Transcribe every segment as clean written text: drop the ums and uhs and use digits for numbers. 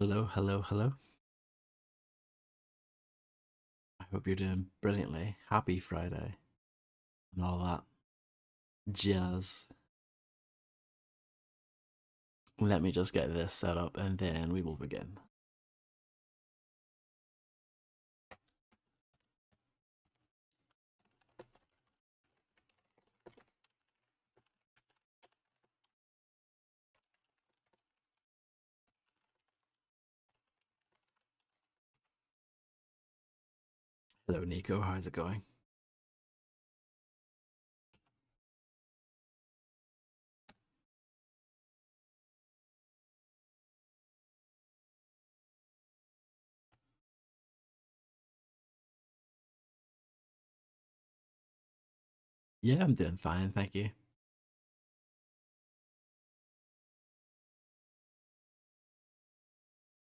Hello, hello, hello. I hope you're doing brilliantly. Happy Friday and all that jazz. Let me just get this set up and then we will begin. Hello, Nico. How's it going? Yeah, I'm doing fine, thank you.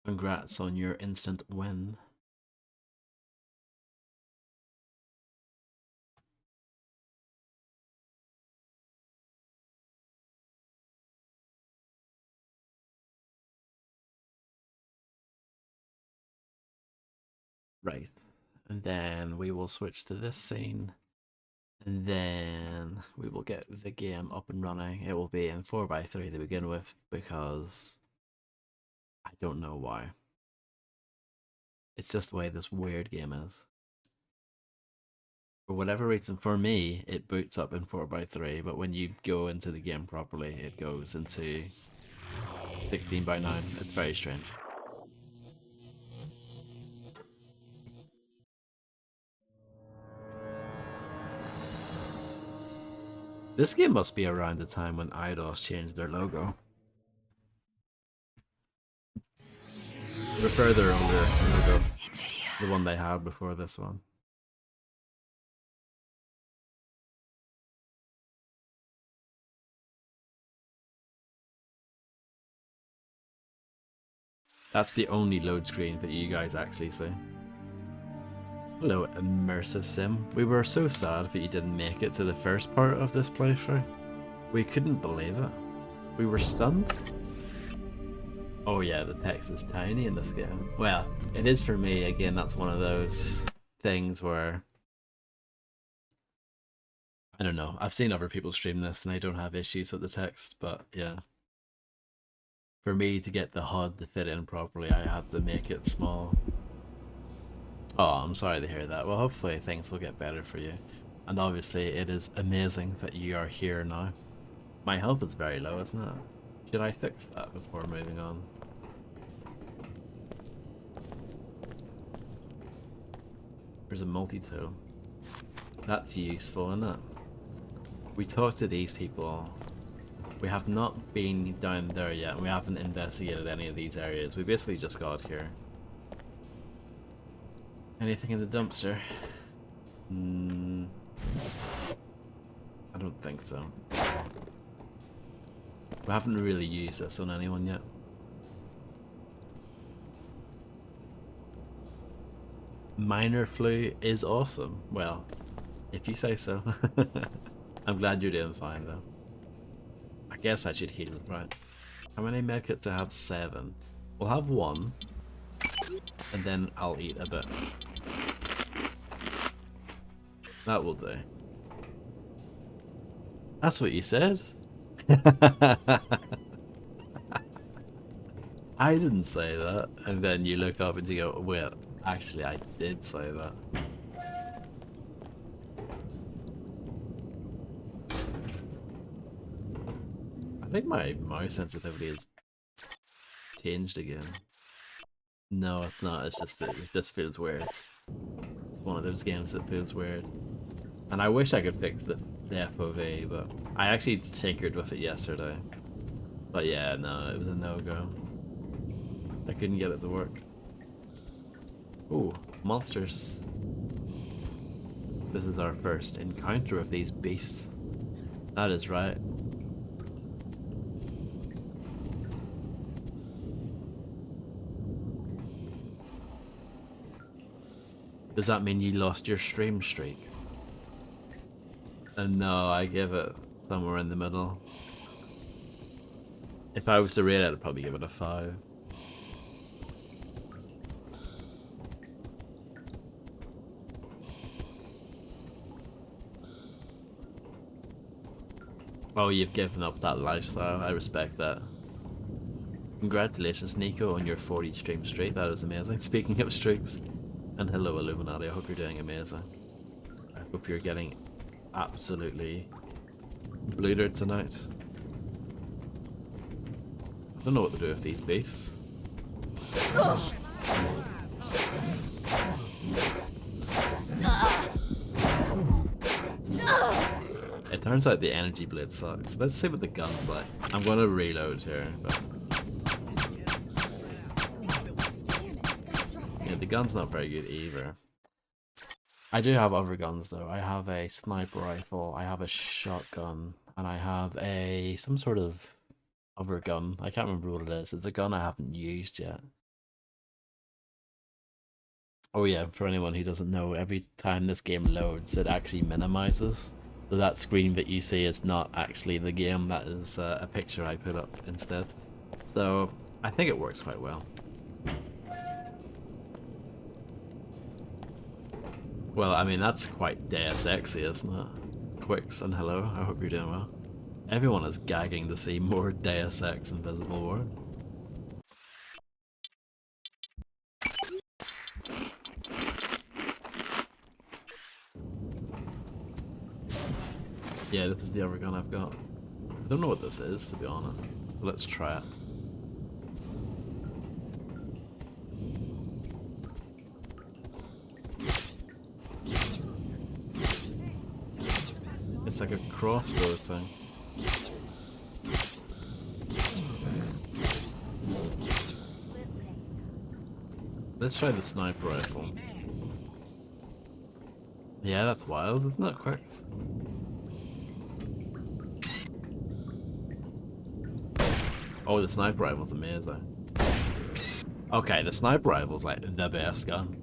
Congrats on your instant win. Right. And then we will switch to this scene. And then we will get the game up and running. It will be in 4x3 to begin with because I don't know why. It's just the way this weird game is. For whatever reason, for me, it boots up in 4x3, but when you go into the game properly, it goes into 16:9. It's very strange. This game must be around the time when IDOS changed their logo. The further older logo, the one they had before this one. That's the only load screen that you guys actually see. Hello, Immersive Sim. We were so sad that you didn't make it to the first part of this playthrough. We couldn't believe it. We were stunned. Oh yeah, the text is tiny in this game. Well, it is for me. Again, that's one of those things where I don't know. I've seen other people stream this and I don't have issues with the text, but yeah. For me to get the HUD to fit in properly, I had to make it small. Oh, I'm sorry to hear that. Well, hopefully things will get better for you. And obviously, it is amazing that you are here now. My health is very low, isn't it? Should I fix that before moving on? There's a multi-tool. That's useful, isn't it? We talked to these people. We have not been down there yet. We haven't investigated any of these areas. We basically just got here. Anything in the dumpster? I don't think so. We haven't really used this on anyone yet. Minor flu is awesome. Well, if you say so. I'm glad you're doing fine though. I guess I should heal, right? How many medkits do I have? 7. We'll have 1. And then I'll eat a bit. That will do. That's what you said? I didn't say that. And then you look up and you go, well, actually I did say that. I think my mouse sensitivity has changed again. No, it's not. It's just it just feels weird. It's one of those games that feels weird. And I wish I could fix the FOV, but I actually tinkered with it yesterday. But yeah, no, it was a no-go. I couldn't get it to work. Ooh, monsters. This is our first encounter of these beasts. That is right. Does that mean you lost your stream streak? And no, I give it somewhere in the middle. If I was to rate it, I'd probably give it a 5. Oh, you've given up that lifestyle. I respect that. Congratulations, Nico, on your 40 stream streak. That is amazing. Speaking of streaks, and hello, Illuminati. I hope you're doing amazing. I hope you're getting absolutely bloodered tonight. I don't know what to do with these beasts. It turns out the energy blade sucks. Let's see what the gun's like. I'm gonna reload here, but yeah, the gun's not very good either. I do have other guns though. I have a sniper rifle, I have a shotgun, and I have some sort of other gun. I can't remember what it is. It's a gun I haven't used yet. Oh yeah, for anyone who doesn't know, every time this game loads, it actually minimizes. So that screen that you see is not actually the game, that is a picture I put up instead. So I think it works quite well. Well, I mean, that's quite Deus Ex-y, isn't it? Quicks and hello, I hope you're doing well. Everyone is gagging to see more Deus Ex Invisible War. Yeah, this is the other gun I've got. I don't know what this is, to be honest. Let's try it. It's like a crossbow thing. Let's try the sniper rifle. Yeah, that's wild, isn't it, Quicks? Oh, the sniper rifle's amazing. Okay, the sniper rifle's like the best gun.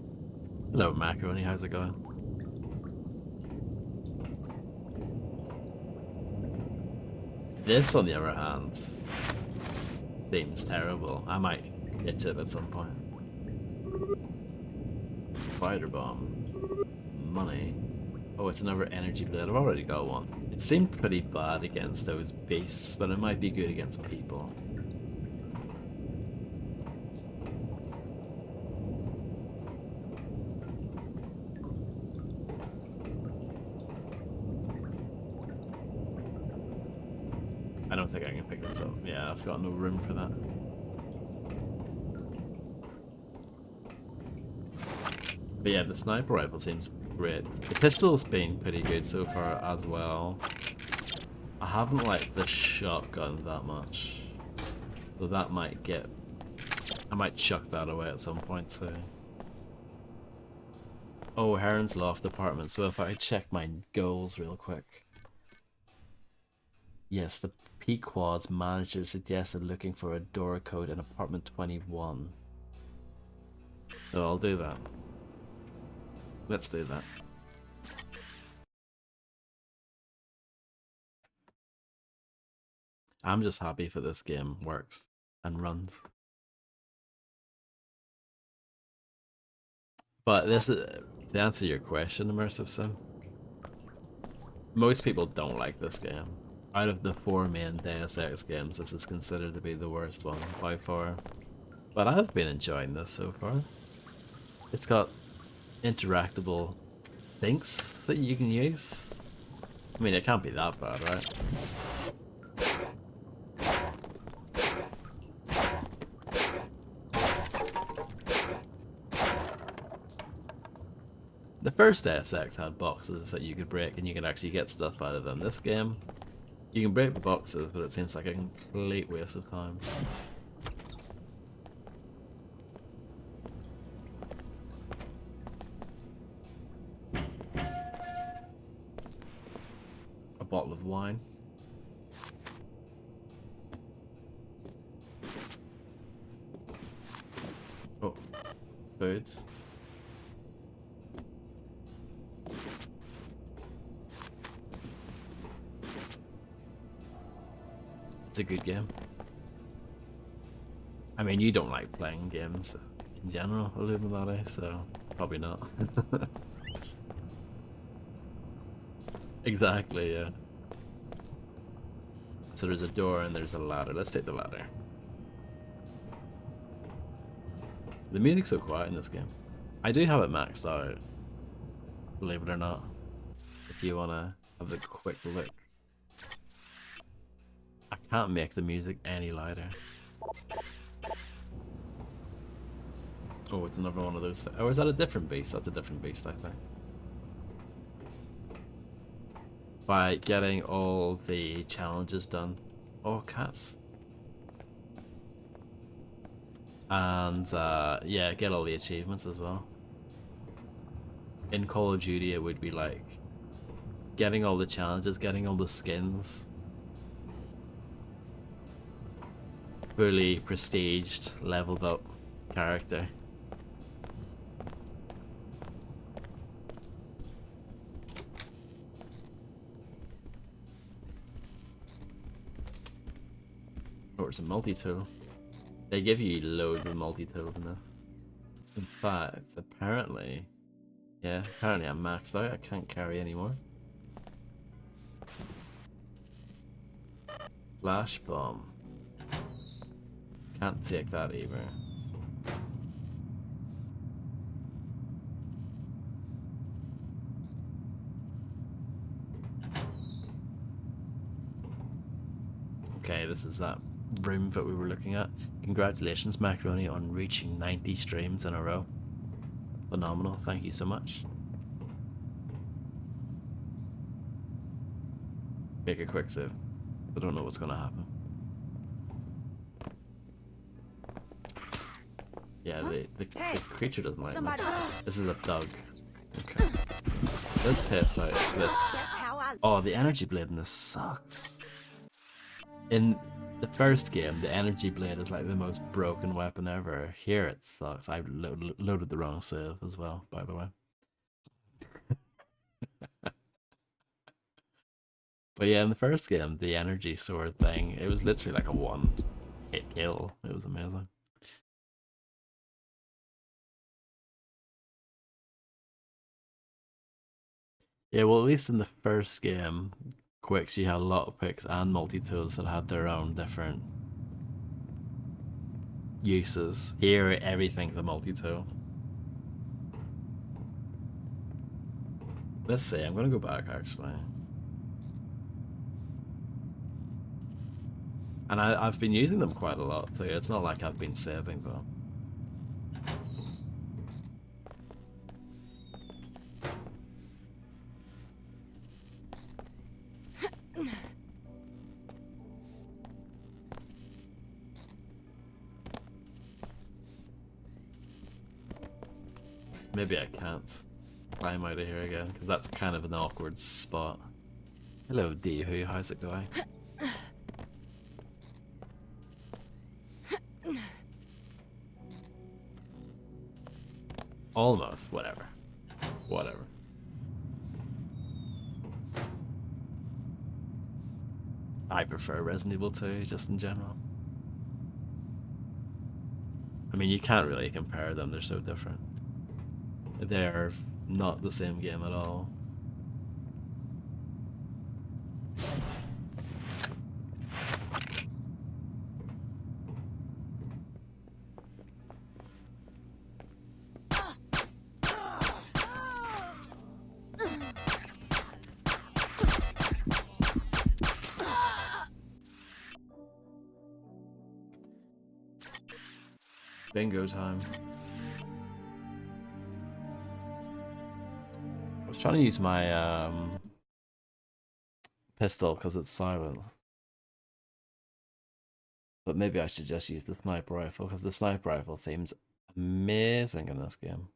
Hello, Macaroni, how's it going? This, on the other hand, seems terrible. I might ditch it at some point. Spider bomb. Money. Oh, it's another energy blade. I've already got one. It seemed pretty bad against those beasts, but it might be good against people. I don't think I can pick this up. Yeah, I've got no room for that. But yeah, the sniper rifle seems great. The pistol's been pretty good so far as well. I haven't liked the shotgun that much. So that might get... I might chuck that away at some point too. Oh, Heron's Loft apartment. So if I check my goals real quick. Yes, the Pequod's manager suggested looking for a door code in apartment 21. So I'll do that. Let's do that. I'm just happy that this game works and runs. But this is, to answer your question, Immersive Sim, most people don't like this game. Out of the 4 main Deus Ex games, this is considered to be the worst one by far. But I've been enjoying this so far. It's got interactable things that you can use. I mean, it can't be that bad, right? The first Deus Ex had boxes that you could break and you could actually get stuff out of them. This game, you can break the boxes, but it seems like a complete waste of time. A bottle of wine. Oh, foods. It's a good game. I mean, you don't like playing games in general, Illuminati, so probably not. Exactly, yeah. so there's a door and there's a ladder. Let's take the ladder. The music's so quiet in this game. I do have it maxed out, believe it or not, if you wanna have a quick look. I can't make the music any louder. Oh, it's another one of those. Oh, is that a different beast? That's a different beast, I think. By getting all the challenges done. Oh, cats. And yeah, get all the achievements as well. In Call of Duty, it would be like getting all the challenges, getting all the skins. Fully prestiged, leveled up character. Or it's a multi-tool. They give you loads of multi-tools in this. In fact, apparently, yeah, apparently I'm maxed out. I can't carry anymore. Flash bomb. Can't take that either. Okay, this is that room that we were looking at. Congratulations, Macaroni, on reaching 90 streams in a row. Phenomenal, thank you so much. Make a quick save. I don't know what's gonna happen. Yeah, the creature doesn't like me. This is a dog. Okay. Let's test out this. Oh, the energy blade in this sucks. In the first game, the energy blade is like the most broken weapon ever. Here it sucks. I loaded the wrong save as well, by the way. But yeah, in the first game, the energy sword thing, it was literally like a one-hit kill. It was amazing. Yeah, well, at least in the first game, Quicks, you had a lot of picks and multi-tools that had their own different uses. Here, everything's a multi-tool. Let's see, I'm gonna go back actually. And I've been using them quite a lot too. It's not like I've been saving them. Maybe I can't climb out of here again, because that's kind of an awkward spot. Hello, Dehu, how's it going? Almost, whatever. Whatever. I prefer Resident Evil 2, just in general. I mean, you can't really compare them, they're so different. They're not the same game at all. Bingo time. I was trying to use my pistol because it's silent. But maybe I should just use the sniper rifle because the sniper rifle seems amazing in this game.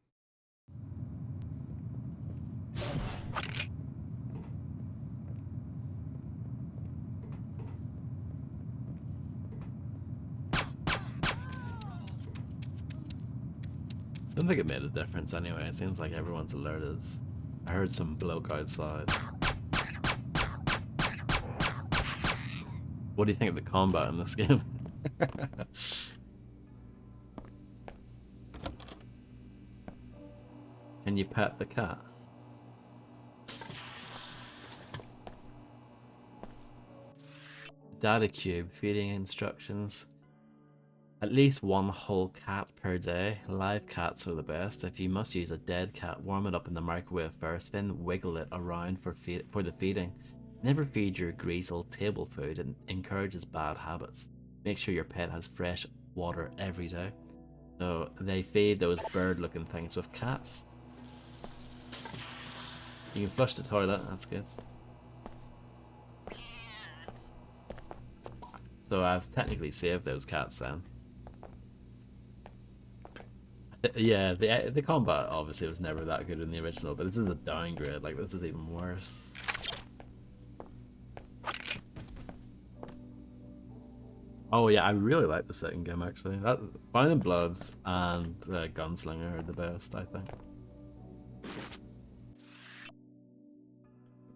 I don't think it made a difference anyway. It seems like everyone's alert is. I heard some bloke outside. What do you think of the combat in this game? Can you pet the cat? Data cube feeding instructions. At least one whole cat per day. Live cats are the best. If you must use a dead cat, warm it up in the microwave first, then wiggle it around for the feeding. Never feed your greasel table food, and encourages bad habits. Make sure your pet has fresh water every day. So they feed those bird-looking things with cats. You can flush the toilet, that's good. So I've technically saved those cats then. Yeah, the combat obviously was never that good in the original, but this is a downgrade. Like, this is even worse. Oh yeah, I really like the second game actually. That Bound in Blood and Gunslinger are the best, I think.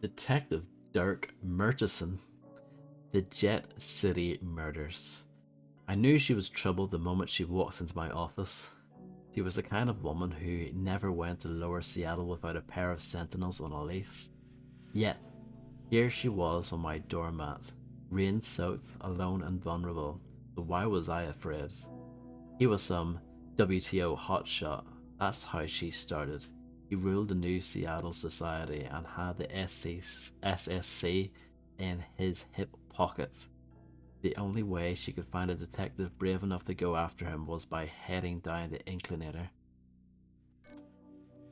Detective Dirk Murchison, the Jet City Murders. I knew she was trouble the moment she walked into my office. She was the kind of woman who never went to Lower Seattle without a pair of sentinels on a leash. Yet, here she was on my doormat, rain-soaked, alone and vulnerable. So why was I afraid? He was some WTO hotshot. That's how she started. He ruled the new Seattle society and had the SSC in his hip pocket. The only way she could find a detective brave enough to go after him was by heading down the inclinator.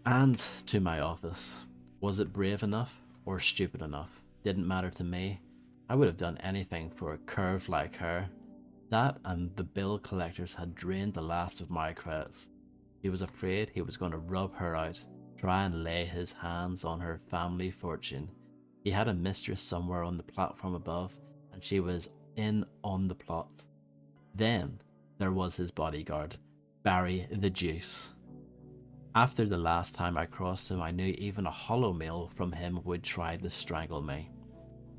And to my office. Was it brave enough or stupid enough? Didn't matter to me. I would have done anything for a curve like her. That and the bill collectors had drained the last of my credits. He was afraid he was going to rub her out, try and lay his hands on her family fortune. He had a mistress somewhere on the platform above, and she was in on the plot. Then there was his bodyguard, Barry the Juice. After the last time I crossed him, I knew even a hollow mail from him would try to strangle me.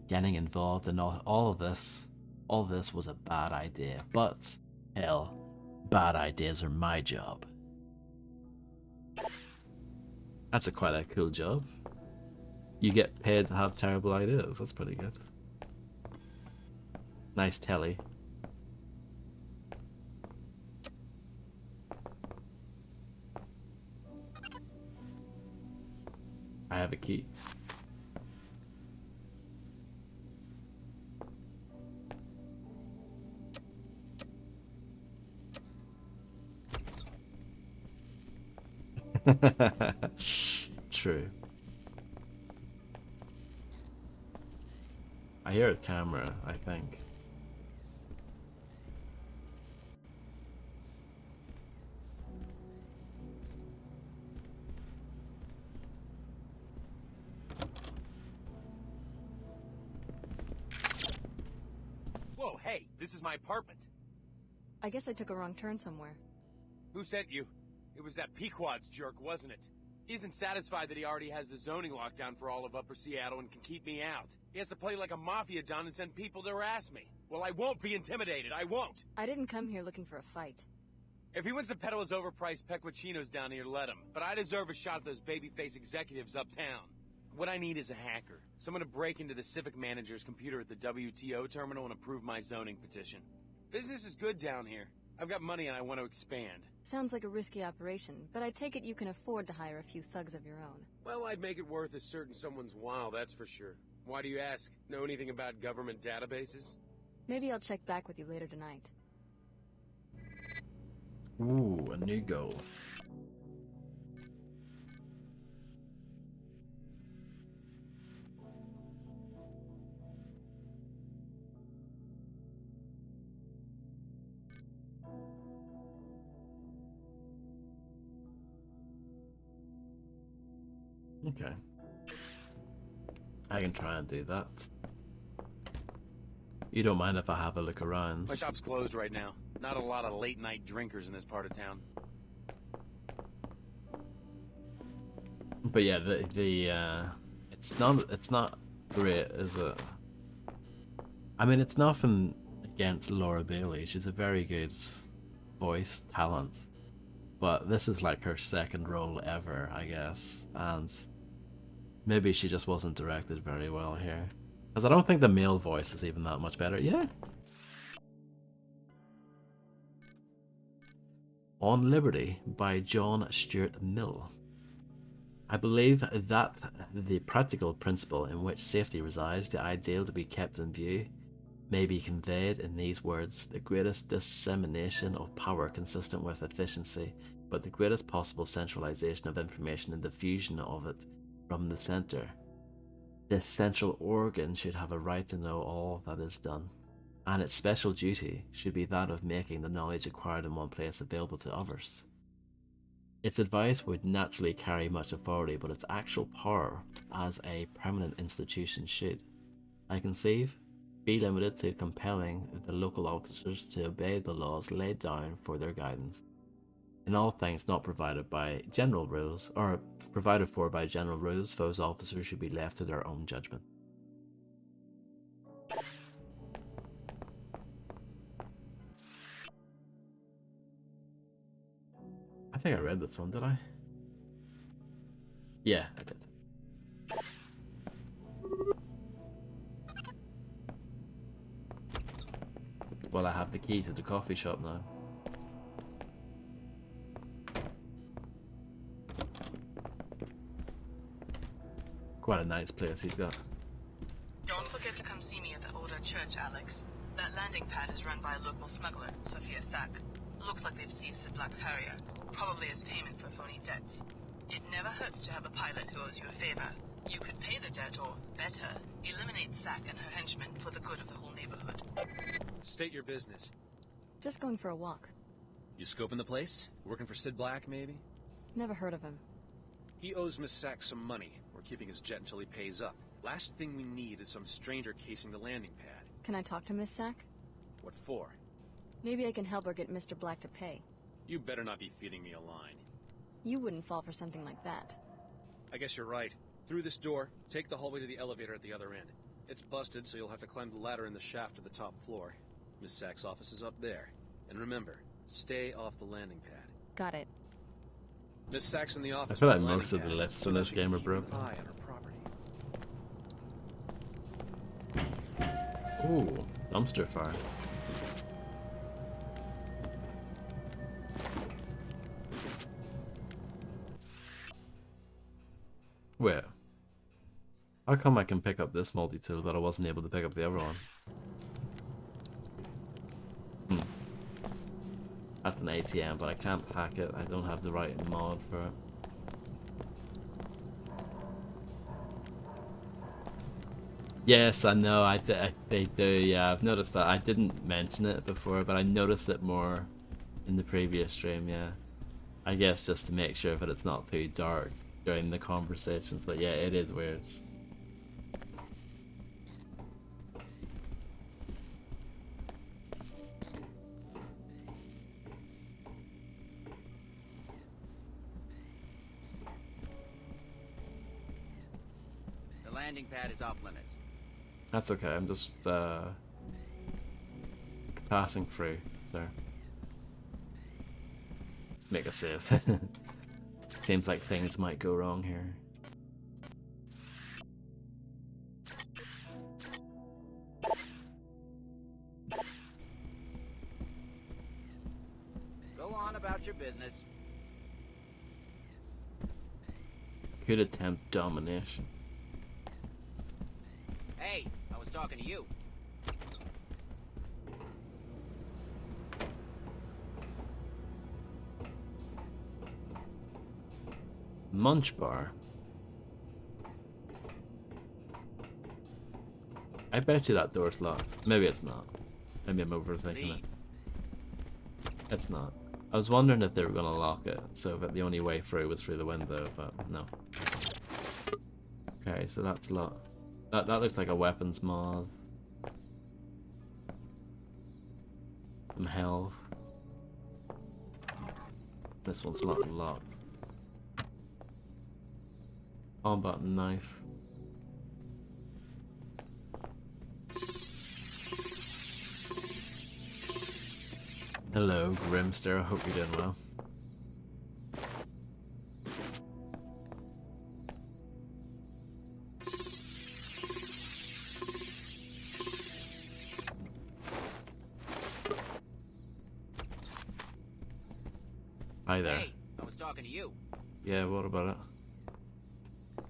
Getting involved in all this was a bad idea, but hell, bad ideas are my job. That's quite a cool job. You get paid to have terrible ideas. That's pretty good. Nice telly. I have a key. True. I hear a camera, I think. Whoa, hey, this is my apartment. I guess I took a wrong turn somewhere. Who sent you? It was that Pequod's jerk, wasn't it? He isn't satisfied that he already has the zoning lockdown for all of Upper Seattle and can keep me out. He has to play like a mafia don and send people to harass me. Well, I won't be intimidated. I won't. I didn't come here looking for a fight. If he wants to peddle his overpriced peculinos down here, let him. But I deserve a shot at those babyface executives uptown. What I need is a hacker. Someone to break into the civic manager's computer at the WTO terminal and approve my zoning petition. Business is good down here. I've got money and I want to expand. Sounds like a risky operation, but I take it you can afford to hire a few thugs of your own. Well, I'd make it worth a certain someone's while, that's for sure. Why do you ask? Know anything about government databases? Maybe I'll check back with you later tonight. Ooh, a new goal. Okay. I can try and do that. You don't mind if I have a look around? My shop's closed right now. Not a lot of late-night drinkers in this part of town. But yeah, it's not great, is it? I mean, it's nothing against Laura Bailey. She's a very good voice talent, but this is like her second role ever, I guess, and maybe she just wasn't directed very well here. Because I don't think the male voice is even that much better. Yeah. On Liberty by John Stuart Mill. I believe that the practical principle in which safety resides, the ideal to be kept in view, may be conveyed in these words: the greatest dissemination of power consistent with efficiency, but the greatest possible centralization of information and diffusion of it from the centre. This central organ should have a right to know all that is done, and its special duty should be that of making the knowledge acquired in one place available to others. Its advice would naturally carry much authority, but its actual power as a permanent institution should, I conceive, be limited to compelling the local officers to obey the laws laid down for their guidance. In all things not provided by general rules, or provided for by general rules, those officers should be left to their own judgment. I think I read this one, did I? Yeah, I did. Well, I have the key to the coffee shop now. Quite a nice place he's got. Don't forget to come see me at the Oda Church, Alex. That landing pad is run by a local smuggler, Sophia Sack. Looks like they've seized Sid Black's Harrier, probably as payment for phony debts. It never hurts to have a pilot who owes you a favor. You could pay the debt, or, better, eliminate Sack and her henchmen for the good of the whole neighborhood. State your business. Just going for a walk. You scoping the place? Working for Sid Black, maybe? Never heard of him. He owes Miss Sack some money. We're keeping his jet until he pays up. Last thing we need is some stranger casing the landing pad. Can I talk to Miss Sack? What for? Maybe I can help her get Mr. Black to pay. You better not be feeding me a line. You wouldn't fall for something like that. I guess you're right. Through this door, take the hallway to the elevator at the other end. It's busted, so you'll have to climb the ladder in the shaft to the top floor. Miss Sack's office is up there. And remember, stay off the landing pad. Got it. Miss Sack's in the office. I feel like on the most of landing the pad, lifts in this you game are keep an broken. eye on her property. Ooh, dumpster fire. Wait. How come I can pick up this multi-tool, but I wasn't able to pick up the other one? That's an ATM, but I can't hack it. I don't have the right mod for it. Yes, I know. They do. Yeah, I've noticed that. I didn't mention it before, but I noticed it more in the previous stream. Yeah, I guess just to make sure that it's not too dark during the conversations. But yeah, it is weird. The landing pad is off limits. That's okay. I'm just passing through. So make a save. Seems like things might go wrong here. Go on about your business. Could attempt domination. Hey, I was talking to you. Munch bar. I bet you that door's locked. Maybe it's not. Maybe I'm overthinking it. It's not. I was wondering if they were gonna lock it, so that the only way through was through the window, but no. Okay, so that's locked. That looks like a weapons mod. Some health. This one's not locked. Combat knife. Hello, Grimster. I hope you're doing well. Hi there. Hey, I was talking to you. Yeah, what about it?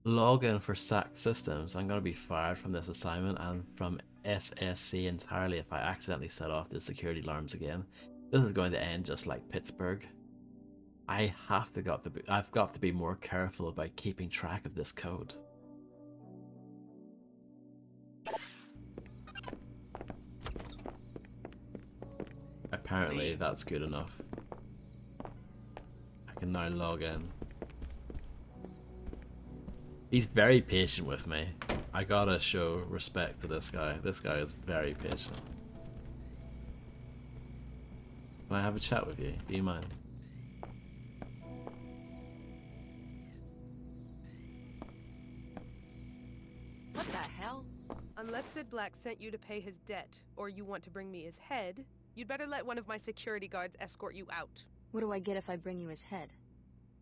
Log in for SAC systems. I'm going to be fired from this assignment and from SSC entirely if I accidentally set off the security alarms again. This is going to end just like Pittsburgh. I've got to be more careful about keeping track of this code. Apparently that's good enough. I can now log in. He's very patient with me. I gotta show respect to this guy. This guy is very patient. Can I have a chat with you? Do you mind? What the hell? Unless Sid Black sent you to pay his debt, or you want to bring me his head, you'd better let one of my security guards escort you out. What do I get if I bring you his head?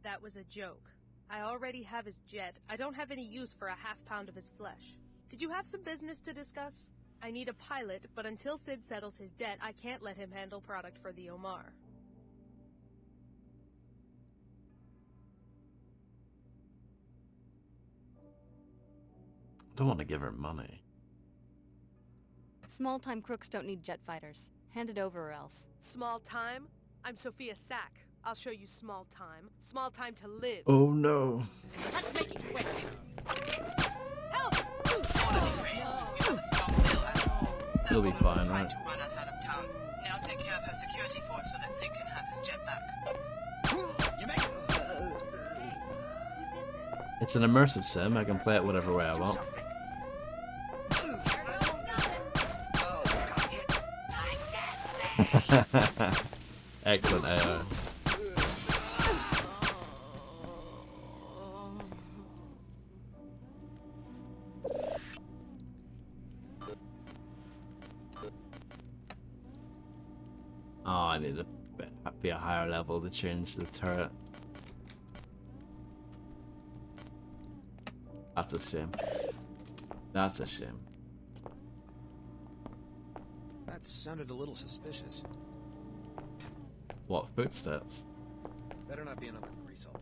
That was a joke. I already have his jet. I don't have any use for a half-pound of his flesh. Did you have some business to discuss? I need a pilot, but until Sid settles his debt, I can't let him handle product for the Omar. I don't want to give her money. Small-time crooks don't need jet fighters. Hand it over or else. Small time? I'm Sophia Sack. I'll show you small time. Small time to live. Oh no. Let's make it quick. Help! Don't wanna be raised. You have a strong will. That You'll be woman was fine, trying right? to run us out of town. Now take care of her security force so that Sid can have his jet back. You make It's an immersive sim. I can play it whatever way I want. Excellent AI. Oh, I need to be a higher level to change the turret. That's a shame. That's a shame. That sounded a little suspicious. What footsteps? Better not be another grease hole.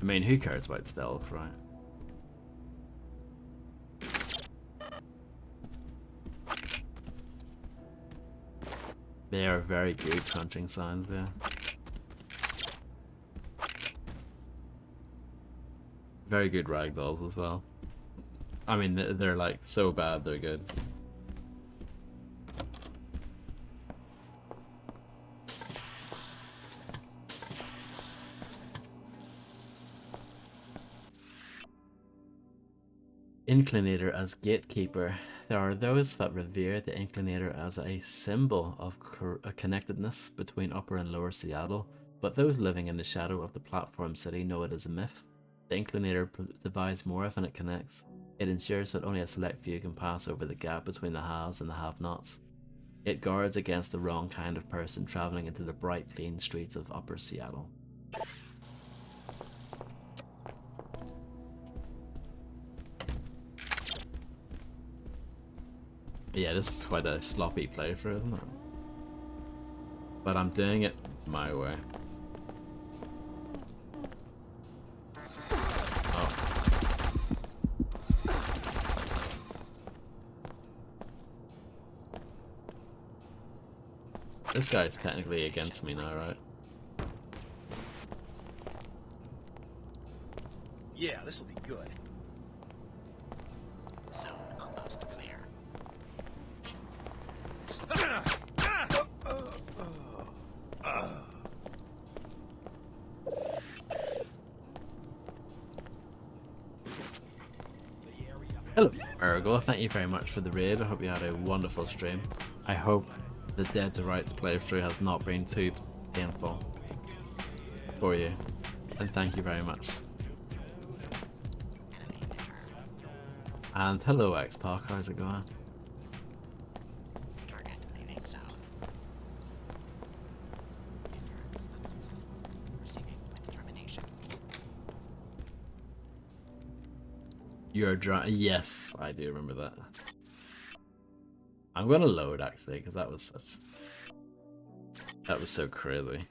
I mean, who cares about stealth, right? They are very good crunching sounds there. Very good ragdolls as well. I mean, they're like so bad, they're good. Inclinator as gatekeeper. There are those that revere the Inclinator as a symbol of connectedness between Upper and Lower Seattle, but those living in the shadow of the platform city know it is a myth. The Inclinator divides more than it connects. It ensures that only a select few can pass over the gap between the haves and the have-nots. It guards against the wrong kind of person traveling into the bright, clean streets of Upper Seattle. Yeah, this is quite a sloppy playthrough, isn't it? But I'm doing it my way. Oh. This guy's technically against me now, right? Yeah, this'll be good. Zone almost clear. Hello, Ergo. Thank you very much for the raid. I hope you had a wonderful stream. I hope the Dead to Rights playthrough has not been too painful for you. And thank you very much. And hello, X-Pac. How's it going? Target leaving zone. Endurance unsuccessful. Proceeding with termination. You're drunk. Yes, I do remember that. I'm gonna load actually, because that was so crazy.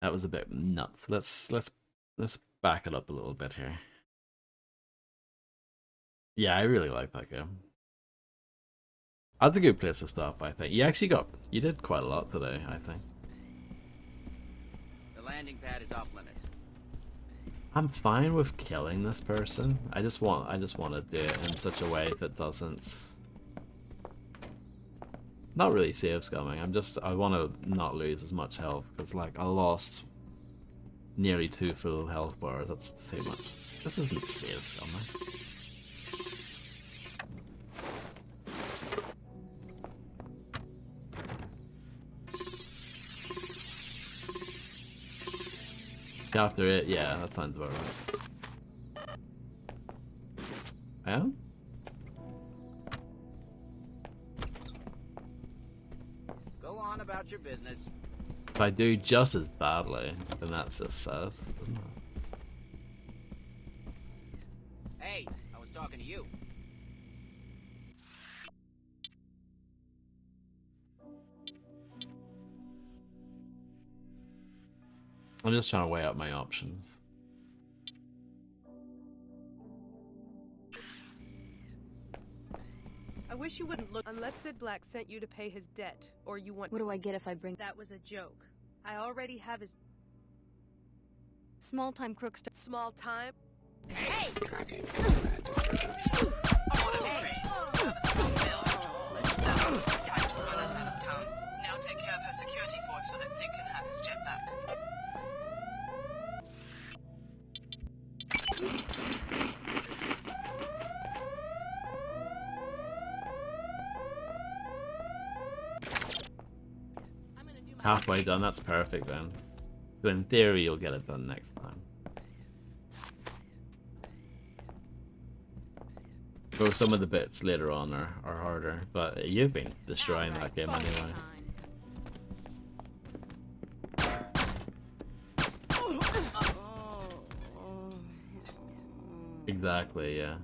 That was a bit nuts. Let's back it up a little bit here. Yeah, I really like that game. That's a good place to stop, I think. You did quite a lot today, I think. The landing pad is off limits. I'm fine with killing this person. I just want to do it in such a way that doesn't, not really save scumming. I want to not lose as much health, because like I lost nearly 2 full health bars. That's too much. This isn't save scumming. After it, yeah, that sounds about right. Yeah? Go on about your business. If I do just as badly, then that's just sad, isn't it? Hey, I was talking to you. I'm just trying to weigh up my options. I wish you wouldn't look unless Sid Black sent you to pay his debt, or you want. What do I get if I bring That was a joke. I already have his small-time crook stuff? small time. I want to be praised. You have a strong will. That woman was trying to run us out of town. Now take care of her security force so that Sid can have his jet back. Halfway done, that's perfect then. So in theory, you'll get it done next time. Though some of the bits later on are harder, but you've been destroying that game anyway. Exactly, yeah.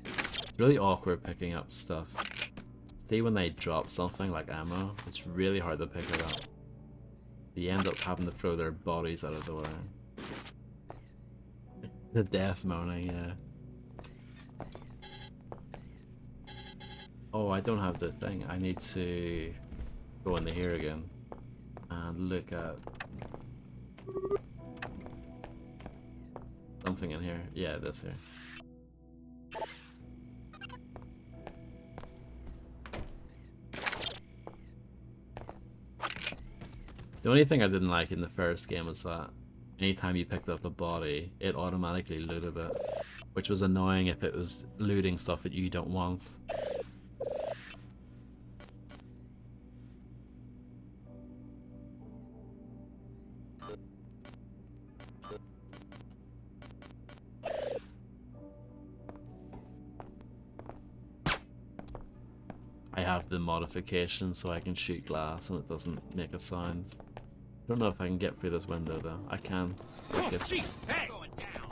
It's really awkward picking up stuff. See when they drop something like ammo, it's really hard to pick it up. You end up having to throw their bodies out of the way. The death moaning, yeah. Oh, I don't have the thing. I need to go into here again and look at something in here. Yeah, this here. The only thing I didn't like in the first game was that anytime you picked up a body, it automatically looted it, which was annoying if it was looting stuff that you don't want. I have the modification so I can shoot glass and it doesn't make a sound. Don't know if I can get through this window though. I can. Oh, jeez! Hey! Going down.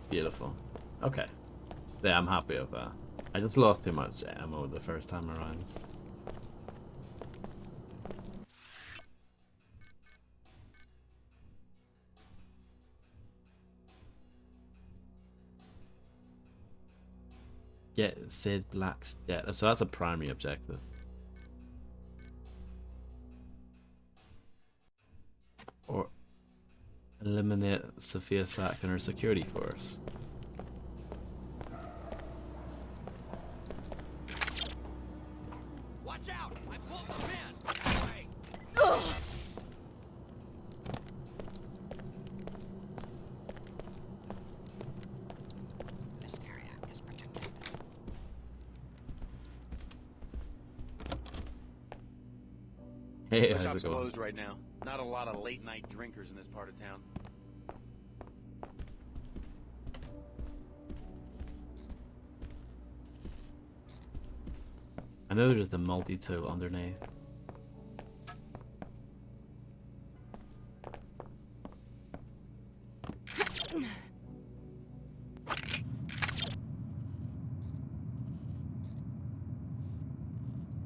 Beautiful. Okay. Yeah, I'm happy with that. I just lost too much ammo the first time around. Get Sid Black's jet. So that's a primary objective. Or eliminate Sophia Sack and her security force. Watch out! I pulled the pin. That way. This area is protected. Hey, My how's shop's it going? closed right now. Not a lot of late-night drinkers in this part of town. I know there's the multi-tool underneath.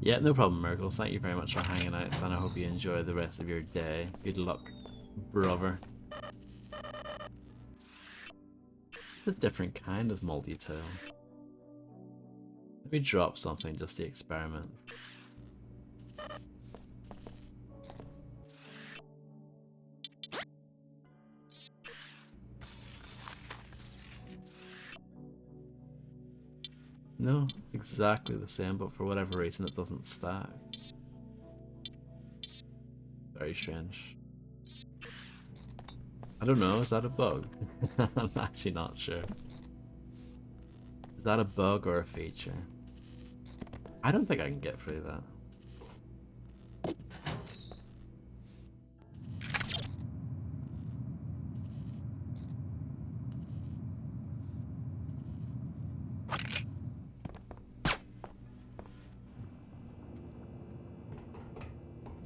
Yeah, no problem, Miracles. Thank you very much for hanging out, and I hope you enjoy the rest of your day. Good luck, brother. It's a different kind of multi-tool. Let me drop something just to experiment. No, it's exactly the same, but for whatever reason it doesn't stack. Very strange. I don't know, is that a bug? I'm actually not sure. Is that a bug or a feature? I don't think I can get through that.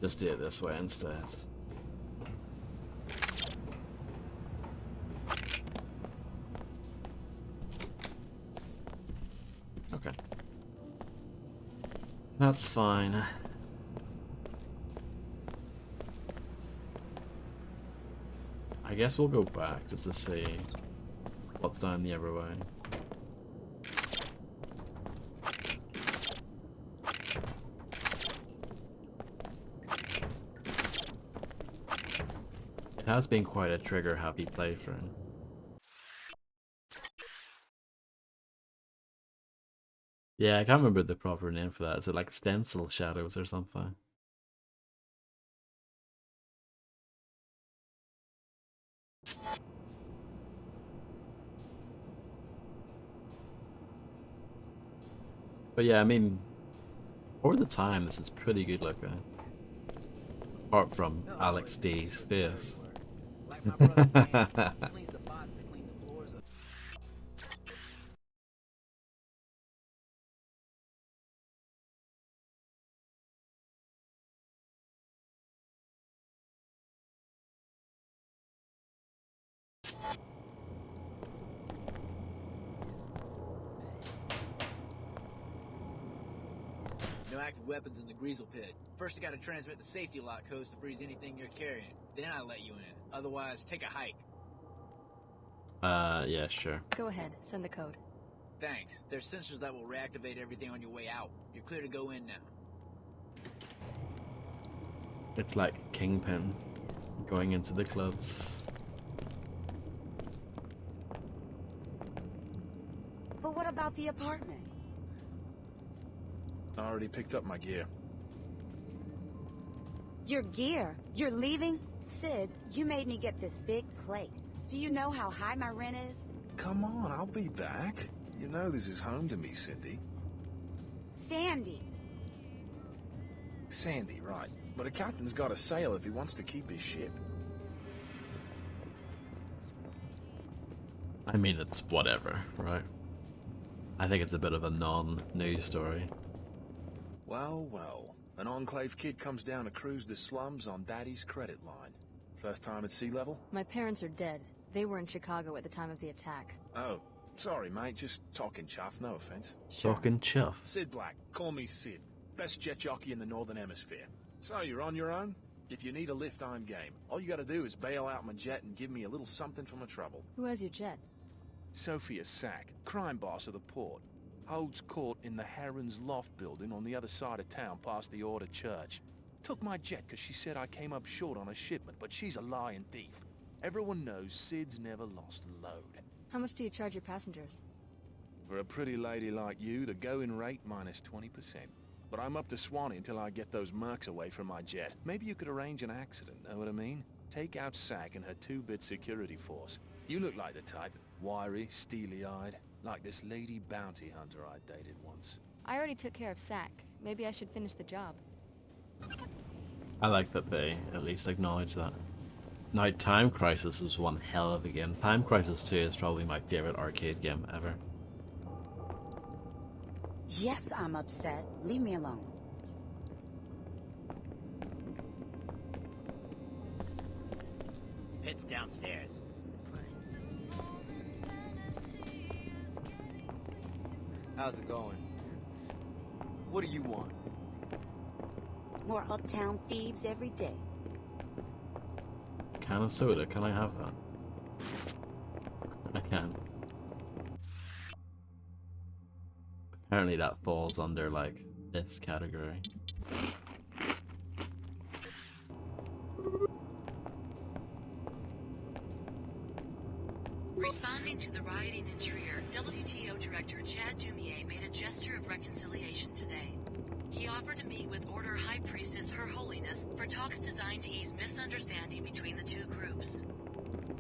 Just do it this way instead. Okay. That's fine. I guess we'll go back just to see what's down the other way. It has been quite a trigger-happy playthrough. Yeah, I can't remember the proper name for that. Is it like stencil shadows or something? But yeah, I mean, for the time, this is pretty good looking. Apart from Alex D's face. Like my brother Dan, cleans the bots that clean the floors of. No active weapons in the Greasel pit. First, you gotta transmit the safety lock codes to freeze anything you're carrying. Then I let you in. Otherwise, take a hike. Yeah, sure. Go ahead, send the code. Thanks. There's sensors that will reactivate everything on your way out. You're clear to go in now. It's like Kingpin going into the clubs. But what about the apartment? I already picked up my gear. Your gear? You're leaving? Sid, you made me get this big place. Do you know how high my rent is? Come on, I'll be back. You know this is home to me, Cindy. Sandy. Sandy, right. But a captain's got to sail if he wants to keep his ship. I mean, it's whatever, right? I think it's a bit of a non-news story. Well, well. An Enclave kid comes down to cruise the slums on Daddy's credit line. First time at sea level? My parents are dead. They were in Chicago at the time of the attack. Oh, sorry, mate. Just talking chuff, no offense. Talking chuff. Sid Black. Call me Sid. Best jet jockey in the Northern Hemisphere. So, you're on your own? If you need a lift, I'm game. All you gotta do is bail out my jet and give me a little something for my trouble. Who has your jet? Sophia Sack, crime boss of the port. Holds court in the Heron's Loft building on the other side of town past the Order Church. Took my jet because she said I came up short on a shipment, but she's a lying thief. Everyone knows Sid's never lost a load. How much do you charge your passengers? For a pretty lady like you, the going rate minus 20%. But I'm up to Swanee until I get those mercs away from my jet. Maybe you could arrange an accident, know what I mean? Take out Sack and her 2-bit security force. You look like the type. Wiry, steely-eyed. Like this lady bounty hunter I dated once. I already took care of Sack. Maybe I should finish the job. I like that they at least acknowledge that. Now, Time Crisis is one hell of a game. Time Crisis 2 is probably my favorite arcade game ever. Yes, I'm upset. Leave me alone. Pit's downstairs. How's it going? What do you want? More uptown thieves every day. Can of soda, can I have that? I can. Apparently that falls under, like, this category. Responding to the rioting in Trier, WTO Director Chad Dumier made a gesture of reconciliation today. He offered to meet with Order High Priestess Her Holiness for talks designed to ease misunderstanding between the two groups.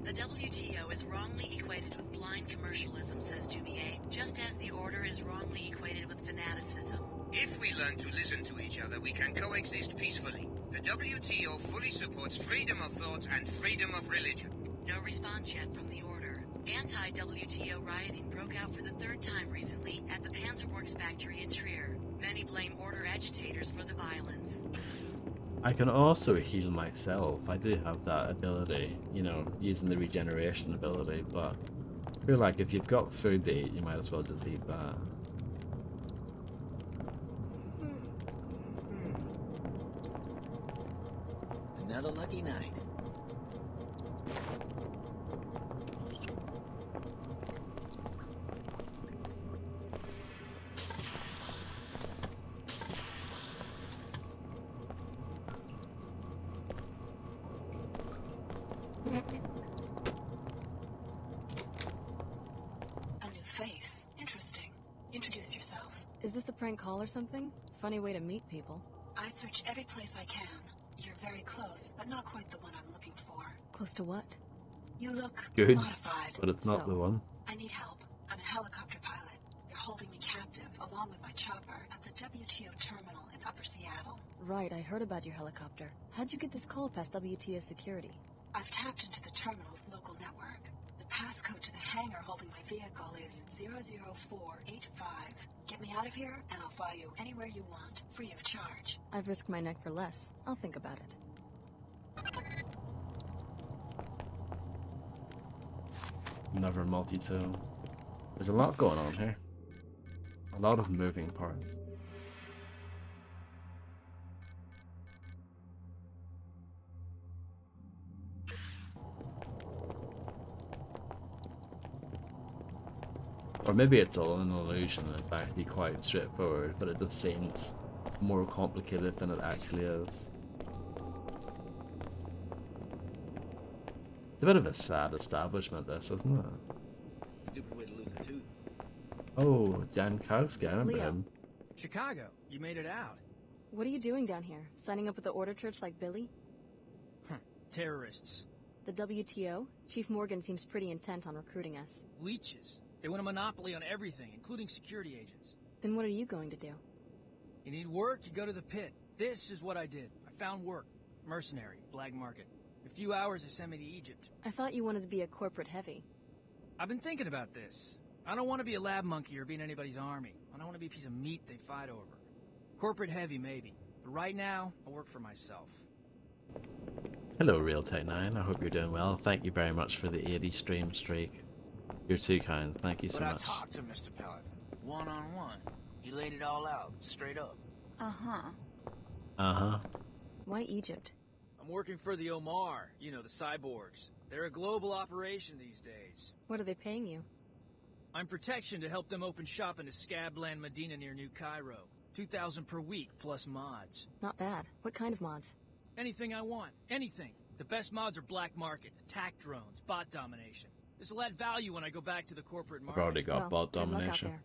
The WTO is wrongly equated with blind commercialism, says Dumier, just as the Order is wrongly equated with fanaticism. If we learn to listen to each other, we can coexist peacefully. The WTO fully supports freedom of thought and freedom of religion. No response yet from the Order. Anti-WTO rioting broke out for the third time recently at the Panzerworks factory in Trier. Many blame Order agitators for the violence. I can also heal myself. I do have that ability, you know, using the regeneration ability, but I feel like if you've got food to eat, you might as well just eat that. Another lucky night. A new face. Interesting. Introduce yourself. Is this the prank call or something? Funny way to meet people. I search every place I can. You're very close, but not quite the one I'm looking for. Close to what? You look Good, modified. but it's not So- the one. I need help. I'm a helicopter pilot. They're holding me captive, along with my chopper, at the WTO terminal in Upper Seattle. Right, I heard about your helicopter. How'd you get this call past WTO security? I've tapped into the terminal's local network. The passcode to the hangar holding my vehicle is 00485. Get me out of here, and I'll fly you anywhere you want, free of charge. I've risked my neck for less. I'll think about it. Another multi-tool. There's a lot going on here. A lot of moving parts. Or maybe it's all an illusion and it's actually quite straightforward, but it just seems more complicated than it actually is. It's a bit of a sad establishment, this, isn't it? Stupid way to lose a tooth. Oh, Jankowski, I remember Leo. him. Chicago, you made it out. What are you doing down here? Signing up with the Order Church like Billy? Terrorists. The WTO? Chief Morgan seems pretty intent on recruiting us. Leeches. They want a monopoly on everything, including security agents. Then what are you going to do? You need work, you go to the pit. This is what I did. I found work. Mercenary, black market. In a few hours, they sent me to Egypt. I thought you wanted to be a corporate heavy. I've been thinking about this. I don't want to be a lab monkey or be in anybody's army. I don't want to be a piece of meat they fight over. Corporate heavy, maybe. But right now, I work for myself. Hello, Real Tech 9. I hope you're doing well. Thank you very much for the 80 stream streak. You're too kind. Thank you so But I much. talked to Mr. Pellet, one-on-one. He laid it all out, straight up. Uh-huh. Uh-huh. Why Egypt? I'm working for the Omar, you know, the cyborgs. They're a global operation these days. What are they paying you? I'm protection to help them open shop in a Scabland Medina near New Cairo. 2,000 per week, plus mods. Not bad. What kind of mods? Anything I want. Anything. The best mods are black market, attack drones, bot domination. This'll add value when I go back to the corporate I've market. already got Well, bot good luck out domination. there.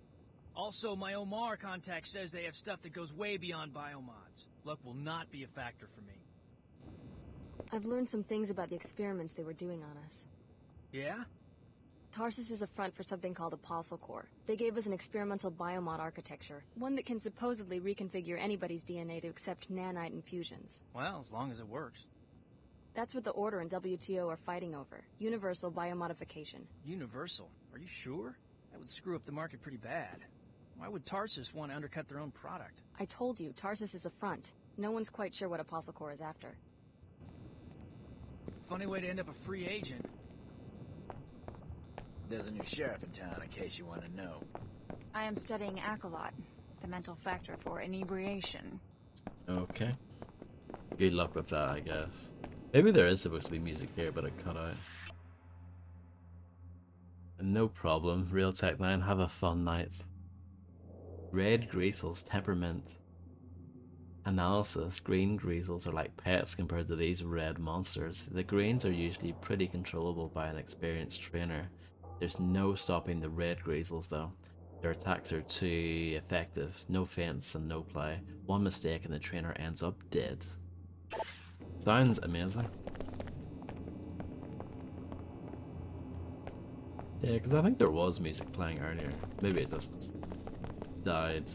Also, my Omar contact says they have stuff that goes way beyond biomods. Luck will not be a factor for me. I've learned some things about the experiments they were doing on us. Yeah? Tarsus is a front for something called Apostle Core. They gave us an experimental biomod architecture, one that can supposedly reconfigure anybody's DNA to accept nanite infusions. Well, as long as it works. That's what the Order and WTO are fighting over. Universal biomodification. Universal? Are you sure? That would screw up the market pretty bad. Why would Tarsus want to undercut their own product? I told you, Tarsus is a front. No one's quite sure what Apostle Core is after. Funny way to end up a free agent. There's a new sheriff in town, in case you want to know. I am studying Accolot, the mental factor for inebriation. Okay. Good luck with that, I guess. Maybe there is supposed to be music here, but it cut out. No problem. Real Tech 9, have a fun night. Red greasels, temperament. Analysis. Green greasels are like pets compared to these red monsters. The greens are usually pretty controllable by an experienced trainer. There's no stopping the red greasels though. Their attacks are too effective. No feints and no play. One mistake and the trainer ends up dead. Sounds amazing. Yeah, because I think there was music playing earlier. Maybe it just died,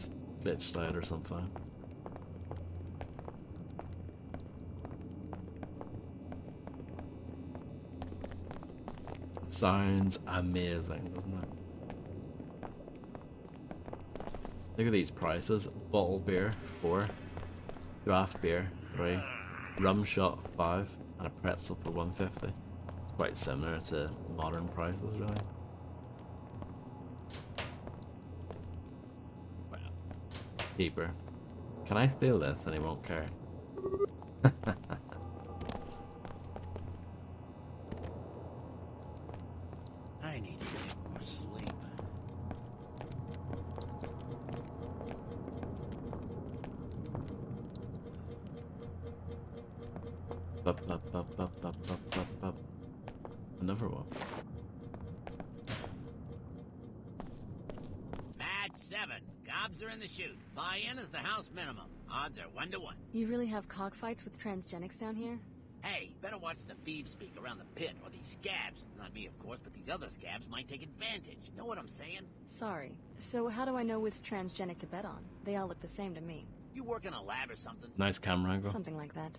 glitched out or something. Sounds amazing, doesn't it? Look at these prices. Bottle beer, 4. Draft beer, 3. Rum shot, 5. And a pretzel for 150. Quite similar to modern prices, really. Wow. Keeper. Can I steal this and he won't care? I need to get more sleep. Up. Another one. Match 7. Gobs are in the chute. Buy-in is the house minimum. Odds are 1 to 1. You really have cockfights with transgenics down here? Hey, better watch the feed speak around the pit, or these scabs, not me of course, but these other scabs might take advantage. Know what I'm saying? Sorry. So how do I know which transgenic to bet on? They all look the same to me. You work in a lab or something? Nice camera angle. Something like that.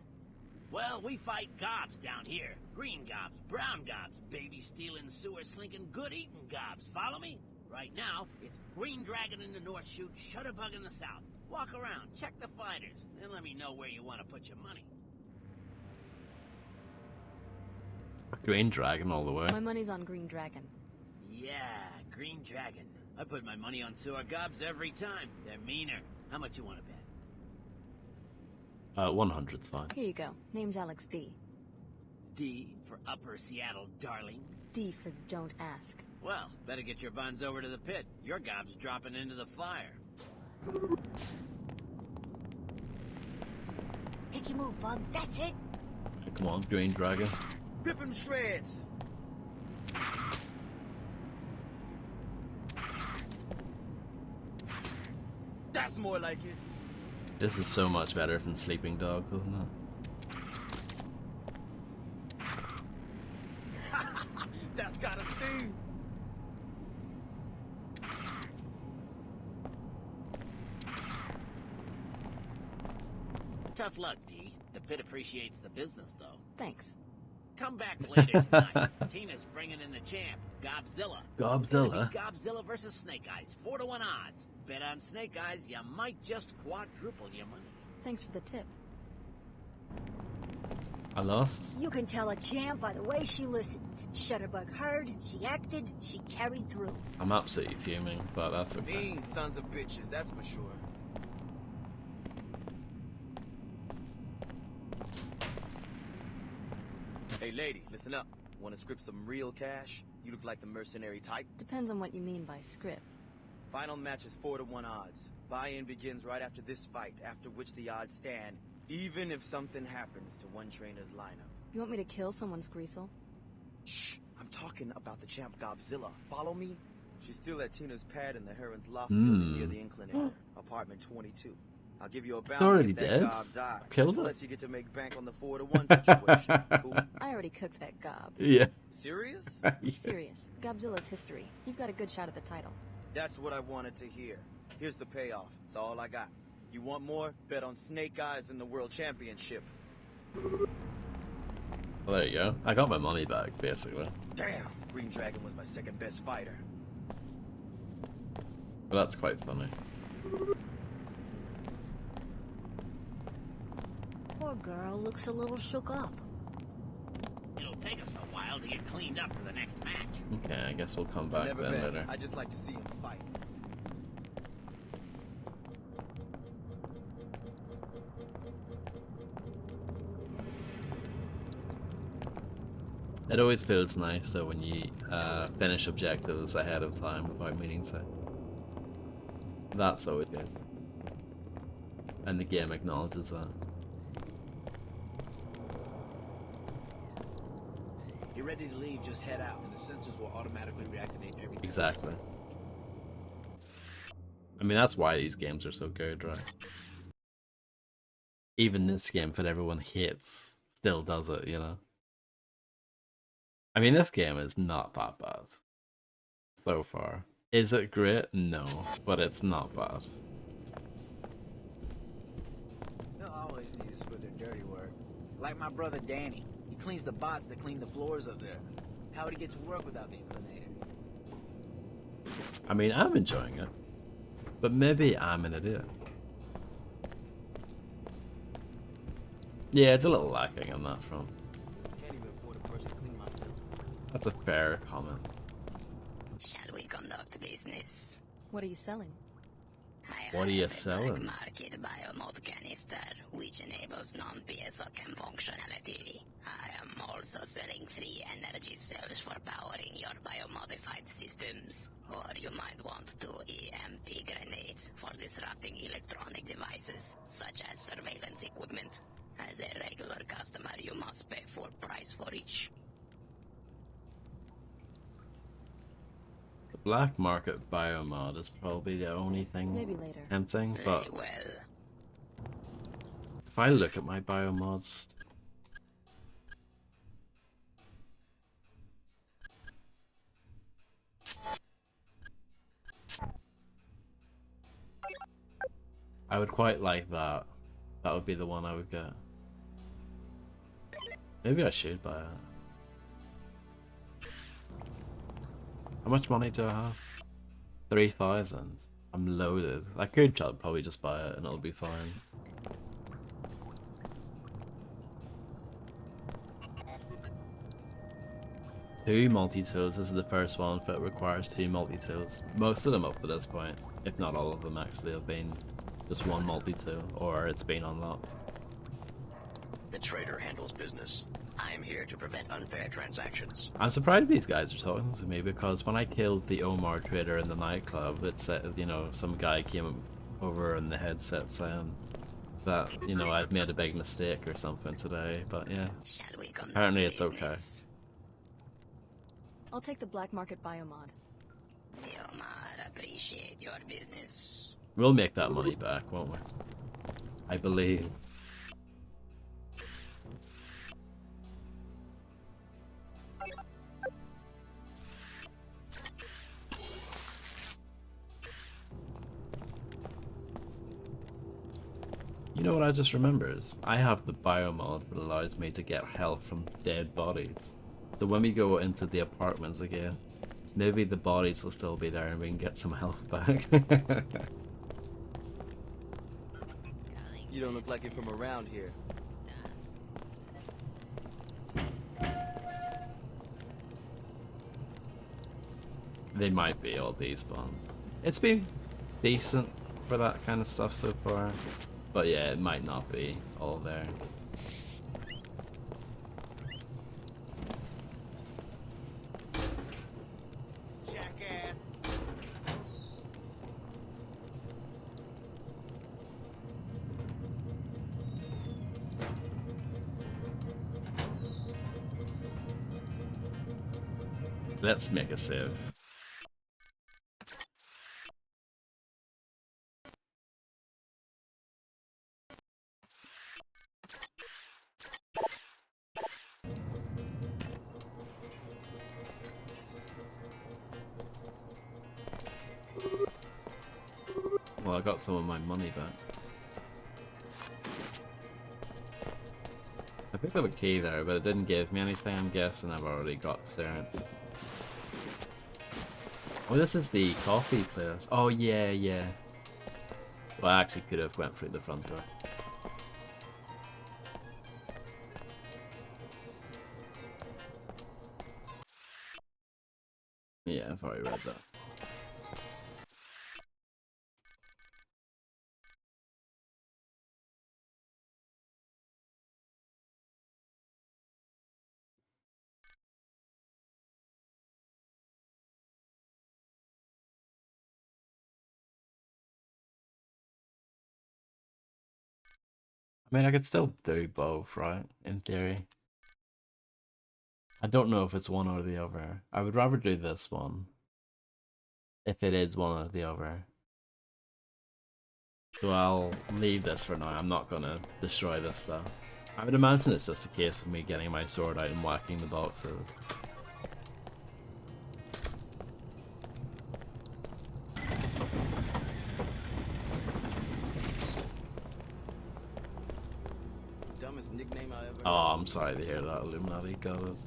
Well, we fight gobs down here. Green gobs, brown gobs, baby-stealing, sewer-slinking, good-eating gobs. Follow me? Right now, it's Green Dragon in the North Chute, Shutterbug in the South. Walk around, check the fighters, then let me know where you want to put your money. Green Dragon all the way. My money's on Green Dragon. Yeah, Green Dragon. I put my money on sewer gobs every time. They're meaner. How much you want to bet? 100's fine. Here you go. Name's Alex D. D for Upper Seattle, darling. D for don't ask. Well, better get your buns over to the pit. Your gob's dropping into the fire. Make your move, bub. That's it. Come on, Green Dragon. Rip him shreds! That's more like it. This is so much better than Sleeping Dogs, isn't it? That's got a sting. Tough luck, D. The pit appreciates the business, though. Thanks. Come back later tonight. Tina's bringing in the champ, Gobzilla. Gobzilla? Gobzilla versus Snake Eyes, 4 to 1 odds. Bet on Snake Eyes, you might just quadruple your money. Thanks for the tip. I lost? You can tell a champ by the way she listens. Shutterbug heard, she acted, she carried through. I'm absolutely fuming, but that's okay. Mean sons of bitches, that's for sure. Hey lady, listen up. Want to script some real cash? You look like the mercenary type. Depends on what you mean by script. Final match is 4 to 1 odds. Buy-in begins right after this fight, after which the odds stand, even if something happens to one trainer's lineup. You want me to kill someone's greasel? Shh! I'm talking about the champ Gobzilla. Follow me? She's still at Tina's pad in the Heron's Loft building near the Inclinator, apartment 22. I'll give you a It's bounty already if that dead? gob dies. Killed it? Unless you get to make bank on the 4-to-1 situation. Cool? I already cooked that gob. Yeah. Serious? Yeah. Serious. Gobzilla's history. You've got a good shot at the title. That's what I wanted to hear. Here's the payoff. It's all I got. You want more? Bet on Snake Eyes in the World Championship. Well, there you go. I got my money back, basically. Damn! Green Dragon was my second best fighter. Well, that's quite funny. Poor girl looks a little shook up. It'll take us a while to get cleaned up for the next match. Okay, I guess we'll come back Never then bet. later. I just like to see him fight. It always feels nice though when you finish objectives ahead of time without meaning to. That's always good. And the game acknowledges that. You're ready to leave, just head out, and the sensors will automatically reactivate everything. Exactly. I mean, that's why these games are so good, right? Even this game that everyone hates still does it, you know? I mean, this game is not that bad. So far. Is it great? No, but it's not bad. They'll always need us for their dirty work. Like my brother Danny. He cleans the bots that clean the floors up there. How would he get to work without the Inquinator? I mean, I'm enjoying it. But maybe I'm an idiot. Yeah, it's a little lacking on that front. Can't even afford a brush to clean my filter. That's a fair comment. Shall we conduct business? What are you selling? What are you selling? Market biomod canister, which enables non-PSO chem functionality. I am also selling 3 energy cells for powering your biomodified systems. Or you might want 2 EMP grenades for disrupting electronic devices, such as surveillance equipment. As a regular customer, you must pay full price for each. The black market biomod is probably the only thing Maybe later. tempting, but Very well. if I look at my biomods, I would quite like that. That would be the one I would get. Maybe I should buy it. How much money do I have? 3,000. I'm loaded. I could probably just buy it and it'll be fine. Two multi-tools. This is the first one that requires 2 multi-tools. Most of them up to this point, if not all of them actually, have been just one multi-tool, or it's been unlocked. The trader handles business. I am here to prevent unfair transactions. I'm surprised these guys are talking to me because when I killed the Omar trader in the nightclub, it said, you know, some guy came over in the headset saying that, you know, I'd made a big mistake or something today, but yeah. Shall we conduct Apparently it's okay. business? I'll take the black market biomod. Yomar, appreciate your business. We'll make that money back, won't we? I believe. You know what I just remembered? I have the biomod that allows me to get health from dead bodies. So when we go into the apartments again, maybe the bodies will still be there and we can get some health back. You don't look like you're from around here. They might be all despawns. It's been decent for that kind of stuff so far. But yeah, it might not be all there. Jackass! Let's make a save. Well, I got some of my money back. I picked up a key there, but it didn't give me anything. I'm guessing I've already got clearance. Oh, this is the coffee place. Oh, yeah, yeah. Well, I actually could have went through the front door. Yeah, I've already read that. I mean, I could still do both, right? In theory. I don't know if it's one or the other. I would rather do this one. If it is one or the other. So I'll leave this for now. I'm not gonna destroy this stuff. I would imagine it's just a case of me getting my sword out and whacking the boxes. Dumbest nickname I ever Oh, I'm sorry to hear that, Illuminati god.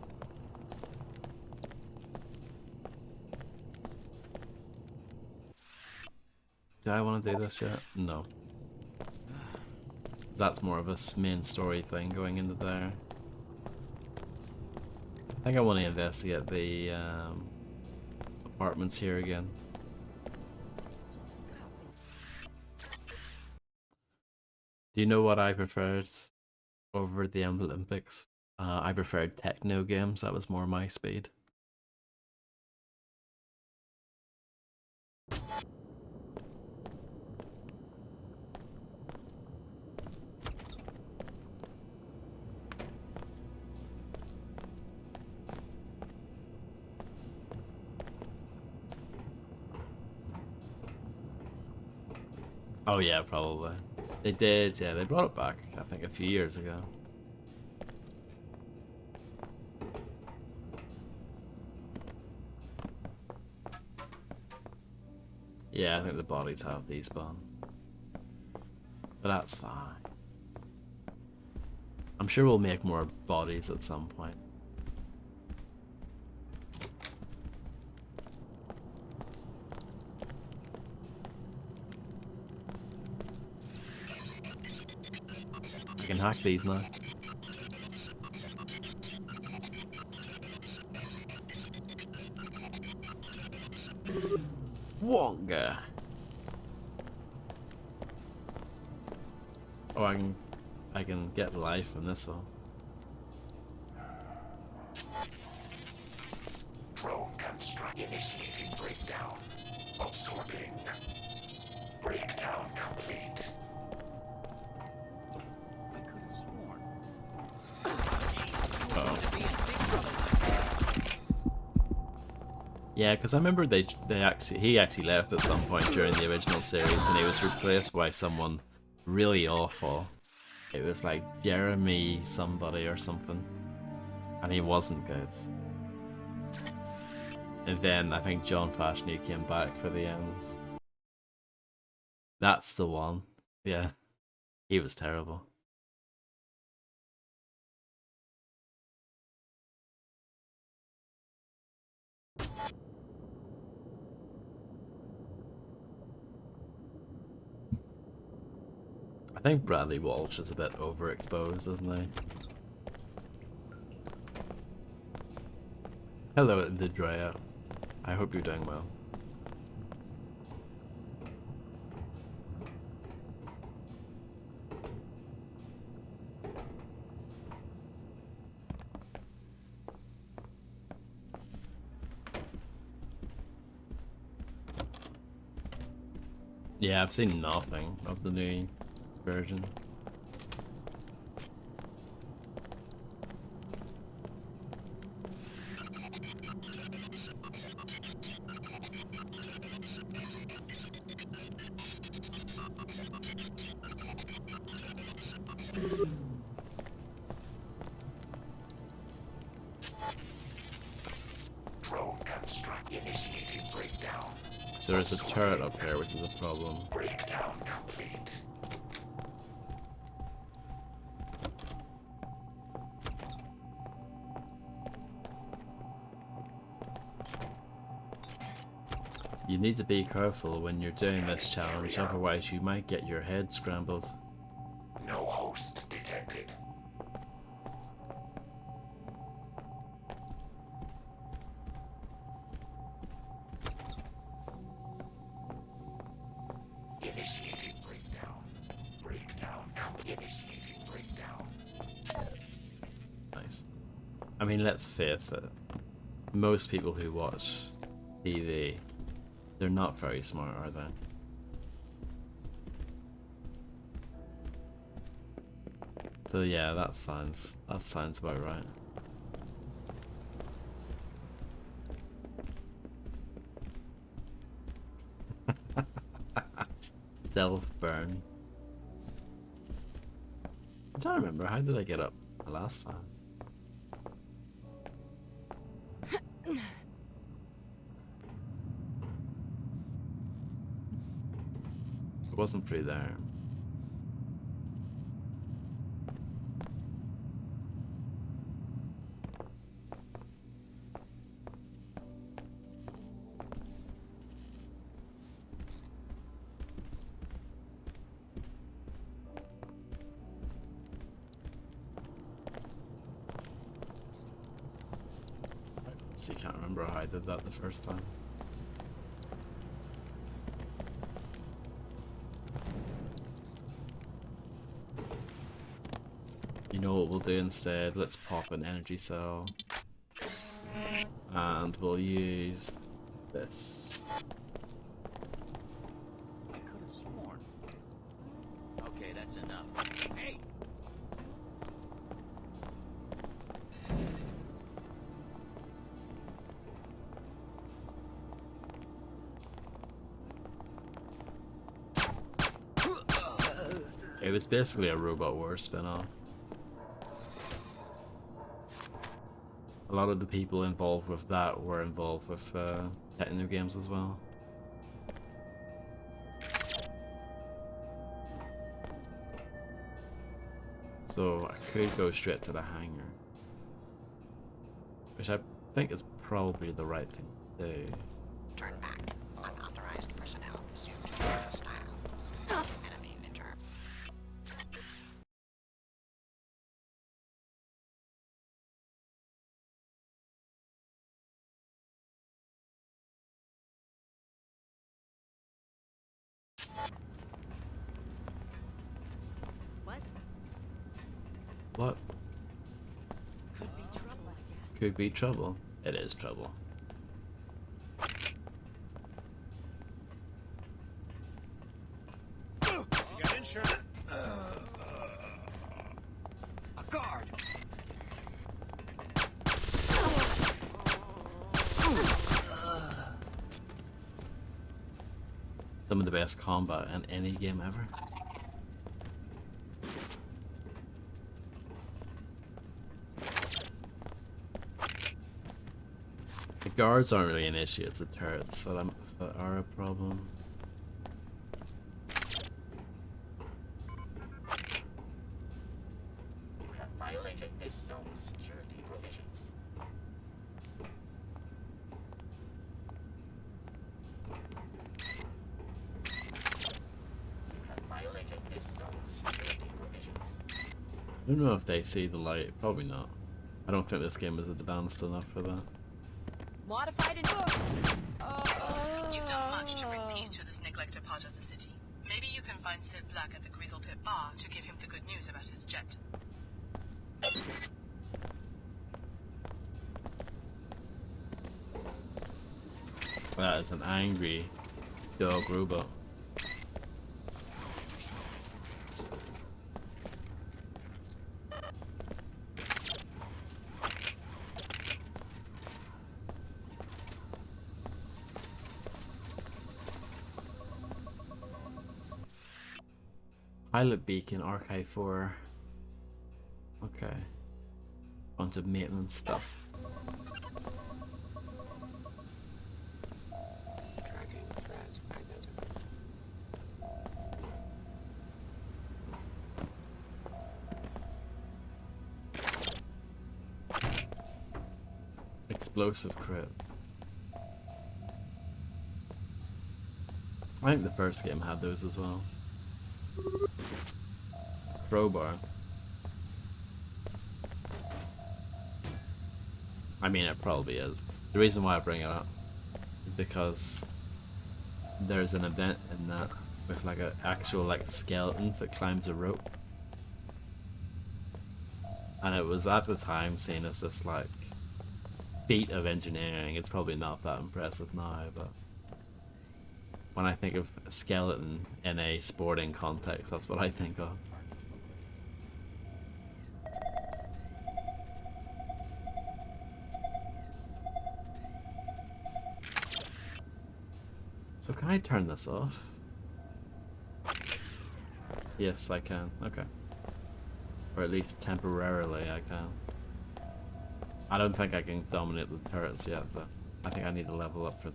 Do I want to do this yet? No. That's more of a main story thing going into there. I think I want to investigate the apartments here again. Do you know what I preferred over the Olympics? I preferred techno games. That was more my speed. Oh yeah, probably. They did, yeah, they brought it back, I think, a few years ago. Yeah, I think the bodies have despawn. But that's fine. I'm sure we'll make more bodies at some point. I can hack these now. Wonga. Oh, I can get life from this one. Drone construct initiating breakdown. Absorbing. Breakdown complete. Yeah, because I remember he actually left at some point during the original series, and he was replaced by someone really awful. It was like Jeremy somebody or something, and he wasn't good. And then I think John Fashanu came back for the end. That's the one. Yeah, he was terrible. I think Bradley Walsh is a bit overexposed, isn't he? Hello, the Drea. I hope you're doing well. Yeah, I've seen nothing of the new version. There is a turret up here, which is a problem. Breakdown complete. You need to be careful when you're doing this challenge, otherwise you might get your head scrambled. No host detected. Initiating breakdown. Initiating breakdown. Nice. I mean, let's face it. Most people who watch TV, they're not very smart, are they? So yeah, that sounds about right. Self-burn. I don't remember, how did I get up last time? It wasn't through there. So you can't remember how I did that the first time. You know what we'll do instead? Let's pop an energy cell. And we'll use this. I could have sworn. Okay, that's enough. Hey! It was basically a Robot Wars spin-off. A lot of the people involved with that were involved with techno games as well. So I could go straight to the hangar, which I think is probably the right thing to do. Turn back. Unauthorized personnel presumed to be hostile. Enemy determined. What? What? Could be trouble, I guess. Could be trouble. It is trouble. You got insurance? A guard! Some of the best combat in any game ever. The guards aren't really an issue, it's the turrets that are a problem. You have violated this zone's security provisions. You have violated this zone's security provisions. I don't know if they see the light, probably not. I don't think this game is advanced enough for that. Modified and Excellent. You've done much to bring peace to this neglected part of the city. Maybe you can find Sid Black at the Grizzle Pit Bar to give him the good news about his jet. That is an angry dog robot. Pilot beacon, Archive 4. Okay. Bunch of maintenance stuff. Tracking threat. Explosive crit. I think the first game had those as well. Crowbar. I mean, it probably is. The reason why I bring it up is because there's an event in that with like an actual like skeleton that climbs a rope. And it was at the time seen as this like feat of engineering. It's probably not that impressive now, but when I think of a skeleton in a sporting context, that's what I think of. So can I turn this off? Yes, I can. Okay. Or at least temporarily I can. I don't think I can dominate the turrets yet, but I think I need to level up for...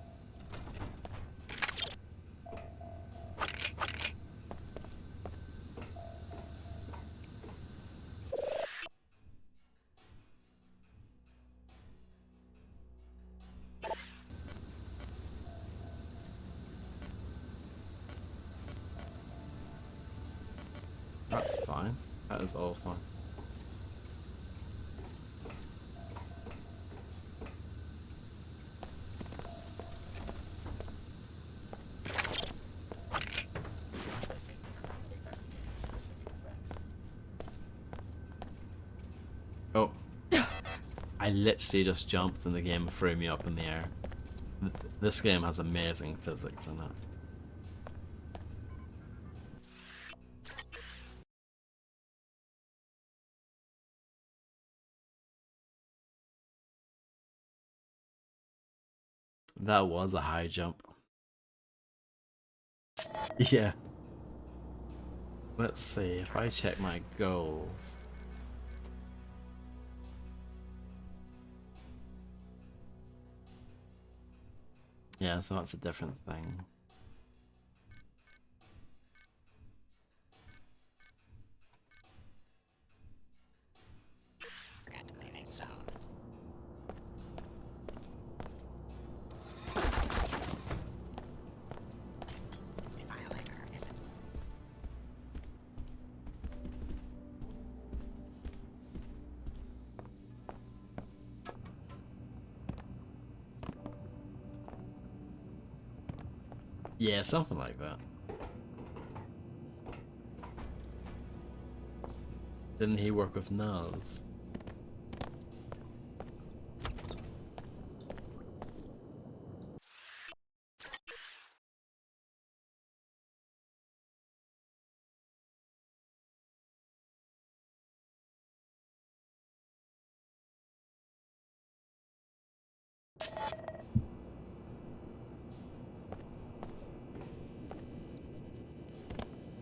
That's fine. That is all fine. Oh. I literally just jumped and the game threw me up in the air. This game has amazing physics in it. That was a high jump. Yeah. Let's see, if I check my goals. Yeah, so that's a different thing. Forget leaving zone. The violator is it? Yeah, something like that. Didn't he work with Naz?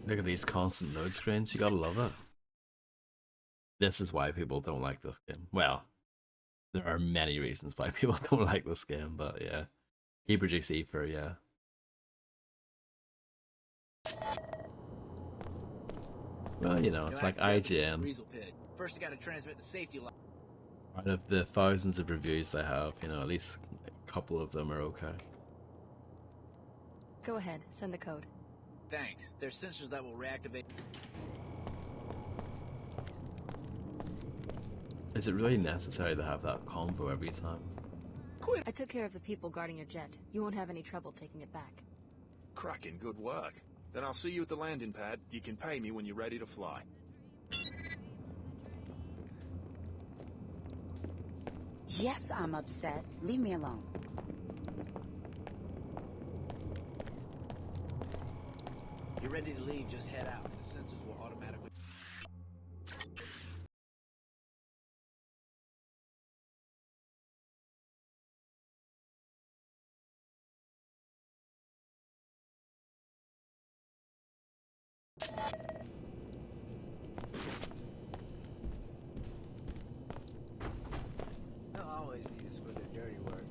Look at these constant load screens, you gotta love it. This is why people don't like this game. Well, there are many reasons why people don't like this game, but yeah. He produced Ether, yeah. Well, you know, it's like IGN. First, you gotta transmit the safety line. Out of the thousands of reviews they have, you know, at least a couple of them are okay. Go ahead, send the code. Thanks. There's sensors that will reactivate. Is it really necessary to have that combo every time? I took care of the people guarding your jet. You won't have any trouble taking it back. Cracking good work. Then I'll see you at the landing pad. You can pay me when you're ready to fly. Yes, I'm upset. Leave me alone. You're ready to leave, just head out. The sensors will automatically... They'll always need us for their dirty work.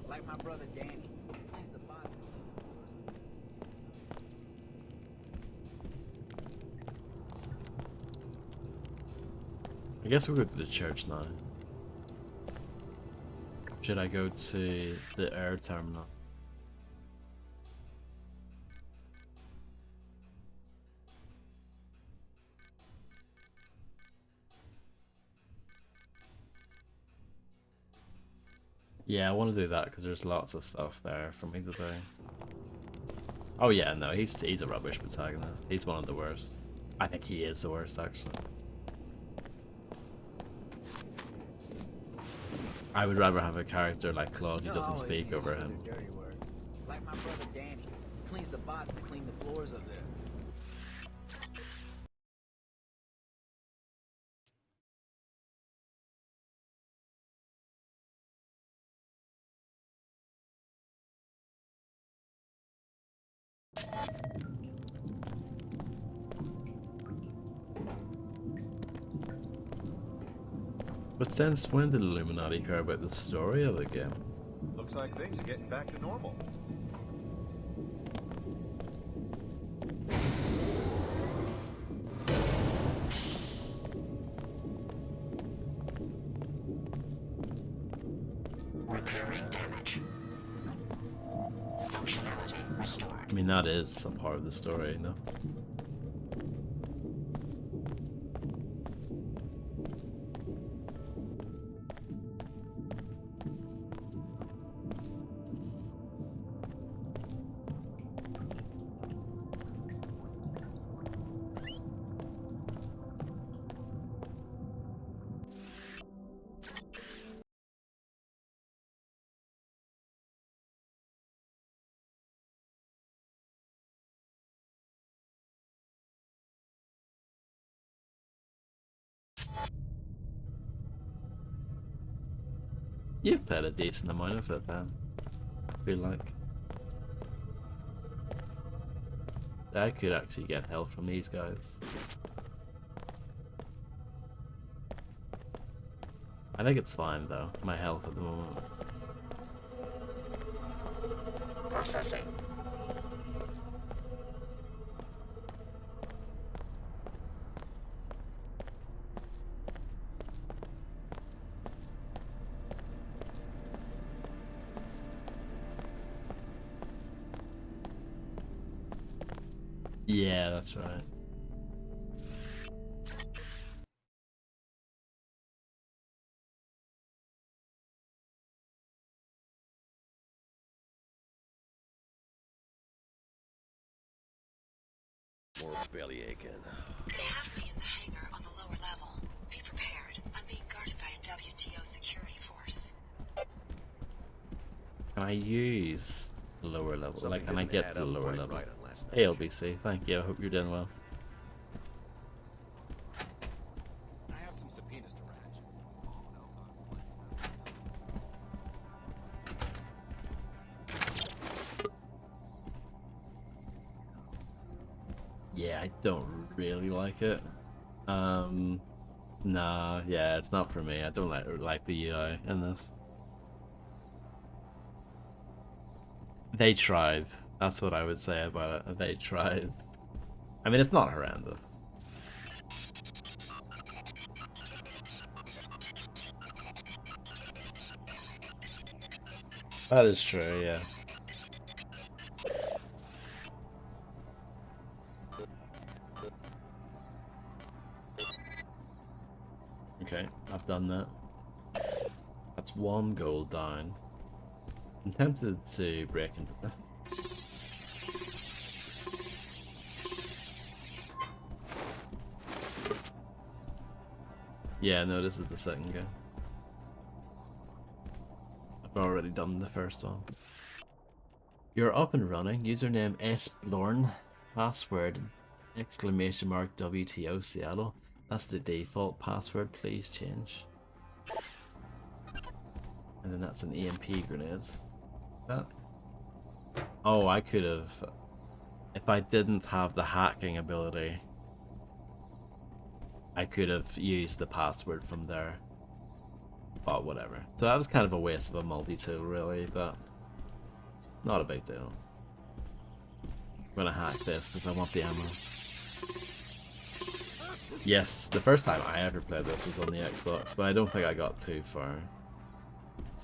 Like my brother Danny. He cleans the bots. I guess we'll go to the church now. Should I go to the air terminal? Yeah, I want to do that because there's lots of stuff there for me to do. Oh yeah, no, he's a rubbish protagonist. He's one of the worst. I think he is the worst, actually. I would rather have a character like Claude who doesn't speak over him. Dirty work. Like my brother Danny. He cleans the bots that clean the floors up there. But since when did Illuminati care about the story of the game? Looks like things are getting back to normal. Repairing damage. Functionality restored. I mean, that is a part of the story, no? You've played a decent amount of it then, I feel like. I could actually get help from these guys. I think it's fine though, my health at the moment. Processing. Yeah, that's right. More belly aching. They have me in the hangar on the lower level. Be prepared. I'm being guarded by a WTO security force. Can I use the lower level? Something Like, can I didn't get add to the up lower quite level? right on last Hey, night's LBC, thank you. I hope you're doing well. I have some subpoenas to ratchet. Yeah, I don't really like it. Nah, yeah, it's not for me. I don't like the UI in this. They tried. That's what I would say about it. They tried. I mean, it's not horrendous. That is true, yeah. Okay, I've done that. That's one goal down. I'm tempted to break into that. Yeah, no, this is the second game. I've already done the first one. You're up and running. Username sblorn. Password !WTO Seattle. That's the default password. Please change. And then that's an EMP grenade. That. Oh, I could have. If I didn't have the hacking ability, I could have used the password from there. But whatever. So that was kind of a waste of a multi-tool, really, but not a big deal. I'm gonna hack this because I want the ammo. Yes, the first time I ever played this was on the Xbox, but I don't think I got too far.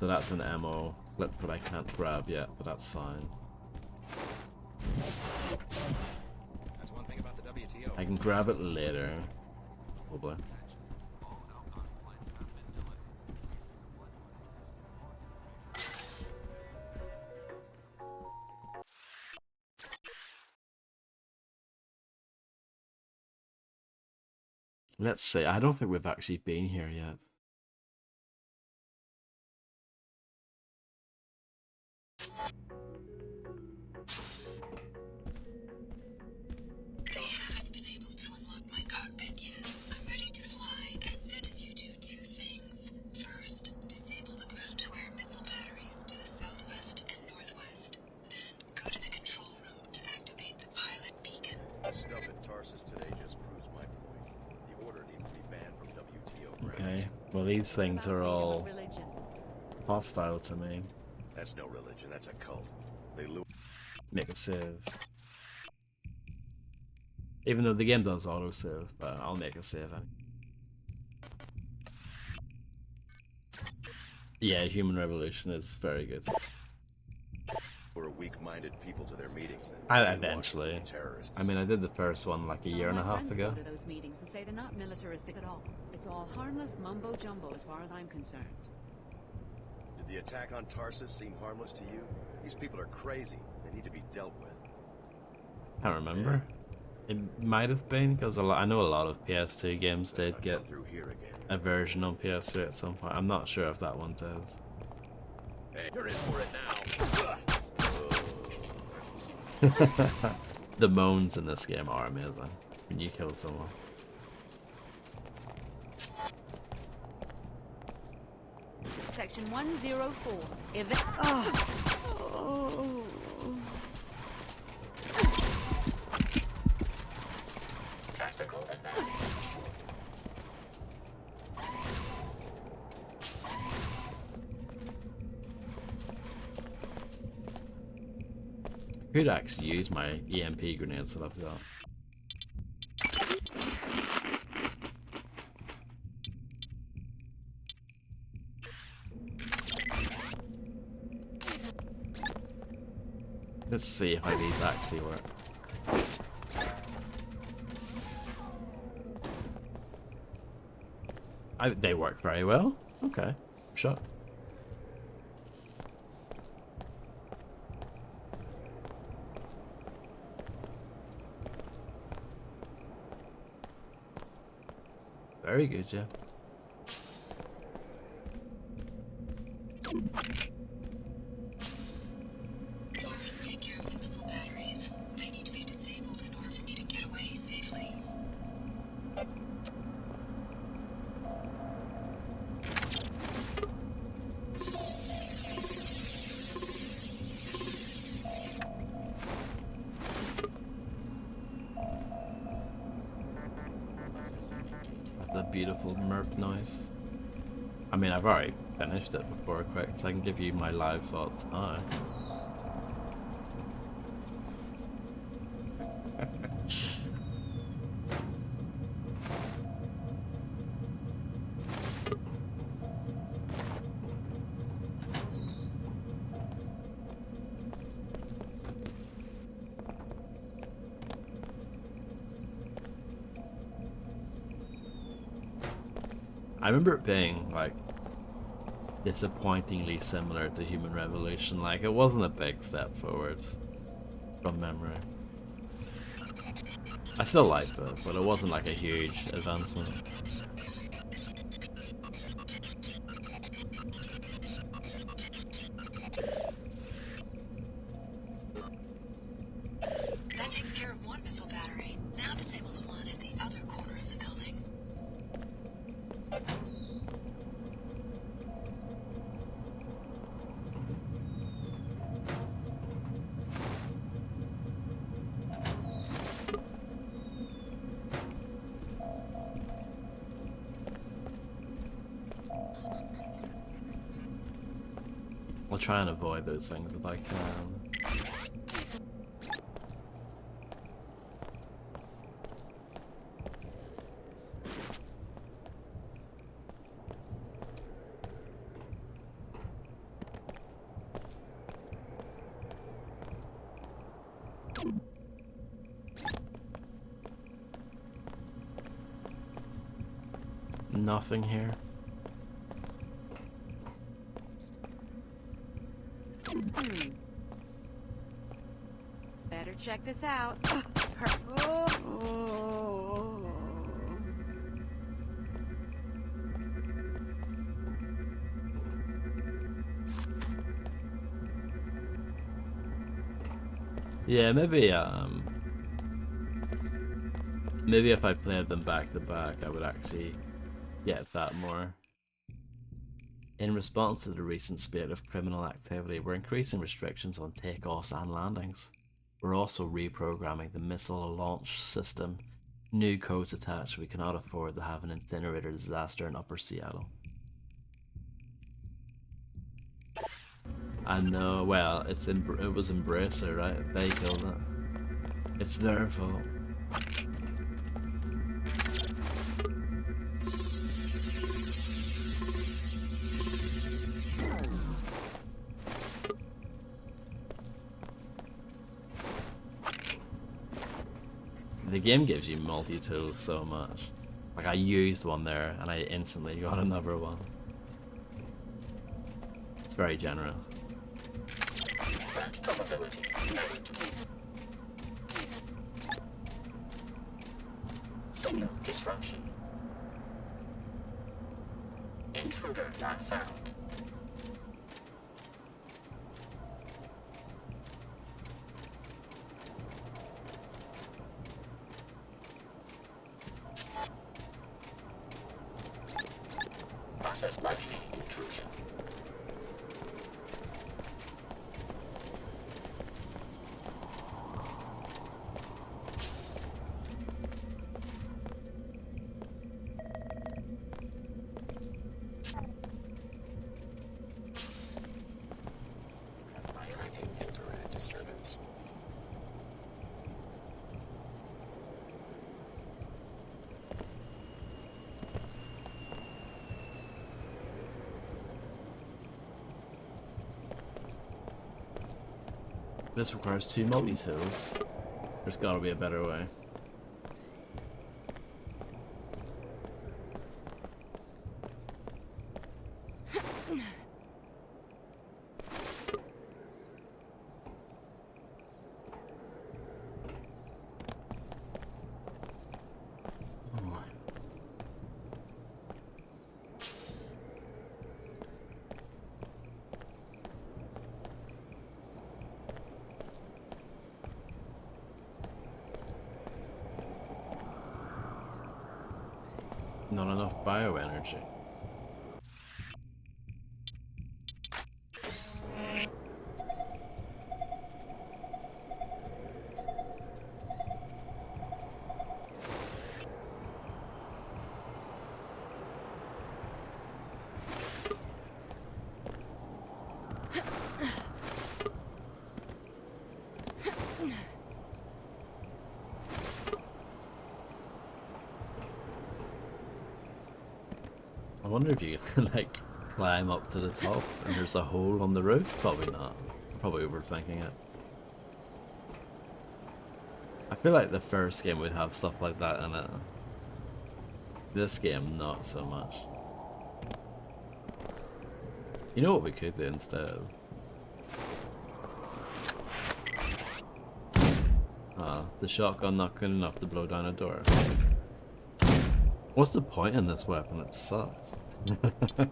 So that's an ammo clip that I can't grab yet, but that's fine. That's one thing about the WTO. I can grab it later, probably. Let's see, I don't think we've actually been here yet. They haven't been able to unlock my cockpit yet. I'm ready to fly as soon as you do two things. First, disable the ground-to-air missile batteries to the southwest and northwest. Then, go to the control room to activate the pilot beacon. The stuff at Tarsus today just proves my point. The order needs to be banned from WTO grounds. Okay, well these things are all hostile to me. That's no religion, that's a cult. They Make a save. Even though the game does auto-save, but I'll make a save. Yeah, Human Revolution is very good. were weak-minded people to their meetings. Eventually. Terrorists. I mean, I did the first one like a year and a half ago. Go to those meetings and say they're not militaristic at all. It's all harmless mumbo-jumbo as far as I'm concerned. Did the attack on Tarsus seem harmless to you? These people are crazy. They need to be dealt with. I don't remember. It might have been, because I know a lot of PS2 games did get a version on PS3 at some point. I'm not sure if that one does. Hey, you're in for it now. The moans in this game are amazing when you kill someone. Section 104. Tactical advantage. I could actually use my EMP grenades that I've got. Let's see how these actually work. They work very well. Okay, sure. Very good, yeah. First, take care of the missile batteries. They need to be disabled in order for me to get away safely. The beautiful Murph noise. I mean, I've already finished it before I quit, so I can give you my live thoughts now. I remember it being, like, disappointingly similar to Human Revolution. Like, it wasn't a big step forward from memory. I still liked it, but it wasn't like a huge advancement. That takes care of one missile battery. Now disable the one at the other corner of the building. I'll try and avoid those things if I can. nothing here. Better check this out. Yeah, maybe if I played them back to back, I would actually get that more. In response to the recent spate of criminal activity, we're increasing restrictions on takeoffs and landings. We're also reprogramming the missile launch system. New codes attached. We cannot afford to have an incinerator disaster in Upper Seattle. I know, well, it was Embracer, right? They killed it. It's their fault. The game gives you multi-tools so much. Like, I used one there and I instantly got another one. It's very general. Signal disruption. Intruder not found. Process likely intrusion. Violating infrared disturbance. This requires 2 multi-tools. There's gotta be a better way. Not enough bioenergy. I wonder if you can like climb up to the top and there's a hole on the roof. Probably not. Probably overthinking it. I feel like the first game would have stuff like that in it. This game, not so much. You know what we could do instead? The shotgun not good enough to blow down a door. What's the point in this weapon? It sucks. I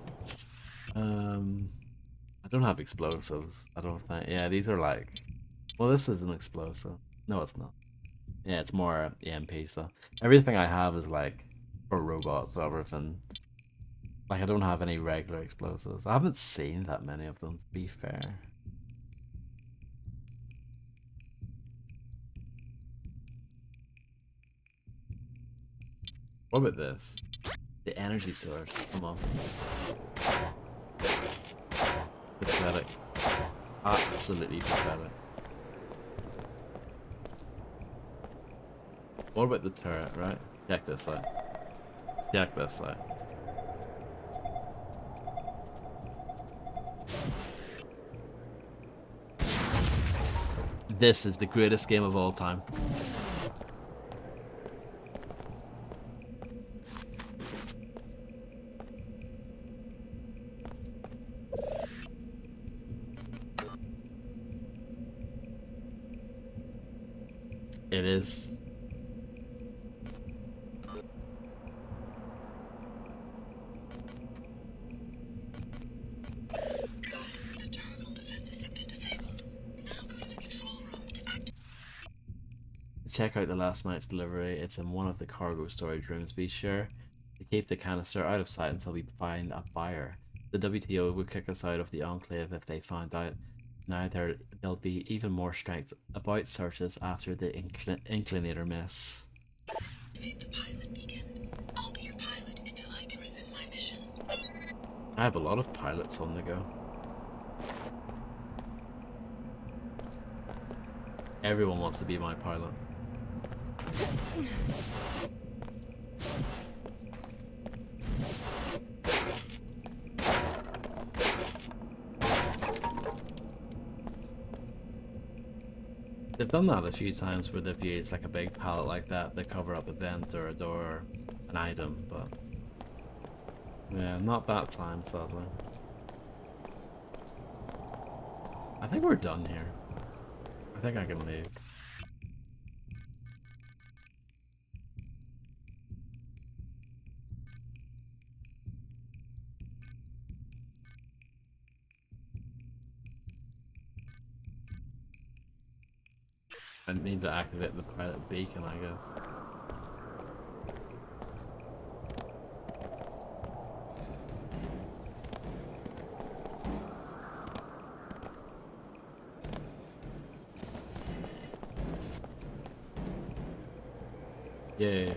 don't have explosives. I don't think. Yeah, these are like. Well, this is an explosive. No, it's not. Yeah, it's more EMP stuff. Everything I have is like for robots. So everything. Like I don't have any regular explosives. I haven't seen that many of them. To be fair. What about this? The energy source. Come on. Pathetic. Absolutely pathetic. What about the turret, right? Check this out. Check this out. This is the greatest game of all time. It is. The terminal defenses have been disabled. Now go to the control room to activate. Check out the last night's delivery. It's in one of the cargo storage rooms. Be sure to keep the canister out of sight until we find a buyer. The WTO would kick us out of the Enclave if they found out. Now there'll be even more strength about searches after the Inclinator mess. Activate the pilot beacon. I'll be your pilot until I can resume my mission. I have a lot of pilots on the go. Everyone wants to be my pilot. They've done that a few times where they've used like a big pallet like that to cover up a vent or a door or an item, but yeah, not that time, sadly. I think we're done here. I think I can leave. I need to activate the pilot beacon, I guess. Yay.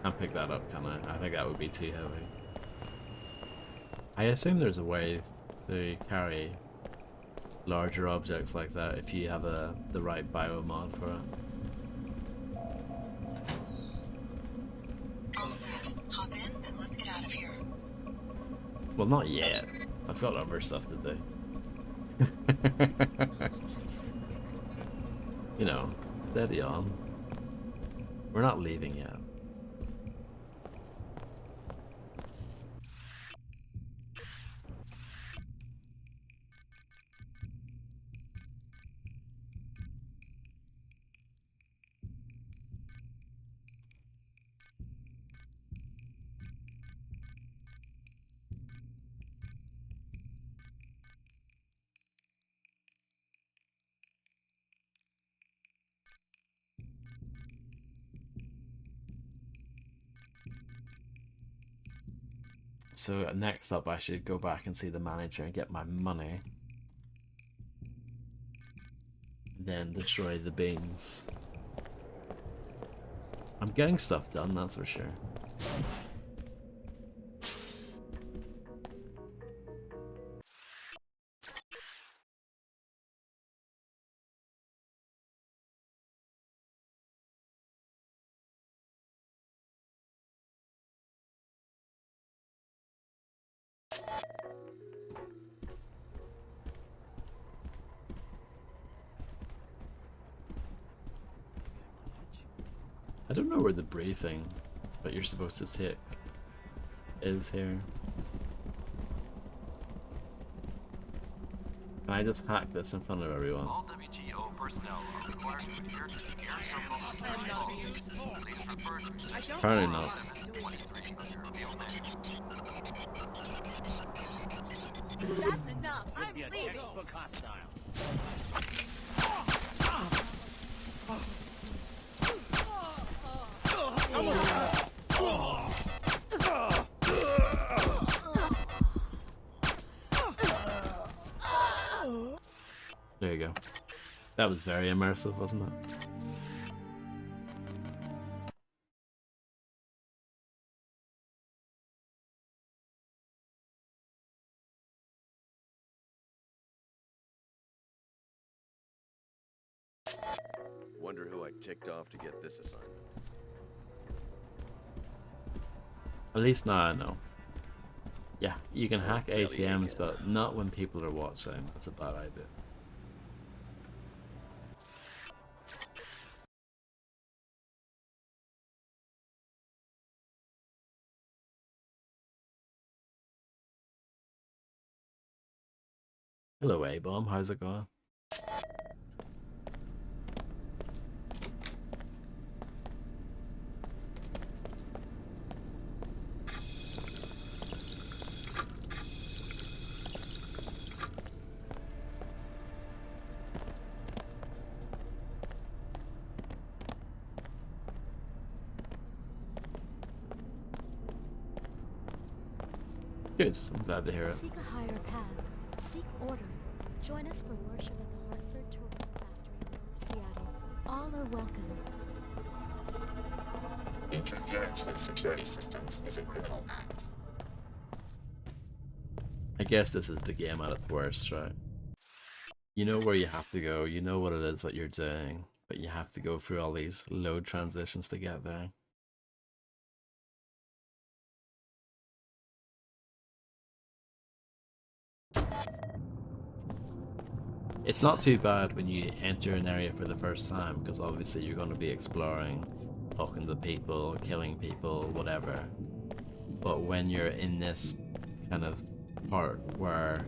Can't pick that up, can I? I think that would be too heavy. I assume there's a way to carry larger objects like that if you have the right biomod for it. All set. Hop in and let's get out of here. Well, not yet. I've got other stuff to do. You know, steady on. We're not leaving yet. So next up I should go back and see the manager and get my money. Then destroy the beans. I'm getting stuff done, that's for sure. I don't know where the briefing that you're supposed to take is here. Can I just hack this in front of everyone? All WTO personnel are required to adhere to the air terminal security policies. Please refer to section Apparently not. 723 of your reveal manual. That's enough. I'm leaving. Textbook hostile. There you go. That was very immersive, wasn't it? Wonder who I ticked off to get this assignment. At least now I know. Yeah, you can hack ATMs, but not when people are watching. That's a bad idea. Hello, A-Bomb. How's it going? Good. I'm glad to hear it. Seek a higher path. Seek order. Join us for worship at the Hartford Turbine Factory in Lower Seattle. All are welcome. Interference with security systems is a criminal act. I guess this is the game at its worst, right? You know where you have to go, you know what it is that you're doing, but you have to go through all these load transitions to get there. It's not too bad when you enter an area for the first time, because obviously you're going to be exploring, talking to people, killing people, whatever. But when you're in this kind of part where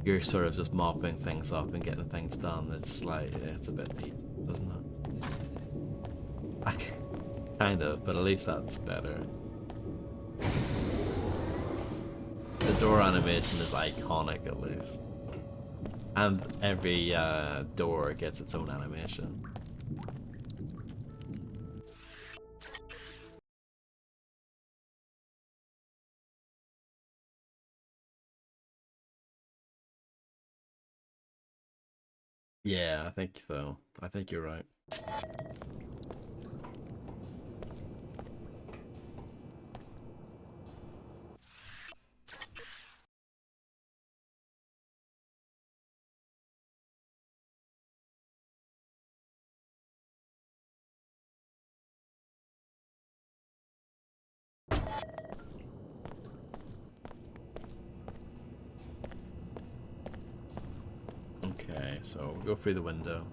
you're sort of just mopping things up and getting things done, it's like, it's a bit deep, doesn't it? Kind of, but at least that's better. The door animation is iconic, at least. And every door gets its own animation. Yeah, I think so. I think you're right. Okay, so we'll go through the window.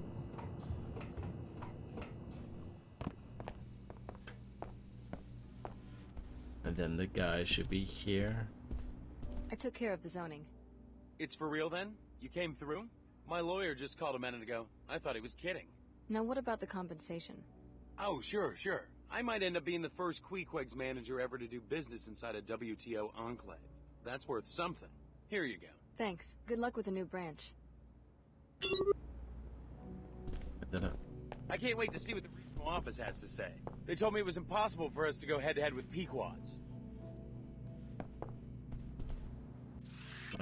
And then the guy should be here. I took care of the zoning. It's for real then? You came through? My lawyer just called a minute ago. I thought he was kidding. Now what about the compensation? Oh, sure. I might end up being the first Queequeg's manager ever to do business inside a WTO enclave. That's worth something. Here you go. Thanks. Good luck with the new branch. I did it. I can't wait to see what the regional office has to say. They told me it was impossible for us to go head-to-head with Pequods.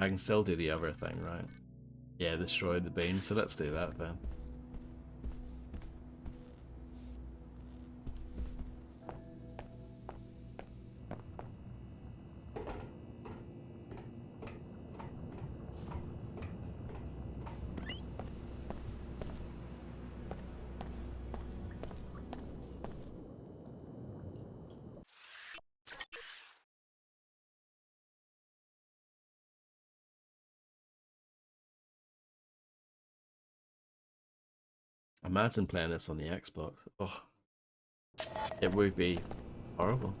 I can still do the other thing, right? Yeah, destroy the bean, so let's do that then. Imagine playing this on the Xbox. Oh, it would be horrible.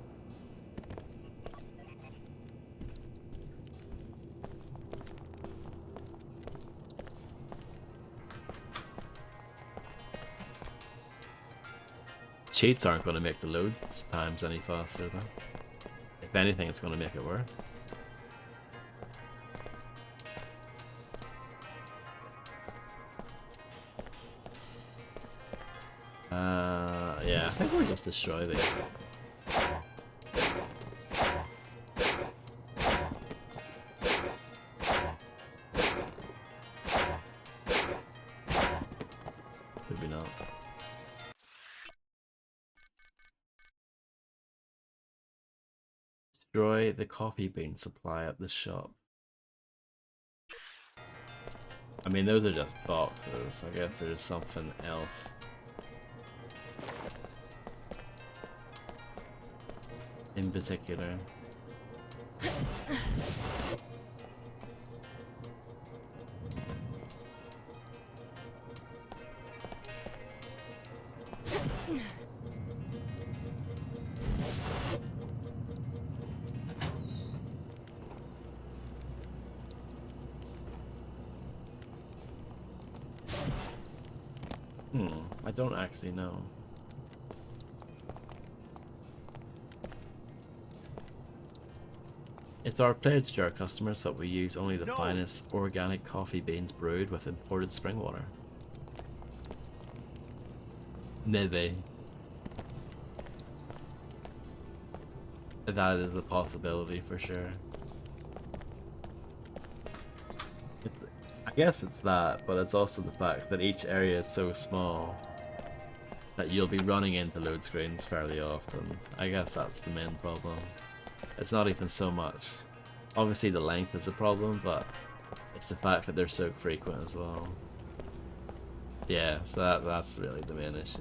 Cheats aren't going to make the load times any faster though. If anything, it's going to make it work. Yeah, I think we'll just destroy these. Maybe not. Destroy the coffee bean supply at the shop. I mean, those are just boxes. I guess there's something else. In particular. I don't actually know. It's our pledge to our customers that we use only the finest organic coffee beans brewed with imported spring water. Maybe. That is a possibility for sure. guess it's that, but it's also the fact that each area is so small that you'll be running into load screens fairly often. I guess that's the main problem. It's not even so much. Obviously the length is a problem, but it's the fact that they're so frequent as well. Yeah, so that's really the main issue.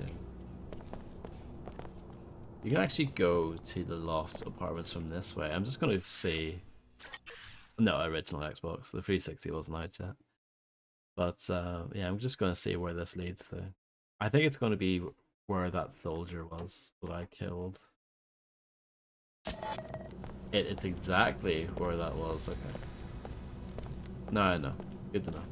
You can actually go to the loft apartments from this way. I'm just going to see... No, original Xbox. The 360 wasn't out yet. But yeah, I'm just going to see where this leads to. I think it's going to be where that soldier was that I killed. It's exactly where that was. Okay. No, I know. Good to know.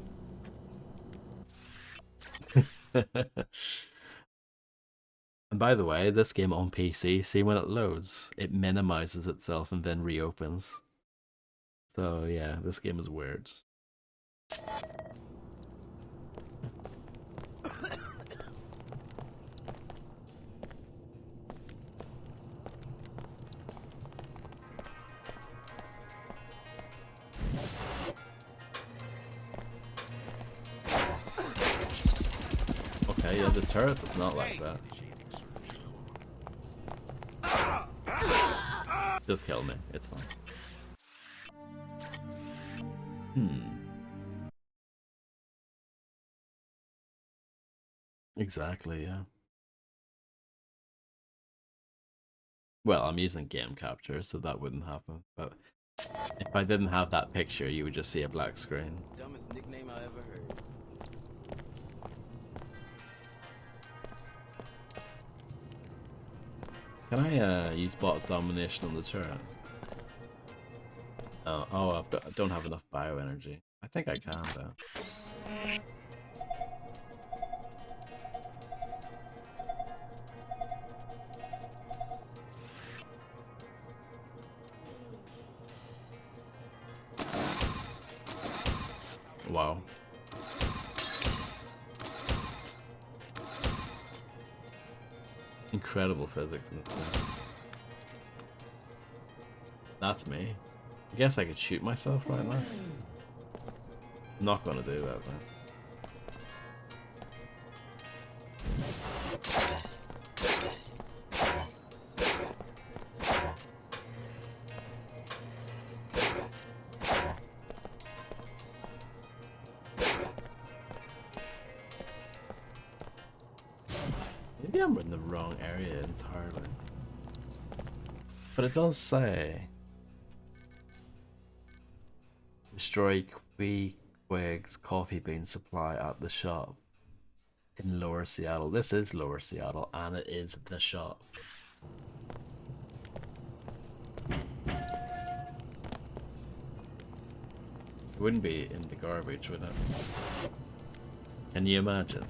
And by the way, this game on PC, see when it loads, it minimizes itself and then reopens. So yeah, this game is weird. Okay, yeah, the turret is not like that. Just kill me, it's fine. Exactly, yeah. Well, I'm using game capture, so that wouldn't happen. But if I didn't have that picture, you would just see a black screen. Dumbest nickname I ever heard. Can I use bot domination on the turret? Oh, I don't have enough bioenergy. I think I can though. Wow. Incredible physics in this thing. That's me. I guess I could shoot myself right now. I'm not gonna do that though. Maybe I'm in the wrong area entirely. But it does say destroy Quig's coffee bean supply at the shop in Lower Seattle. This is Lower Seattle and it is the shop. It wouldn't be in the garbage, would it? Can you imagine?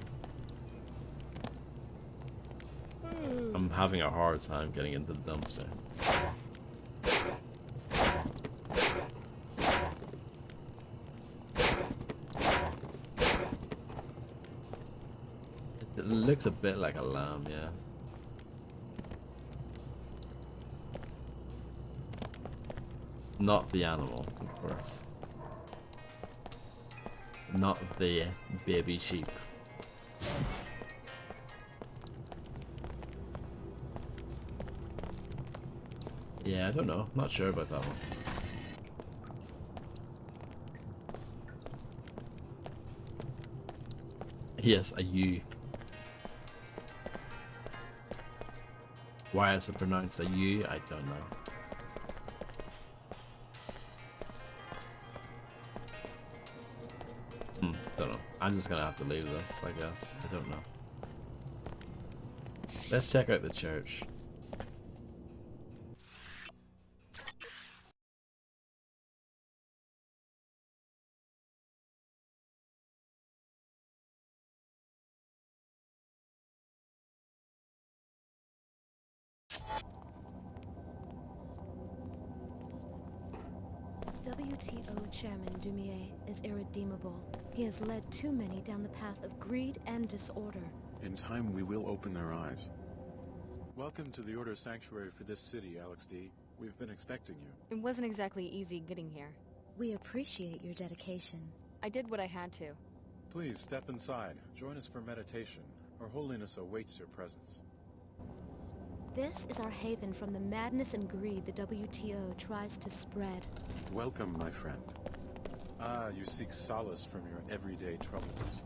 I'm having a hard time getting into the dumpster. It looks a bit like a lamb, yeah. Not the animal, of course. Not the baby sheep. Yeah, I don't know. Not sure about that one. Yes, a U. Why is it pronounced a U? I don't know. Don't know. I'm just gonna have to leave this, I guess. I don't know. Let's check out the church. WTO Chairman Dumier is irredeemable. He has led too many down the path of greed and disorder. In time, we will open their eyes. Welcome to the Order Sanctuary for this city, Alex D. We've been expecting you. It wasn't exactly easy getting here. We appreciate your dedication. I did what I had to. Please step inside. Join us for meditation. Her Holiness awaits your presence. This is our haven from the madness and greed the WTO tries to spread. Welcome, my friend. Ah, you seek solace from your everyday troubles.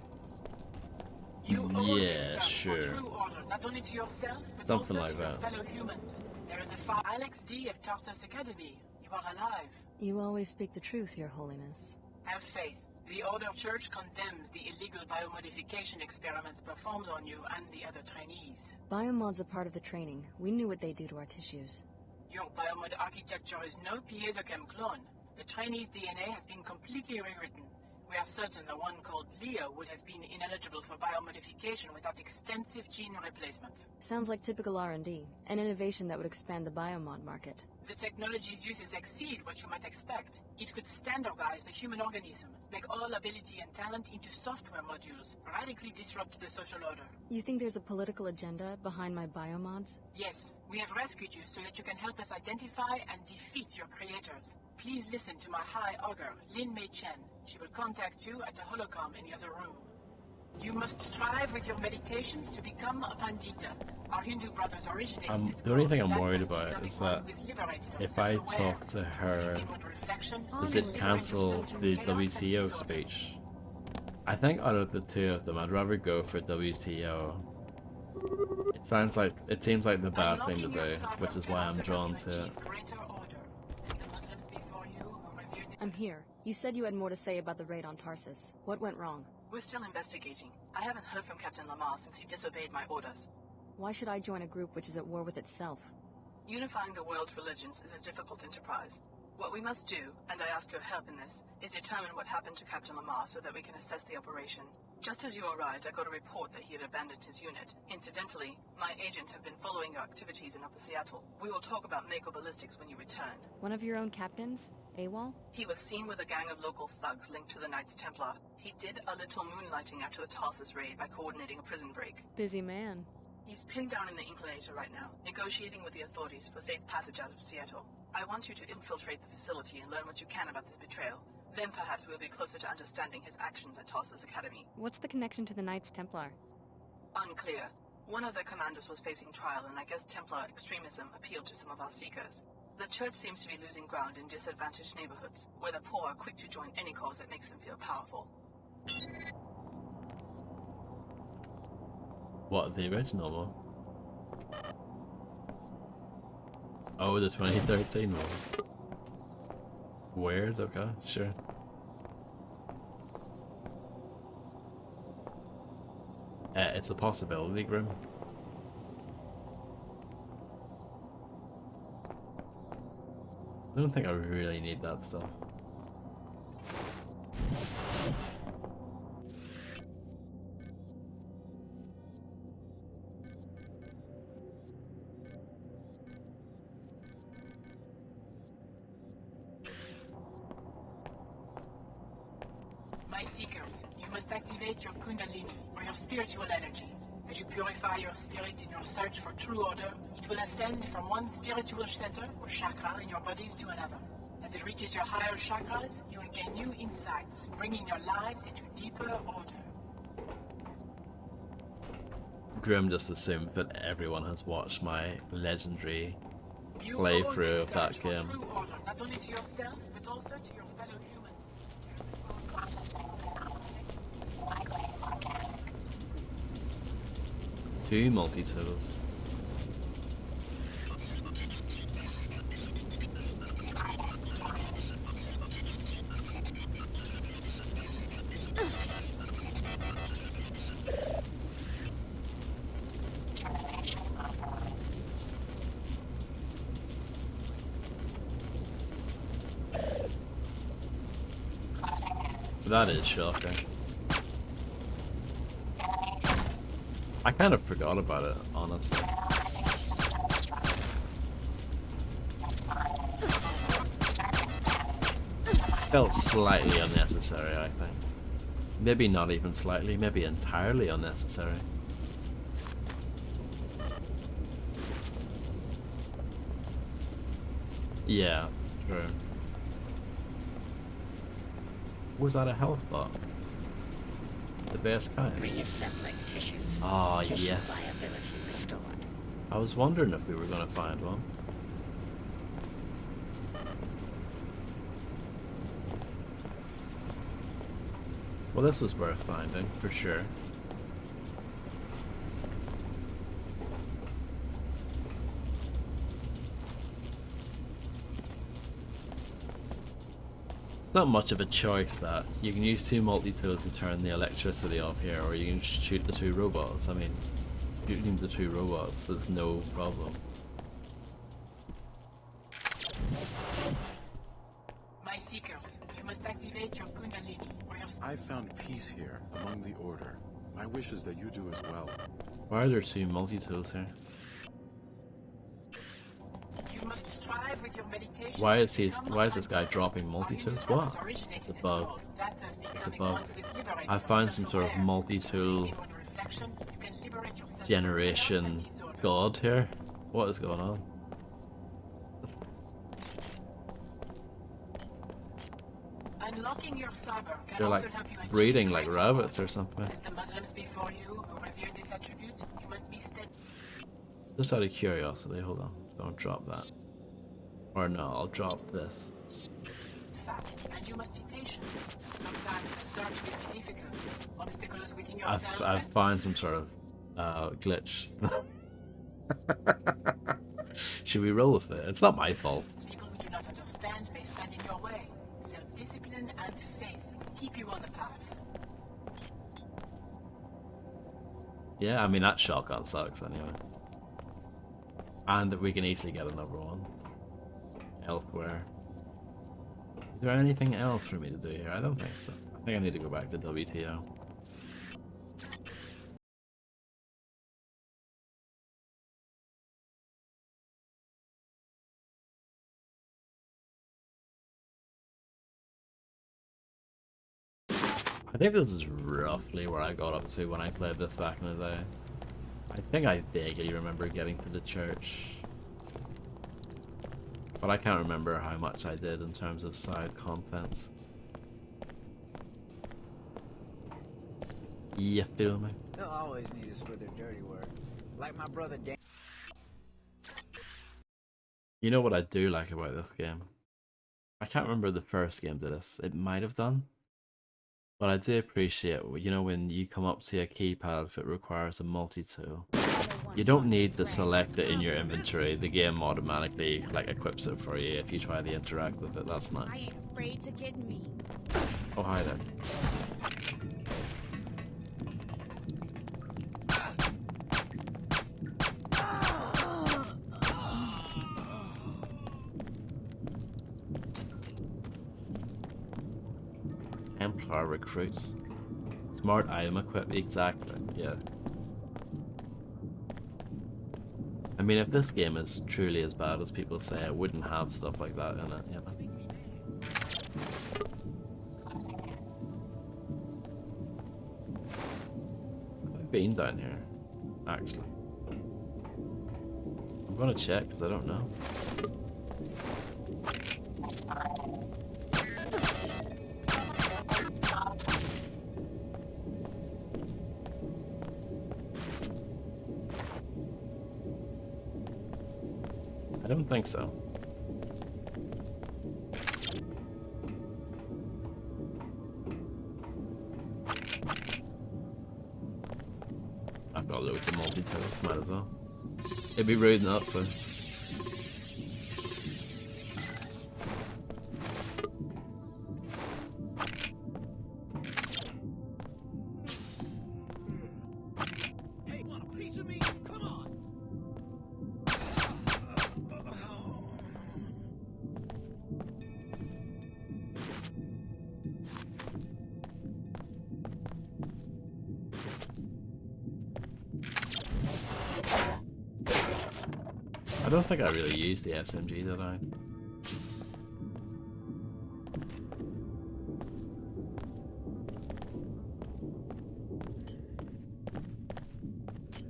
You owe this Yeah, son sure. for true order, not only to yourself, but Something also like to your that. fellow humans. There is a Alex D of Tarsus Academy. You are alive. You always speak the truth, Your Holiness. Have faith. The Order Church condemns the illegal biomodification experiments performed on you and the other trainees. Biomods are part of the training. We knew what they do to our tissues. Your biomod architecture is no piezochem clone. The trainee's DNA has been completely rewritten. We are certain the one called Leo would have been ineligible for biomodification without extensive gene replacement. Sounds like typical R&D, an innovation that would expand the biomod market. The technology's uses exceed what you might expect. It could standardize the human organism, make all ability and talent into software modules, radically disrupt the social order. You think there's a political agenda behind my biomods? Yes, we have rescued you so that you can help us identify and defeat your creators. Please listen to my High Augur, Lin Mei Chen. She will contact you at the holocom in the other room. You must strive with your meditations to become a Pandita. Our Hindu brothers originated this The only thing I'm code. worried about is that if I talk to her, does it cancel the WTO speech? I think out of the two of them, I'd rather go for WTO. It seems like the bad thing to do, which is why I'm drawn to it. I'm here. You said you had more to say about the raid on Tarsus. What went wrong? We're still investigating. I haven't heard from Captain Lamar since he disobeyed my orders. Why should I join a group which is at war with itself? Unifying the world's religions is a difficult enterprise. What we must do, and I ask your help in this, is determine what happened to Captain Lamar so that we can assess the operation. Just as you arrived, I got a report that he had abandoned his unit. Incidentally, my agents have been following your activities in Upper Seattle. We will talk about Mako Ballistics when you return. One of your own captains? AWOL? He was seen with a gang of local thugs linked to the Knights Templar. He did a little moonlighting after the Tarsus raid by coordinating a prison break. Busy man. He's pinned down in the Inclinator right now, negotiating with the authorities for safe passage out of Seattle. I want you to infiltrate the facility and learn what you can about this betrayal. Then perhaps we'll be closer to understanding his actions at Tarsus Academy. What's the connection to the Knights Templar? Unclear. One of their commanders was facing trial, and I guess Templar extremism appealed to some of our seekers. The church seems to be losing ground in disadvantaged neighborhoods, where the poor are quick to join any cause that makes them feel powerful. What, the original one? Oh, the 2013 one. Weird, okay, sure. It's a possibility, Grim. I don't think I really need that stuff. My seekers, you must activate your Kundalini, or your spiritual energy. As you purify your spirit in your search for true order, it will ascend from one spiritual center, or chakra, in your bodies to another. As it reaches your higher chakras, you will gain new insights, bringing your lives into deeper order. Grim just assumed that everyone has watched my legendary You playthrough owe of this that search for game. true order, not only to yourself, but also to your fellow humans. Two multi-tools. That is shocking. I kind of forgot about it, honestly. Felt slightly unnecessary, I think. Maybe not even slightly, maybe entirely unnecessary. Yeah, true. Was that a health bar? The best kind. Reassembling tissues. Ah, Tissue yes. viability restored. I was wondering if we were going to find one. Well, this was worth finding, for sure. It's not much of a choice that. You can use 2 multi-tools to turn the electricity off here, or you can shoot the 2 robots. I mean, shooting the 2 robots is no problem. My seekers, you must activate your Kundalini, or your... I found peace here, among the Order. My wish is that you do as well. Why are there 2 multi-tools here? You must strive with your meditation. Why is this guy dropping multi-tools? What? It's a bug. It's a bug. I found some sort of multi-tool generation god here. What is going on? Unlocking your cyber can They're also like help you achieve breeding like greater rabbits power. or something. As the Muslims before you who revere this attribute, you must be steady. Just out of curiosity, hold on. Don't drop that. Or no, I'll drop this. Fast, and you must be patient. Sometimes the search will be difficult. Obstacles within yourself. I've found some sort of glitch. Should we roll with it? It's not my fault. People who do not understand may stand in your way. Self-discipline and faith keep you on the path. Yeah, I mean that shotgun sucks anyway. And we can easily get another one. Elsewhere. Is there anything else for me to do here? I don't think so. I think I need to go back to WTO. I think this is roughly where I got up to when I played this back in the day. I think I vaguely remember getting to the church. But I can't remember how much I did in terms of side contents. You feel me? They'll always need us for their dirty work. Like my brother Dan. You know what I do like about this game? I can't remember the first game did this. It might have done. But I do appreciate, you know, when you come up to a keypad if it requires a multi-tool. You don't need to select it in your inventory. The game automatically like equips it for you if you try to interact with it. That's nice. I ain't afraid to get me. Oh, hi there. Templar recruits. Smart item equip, exactly, yeah. I mean, if this game is truly as bad as people say, it wouldn't have stuff like that in it, you know? I've been down here, actually. I'm gonna check, because I don't know. I don't think so. I've got loads of multi-tools, might as well. It'd be rude not to. Hey, want a piece of me? Come on! I don't think I really used the SMG, did I?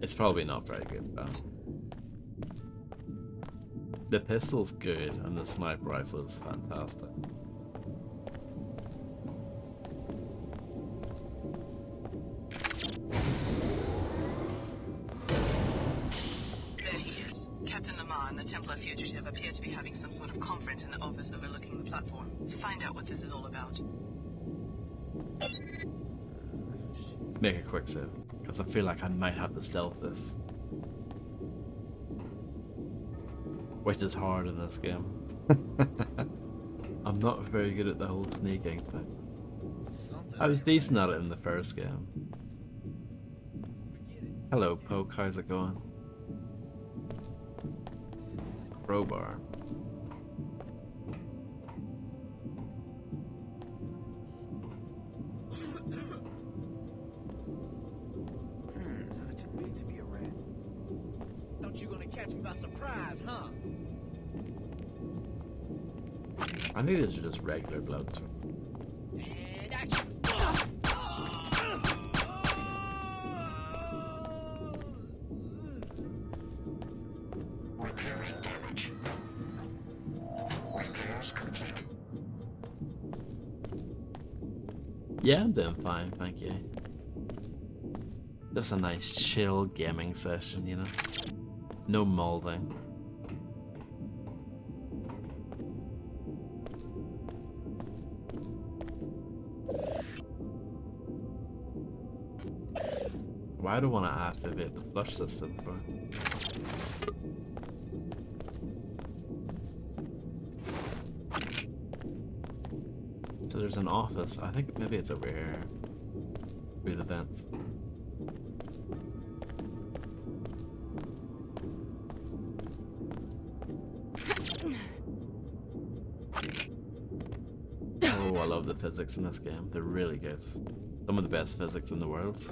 It's probably not very good though. The pistol's good and the sniper rifle is fantastic. appear to be having some sort of conference in the office overlooking the platform. Find out what this is all about. Let's make a quick save, because I feel like I might have to stealth this. Which is hard in this game. I'm not very good at the whole sneaking thing. I was decent at it in the first game. Hello, Poke, how's it going? Crowbar. Not too big to be a rat. Thought you gonna catch me by surprise, huh? I think these are just regular blood. And action. Repairing damage. Repairs complete. Yeah, I'm doing fine, thank you. Just a nice chill gaming session, you know? No molding. Why do I want to activate the flush system for? So there's an office. I think maybe it's over here. Through the vents. Oh, I love the physics in this game. They're really good. Some of the best physics in the world.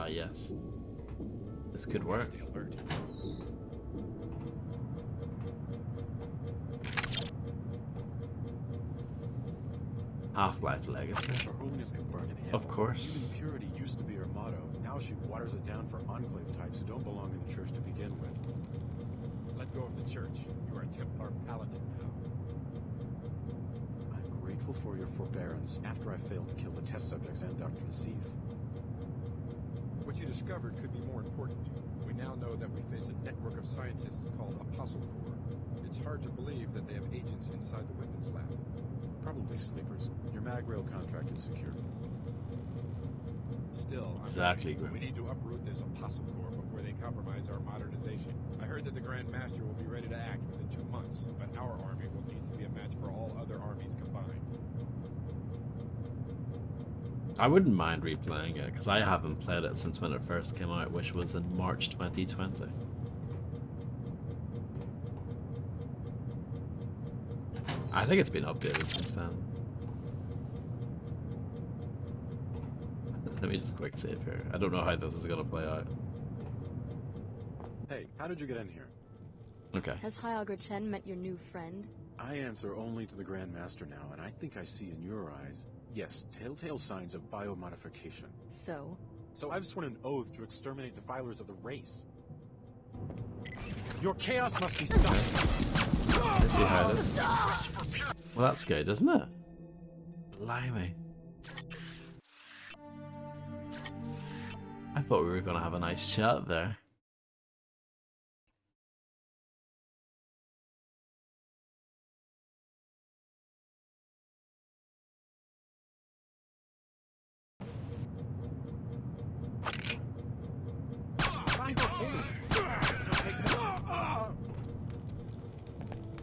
Yes. This could work. Half-Life Legacy. Her holiness can burn in hell. Of course. Even purity used to be her motto. Now she waters it down for enclave types who don't belong in the church to begin with. Let go of the church. You are a Templar paladin now. I'm grateful for your forbearance after I failed to kill the test subjects and Dr. Nassif. What you discovered could be more important. We now know that we face a network of scientists called Apostle Corps. It's hard to believe that they have agents inside the weapons lab. Probably sleepers. Your mag rail contract is secure. Still, Exactly. we need to uproot this Apostle Corps before they compromise our modernization. I heard that the Grand Master will be ready to act within 2 months, but our army will need to be a match for all other armies combined. I wouldn't mind replaying it, because I haven't played it since when it first came out, which was in March 2020. I think it's been updated since then. Let me just quick save here. I don't know how this is going to play out. Hey, how did you get in here? Okay. Has Hyager Chen met your new friend? I answer only to the Grand Master now, and I think I see in your eyes, yes, telltale signs of biomodification. So? So I've sworn an oath to exterminate defilers of the race. Your chaos must be stopped. I see how it is. Well, that's good, isn't it? Blimey. I thought we were going to have a nice chat there.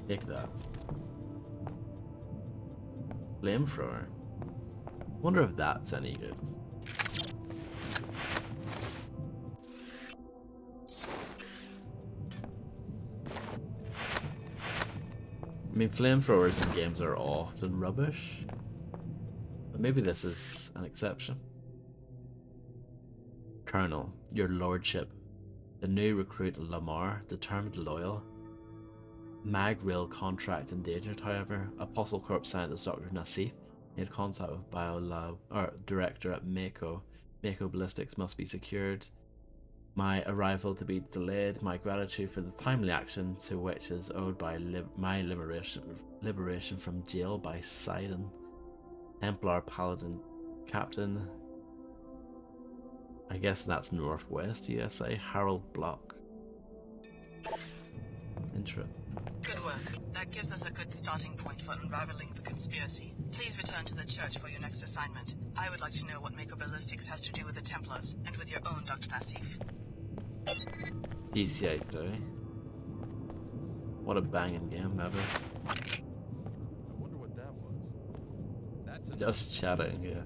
Take that. Flamethrower. Wonder if that's any good. I mean, flamethrowers in games are often rubbish, but maybe this is an exception. Colonel, your lordship. The new recruit Lamar, determined loyal. Mag-Rail contract endangered, however. Apostle Corp scientist Dr. Nassif made contact with Biolab or director at Mako. Mako ballistics must be secured. My arrival to be delayed. My gratitude for the timely action to which is owed by my liberation from jail by Sidon. Templar Paladin Captain. I guess that's Northwest USA. Harold Block. Intro. Good work. That gives us a good starting point for unraveling the conspiracy. Please return to the church for your next assignment. I would like to know what Mako Ballistics has to do with the Templars, and with your own Dr. Nassif. DCA 3. What a banging game that is. I wonder what that was. That's Just chatting, yeah.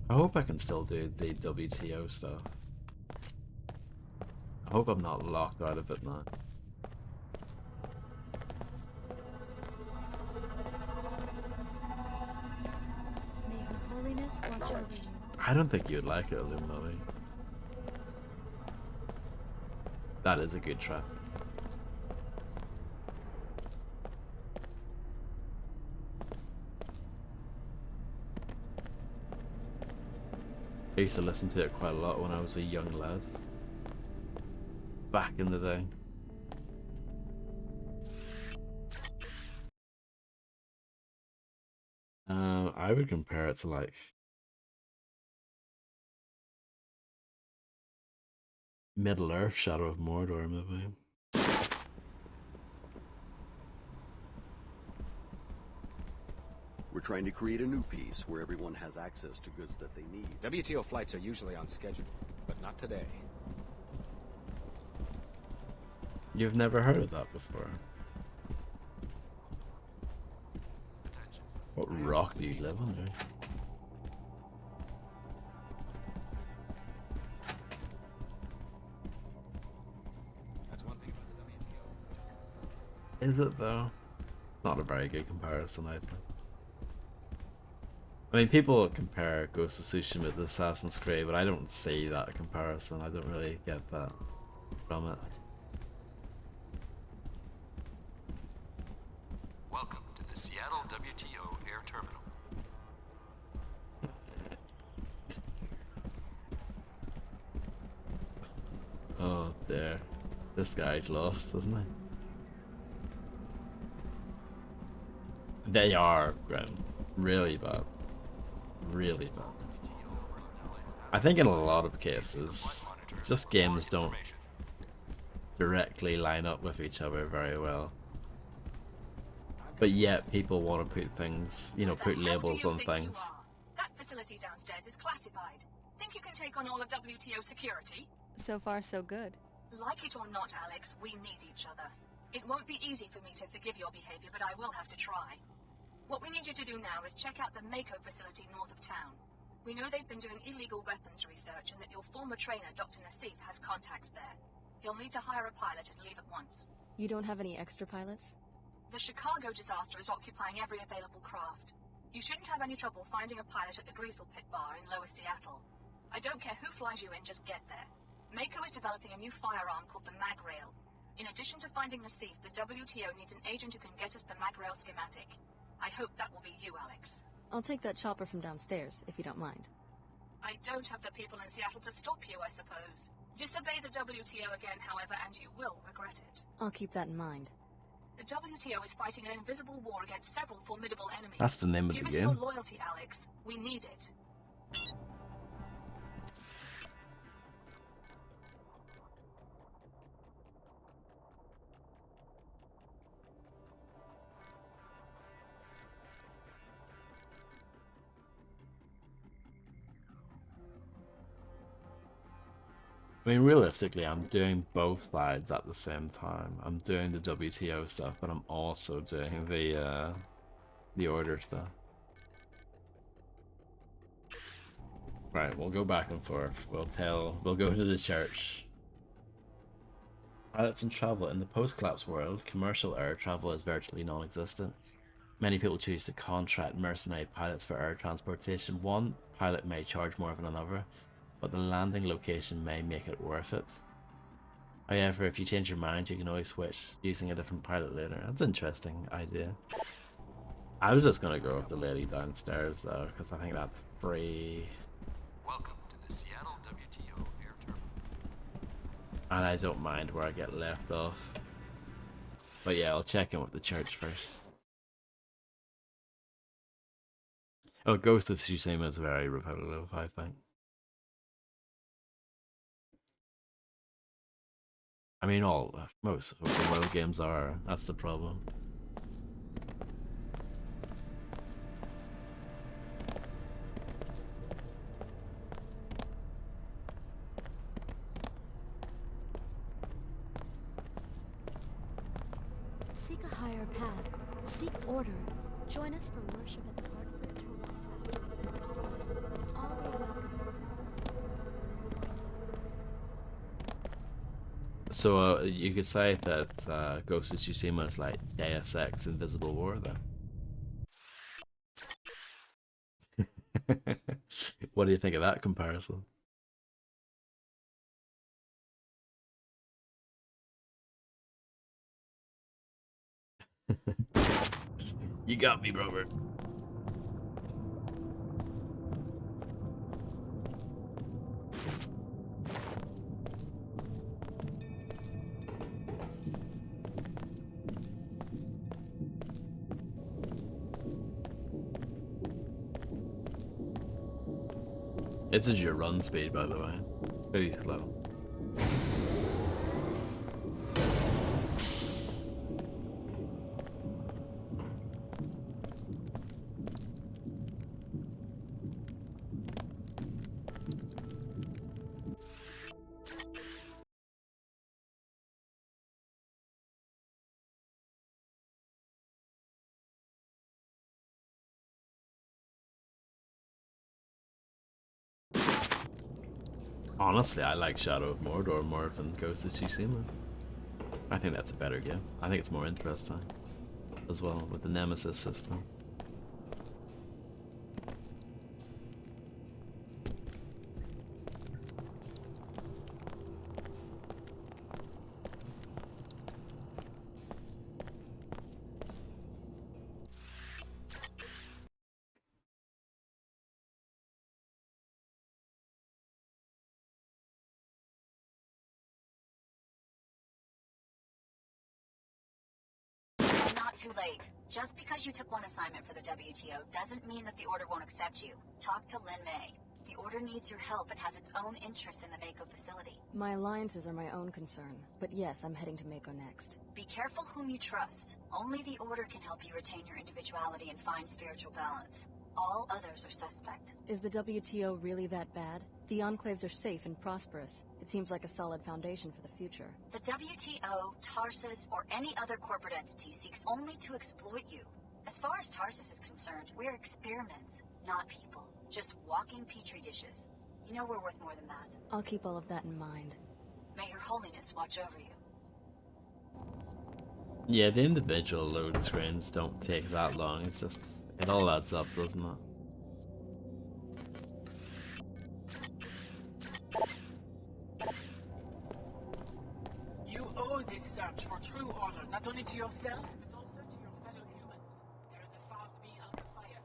I hope I can still do the WTO stuff. I hope I'm not locked out of it now. May Her Holiness watch over you. I don't think you'd like it, Illuminati. That is a good track. I used to listen to it quite a lot when I was a young lad. Back in the day. I would compare it to like Middle Earth, Shadow of Mordor maybe. We're trying to create a new piece where everyone has access to goods that they need. WTO flights are usually on schedule, but not today. You've never heard of that before? What rock do you live under? That's one thing about the WTO. Is it though? Not a very good comparison, I think. I mean, people compare Ghost of Tsushima with Assassin's Creed, but I don't see that comparison. I don't really get that from it. Welcome to the Seattle WTO Air Terminal. Oh, there. This guy's lost, isn't he? They are, Grim. Really bad. Really bad. I think in a lot of cases, just games don't directly line up with each other very well. But yet people want to put things, you know, put labels on things. That facility downstairs is classified. Think you can take on all of WTO security? So far, so good. Like it or not, Alex, we need each other. It won't be easy for me to forgive your behavior, but I will have to try. What we need you to do now is check out the Mako facility north of town. We know they've been doing illegal weapons research and that your former trainer, Dr. Nassif, has contacts there. You'll need to hire a pilot and leave at once. You don't have any extra pilots? The Chicago disaster is occupying every available craft. You shouldn't have any trouble finding a pilot at the Greasel Pit Bar in Lower Seattle. I don't care who flies you in, just get there. Mako is developing a new firearm called the Mag-Rail. In addition to finding Nassif, the WTO needs an agent who can get us the Mag-Rail schematic. I hope that will be you, Alex. I'll take that chopper from downstairs, if you don't mind. I don't have the people in Seattle to stop you, I suppose. Disobey the WTO again, however, and you will regret it. I'll keep that in mind. The WTO is fighting an invisible war against several formidable enemies. That's the name of Give the us game. your loyalty, Alex. We need it. I mean, realistically, I'm doing both sides at the same time. I'm doing the WTO stuff, but I'm also doing the order stuff. Right, we'll go back and forth. We'll go to the church. Pilots and travel. In the post-collapse world, commercial air travel is virtually non-existent. Many people choose to contract mercenary pilots for air transportation. One pilot may charge more than another, but the landing location may make it worth it. However, if you change your mind, you can always switch using a different pilot later. That's an interesting idea. I was just gonna go with the lady downstairs though, because I think that's free. Welcome to the Seattle WTO Air Terminal. And I don't mind where I get left off. But yeah, I'll check in with the church first. Oh, Ghost of Tsushima is very repetitive, I think. I mean, most open world games are. That's the problem. Seek a higher path. Seek order. Join us for worship at the Hartford Turbo Factory in Seattle. All are welcome. So you could say that Ghost of Tsushima is like Deus Ex Invisible War, then. What do you think of that comparison? You got me, brother. This is your run speed, by the way. Pretty slow. Honestly, I like Shadow of Mordor more than Ghost of Tsushima. I think that's a better game. I think it's more interesting as well with the Nemesis system. Too late. Just because you took one assignment for the WTO doesn't mean that the Order won't accept you. Talk to Lin May. The Order needs your help and has its own interests in the Mako facility. My alliances are my own concern, but yes, I'm heading to Mako next. Be careful whom you trust. Only the Order can help you retain your individuality and find spiritual balance. All others are suspect. Is the WTO really that bad? The Enclaves are safe and prosperous. It seems like a solid foundation for the future. The WTO, Tarsus, or any other corporate entity seeks only to exploit you. As far as Tarsus is concerned, we're experiments, not people. Just walking petri dishes. You know we're worth more than that. I'll keep all of that in mind. May Your Holiness watch over you. Yeah, the individual load screens don't take that long. It's just, it all adds up, doesn't it? You owe this search for true order, not only to yourself, but also to your fellow humans. There is a far to be under fire.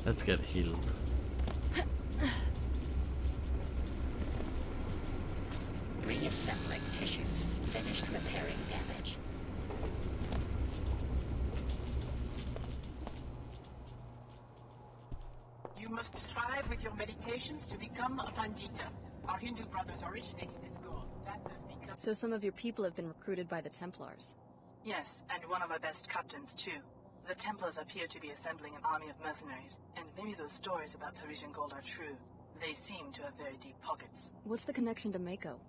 Let's get healed. Reassembling tissues. Finished repairing damage. You must strive with your meditations to become a Pandita. Our Hindu brothers originated this goal. That of become... So some of your people have been recruited by the Templars. Yes, and one of our best captains too. The Templars appear to be assembling an army of mercenaries, and maybe those stories about Parisian gold are true. They seem to have very deep pockets. What's the connection to Mako?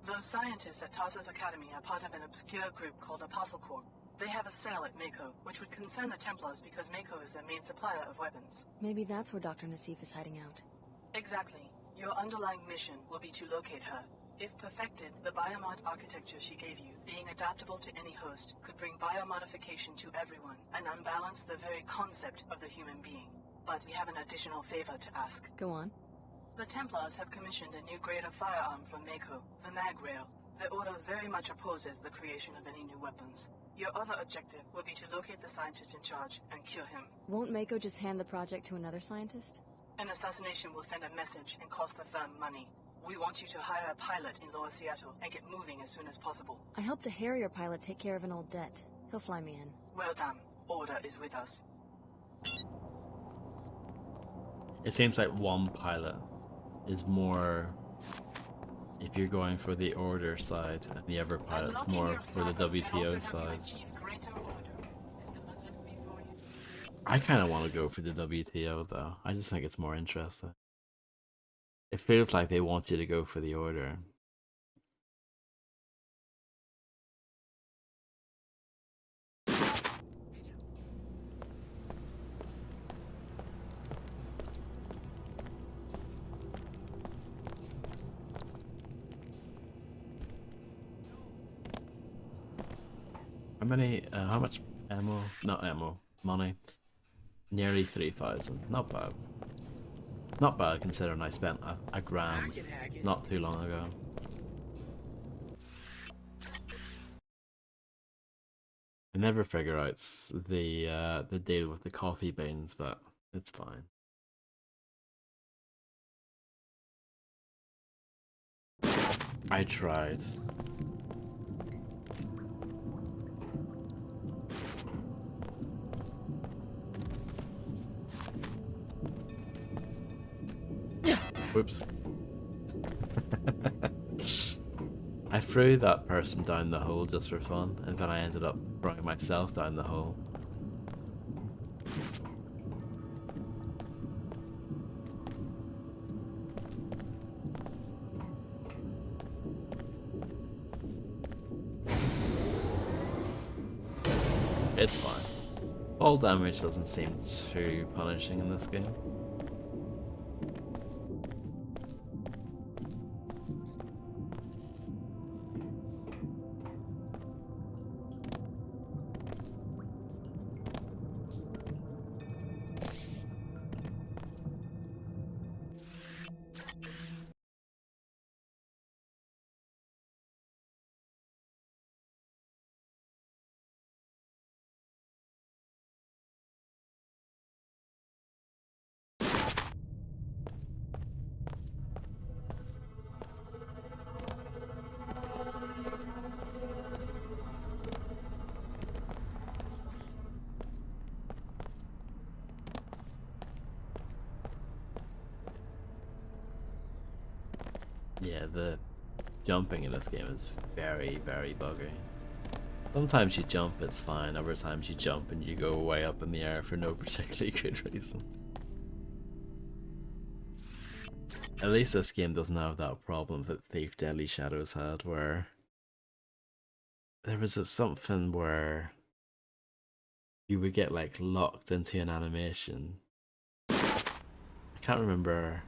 Those scientists at Tarsus Academy are part of an obscure group called Apostle Corps. They have a cell at Mako, which would concern the Templars because Mako is their main supplier of weapons. Maybe that's where Dr. Nassif is hiding out. Exactly. Your underlying mission will be to locate her. If perfected, the biomod architecture she gave you, being adaptable to any host, could bring biomodification to everyone and unbalance the very concept of the human being. But we have an additional favor to ask. Go on. The Templars have commissioned a new grade of firearm from Mako, the Mag Rail. The Order very much opposes the creation of any new weapons. Your other objective will be to locate the scientist in charge and kill him. Won't Mako just hand the project to another scientist? An assassination will send a message and cost the firm money. We want you to hire a pilot in Lower Seattle and get moving as soon as possible. I helped a Harrier pilot take care of an old debt. He'll fly me in. Well done. Order is with us. It seems like one pilot is more if you're going for the Order side, and the other pilot's more for the WTO side. I kind of want to go for the WTO though. I just think it's more interesting. It feels like they want you to go for the Order. How much ammo? Not ammo, money. Nearly 3,000. Not bad. Not bad considering I spent a grand not too long ago. I never figure out the deal with the coffee beans, but it's fine. I tried. Whoops. I threw that person down the hole just for fun, and then I ended up throwing myself down the hole. It's fine. Fall damage doesn't seem too punishing in this game. Yeah, the jumping in this game is very, very buggy. Sometimes you jump, it's fine. Other times you jump and you go way up in the air for no particularly good reason. At least this game doesn't have that problem that Thief Deadly Shadows had, where there was something where you would get like locked into an animation. I can't remember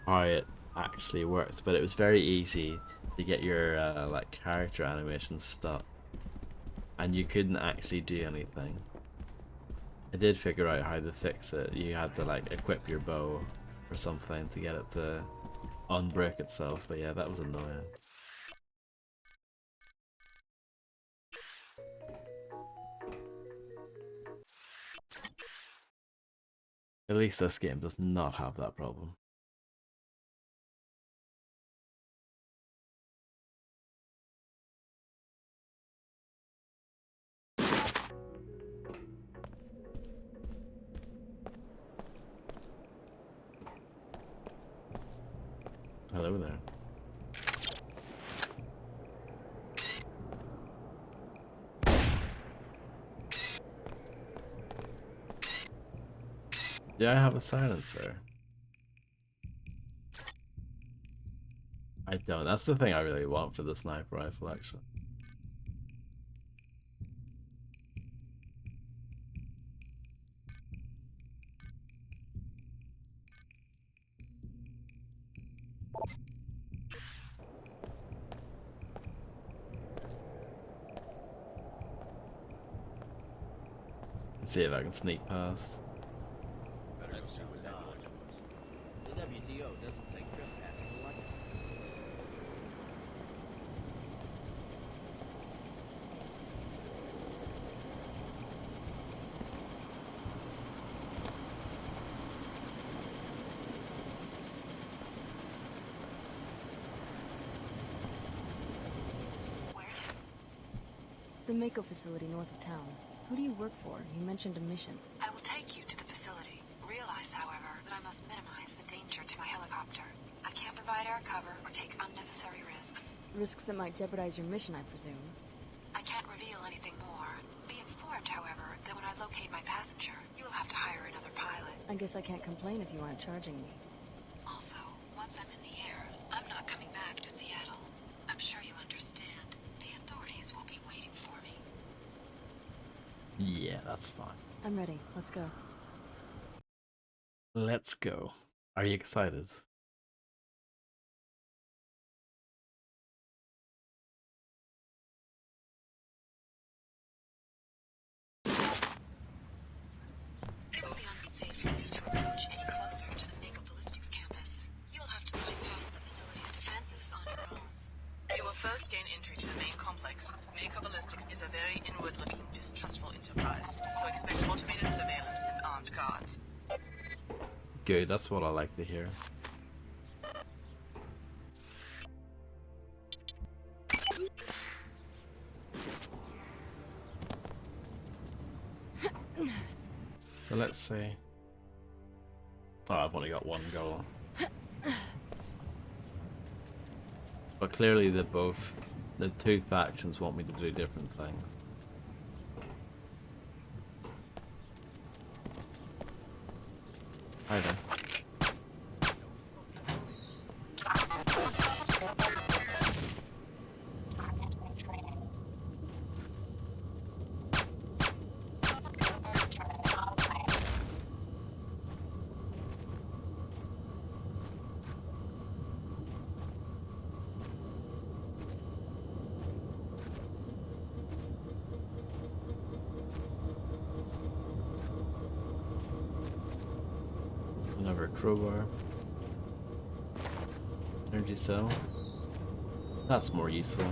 how it actually worked, but it was very easy to get your like character animation stuck, and you couldn't actually do anything. I did figure out how to fix it. You had to like equip your bow or something to get it to unbreak itself, but yeah, that was annoying. At least this game does not have that problem. Hello there. Yeah, I have a silencer. I don't. That's the thing I really want for the sniper rifle, actually. Let's see if I can sneak past. Let's see what that was. The WTO doesn't take trespassing lightly. The Mako facility north of town. Who do you work for? You mentioned a mission. I will take you to the facility. Realize, however, that I must minimize the danger to my helicopter. I can't provide air cover or take unnecessary risks. Risks that might jeopardize your mission, I presume. I can't reveal anything more. Be informed, however, that when I locate my passenger, you will have to hire another pilot. I guess I can't complain if you aren't charging me. Also, once I'm in the air, I'm not coming back to Seattle. I'm sure you understand. The authorities will be waiting for me. Yeah, that's fine. I'm ready. Let's go. Let's go. Are you excited? It will be unsafe for me to approach any closer to the Mako Ballistics campus. You will have to bypass the facility's defenses on your own. You will first gain entry to the main complex. Mako Ballistics is a very inward-looking, distrustful enterprise, so expect automated surveillance and armed guards. Good, that's what I like to hear. So let's see. Oh, I've only got one goal. But clearly the two factions want me to do different things. Hi there. Another crowbar. Energy cell. That's more useful.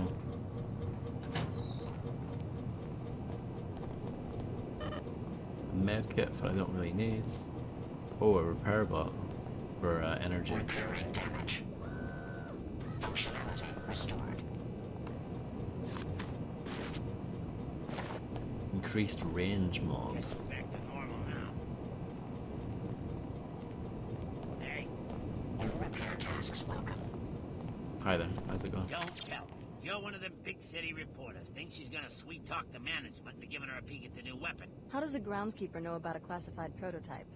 A med kit that I don't really need. Oh, a repair bot for energy. Repairing damage. Functionality restored. Increased range mobs. Back to normal now. Hey. New repair tasks welcome. Hi there, how's it going? Don't tell me. You're one of them big city reporters. Think she's gonna sweet talk the management into giving her a peek at the new weapon. How does the groundskeeper know about a classified prototype?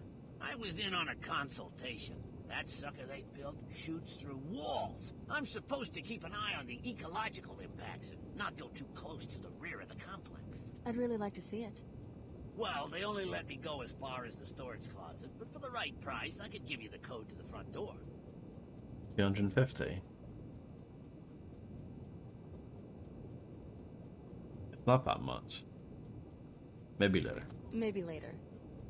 I was in on a consultation. That sucker they built shoots through walls. I'm supposed to keep an eye on the ecological impacts and not go too close to the rear of the complex. I'd really like to see it. Well, they only let me go as far as the storage closet, but for the right price, I could give you the code to the front door. 250. It's not that much. Maybe later. Maybe later.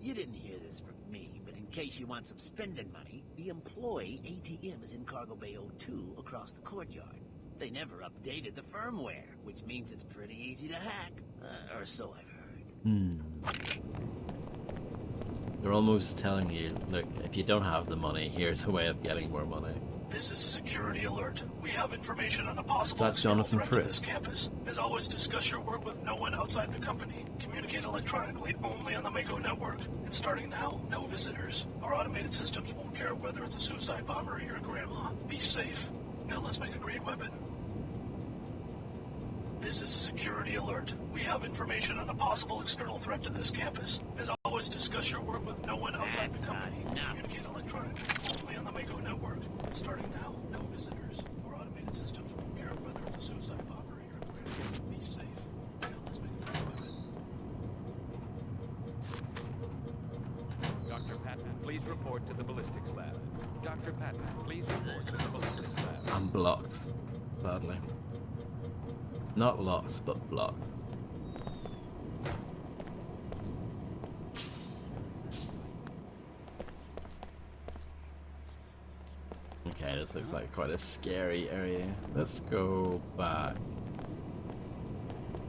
You didn't hear this from me, but in case you want some spending money, the employee ATM is in Cargo Bay 02 across the courtyard. They never updated the firmware, which means it's pretty easy to hack. Or so I've heard. They're almost telling you, look, if you don't have the money, here's a way of getting more money. This is a security alert. We have information on a possible Is that Jonathan external threat to Fritz? this campus. As always, discuss your work with no one outside the company. Communicate electronically only on the Mako network. And starting now, no visitors. Our automated systems won't care whether it's a suicide bomber or your grandma. Be safe. Now let's make a great weapon. This is a security alert. We have information on a possible external threat to this campus. As always, discuss your work with no one outside the company. Communicate electronically only on the Mako network. And starting now, no visitors. Our automated report to the ballistics lab. Dr. Patton, please report to the ballistics lab. I'm blocked, sadly. Not lost, but blocked. Okay, this looks like quite a scary area. Let's go back.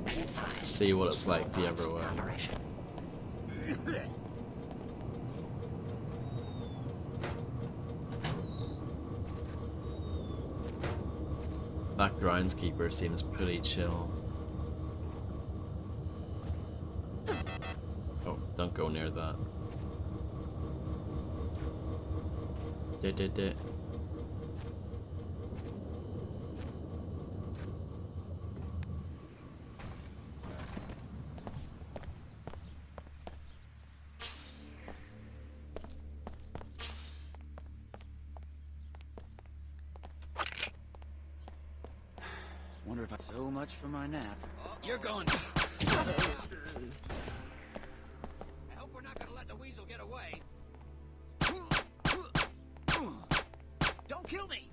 Let's see what it's like the other way. That groundskeeper seems pretty chill. Oh, don't go near that. Did. Wonder if I so much for my nap. You're going. I hope we're not gonna let the weasel get away. Don't kill me!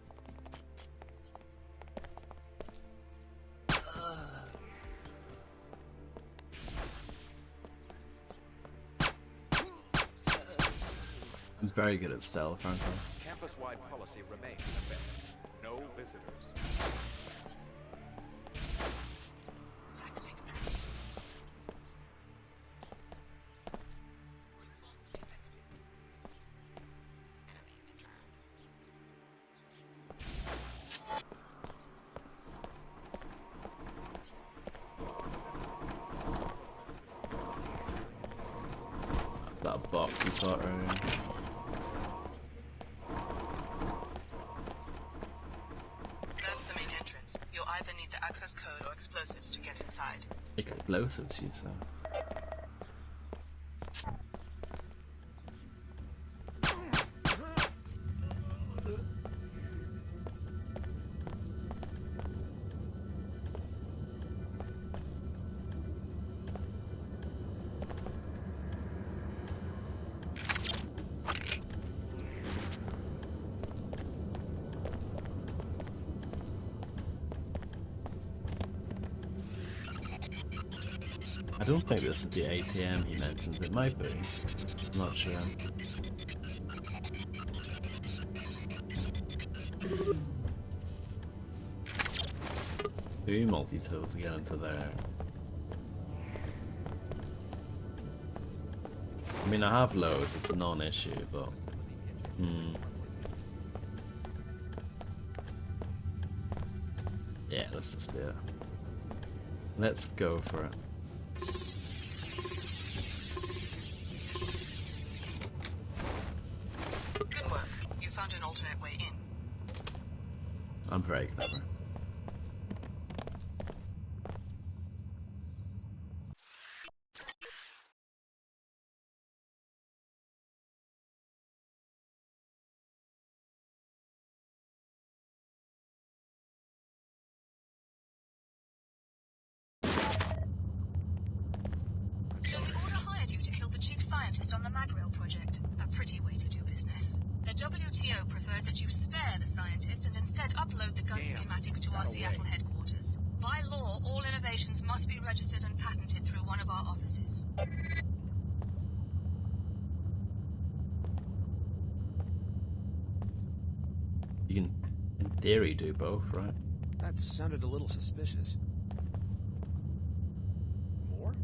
I'm very good at stealth, aren't I? Campus-wide policy remains in effect. No visitors. Tactic active. Response effective. Enemy returned. That box we saw earlier. That's the main entrance. You'll either need the access code or explosives to get inside. Explosives, you say? I don't think this is the ATM he mentioned. It might be. I'm not sure. Two multi-tools to get into there. I mean, I have loads. It's a non-issue, but... Yeah, let's just do it. Let's go for it. Good work. You found an alternate way in. I'm very clever. So the Order hired you to kill the chief scientist on the Magrail project. A pretty way to do business. The WTO prefers that you spare the scientist and instead upload the gun schematics to our Seattle headquarters. By law, all innovations must be registered and patented through one of our offices. You can, in theory, do both, right? That sounded a little suspicious. More?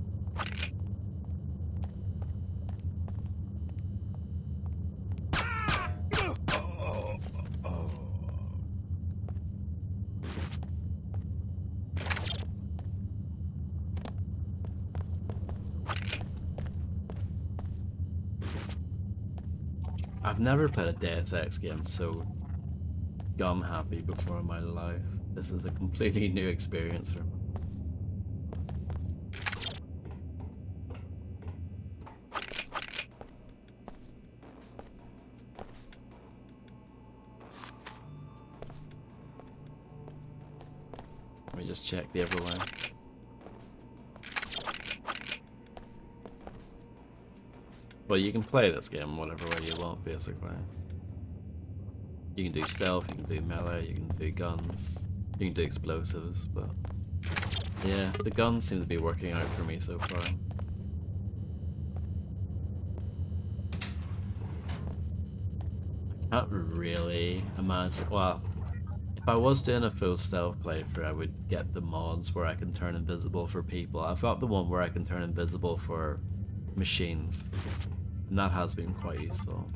I've never played a Deus Ex game so gum happy before in my life. This is a completely new experience for me. Let me just check the other way. Well, you can play this game whatever way you want, basically. You can do stealth, you can do melee, you can do guns, you can do explosives, but yeah, the guns seem to be working out for me so far. I can't really imagine, well, if I was doing a full stealth playthrough, I would get the mods where I can turn invisible for people. I've got the one where I can turn invisible for machines, and that has been quite useful.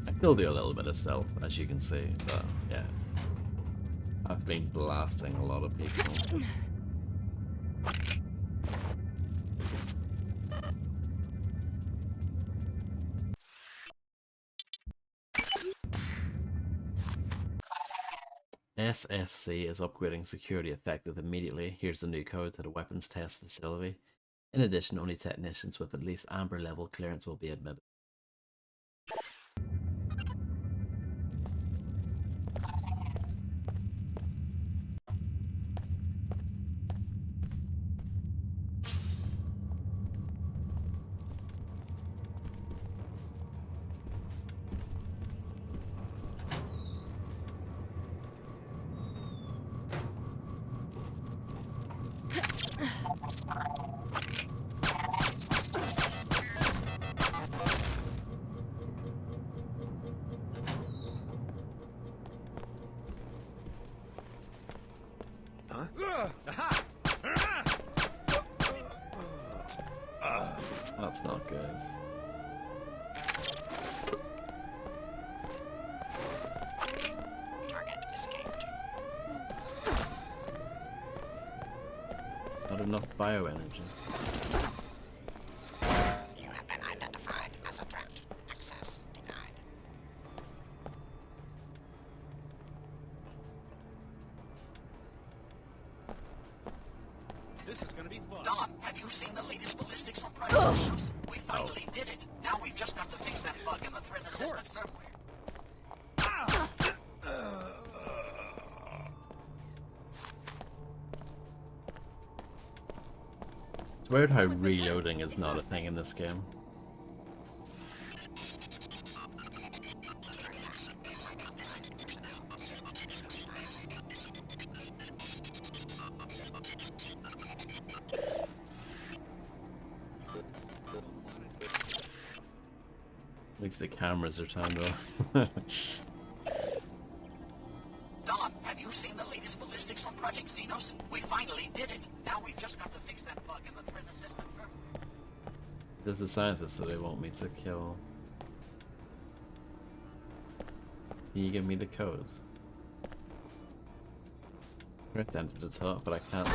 I still do a little bit of stealth, as you can see, but yeah. I've been blasting a lot of people. SSC is upgrading security effective immediately. Here's the new code to the weapons test facility. In addition, only technicians with at least amber level clearance will be admitted. That's not good. Target escaped. Not enough bioenergy. You have been identified as a threat. Access denied. This is gonna be fun. Don, have you seen the latest ballistics from Project Deus? We finally did it. Now we've just got to fix that bug in the threat assistant firmware. It's weird how reloading is not a thing in this game. At least the cameras are turned off. Don, have you seen the latest ballistics from Project Xenos? We finally did it. Now we've just got to fix that bug in the threat assistant firmware. There's the scientists that they want me to kill. Can you give me the codes? I'm going to enter the top, but I can't.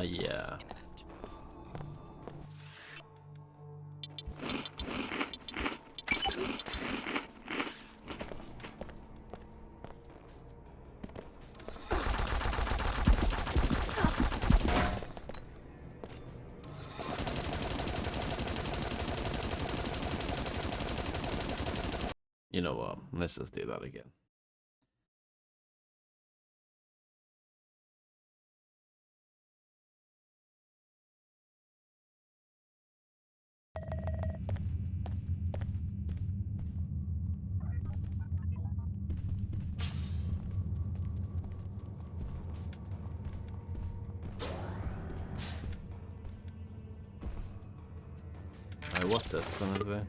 Yeah. You know what? Let's just do that again. Alright, what's this gonna do?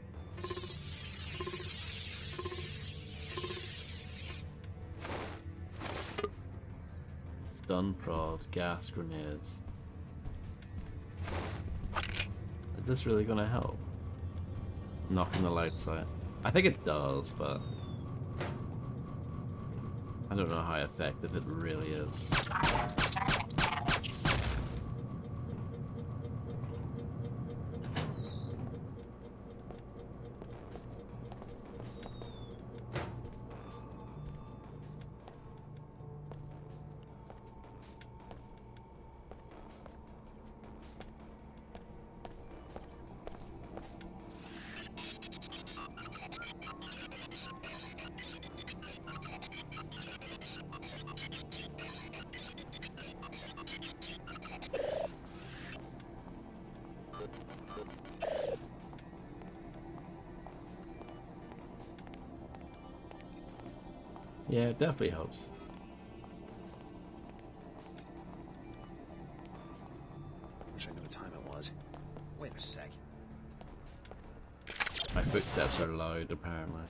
Stun prod, gas grenades. Is this really gonna help? Knocking the lights out. I think it does, but I don't know how effective it really is. Yeah, it definitely helps. Wish I knew what time it was. Wait a sec. My footsteps are loud, apparently.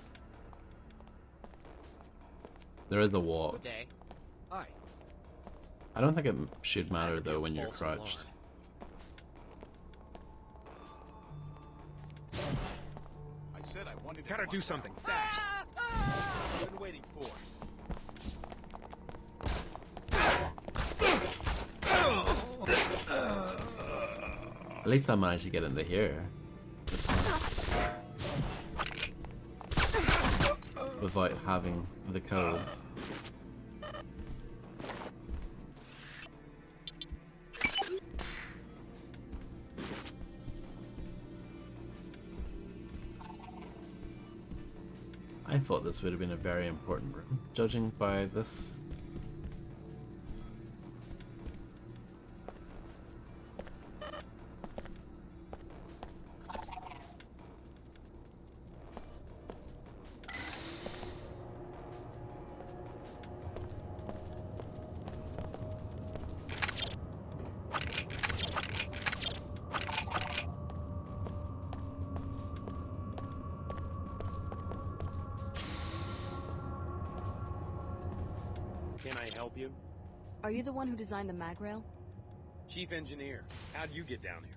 There is a walk. Good day. Hi. I don't think it should matter though when you're False crouched. I said I wanted to Gotta do something fast. I've been waiting for. At least I managed to get into here. Without having the codes. I thought this would have been a very important room, judging by this. Can I help you? Are you the one who designed the mag rail? Chief Engineer, how'd you get down here?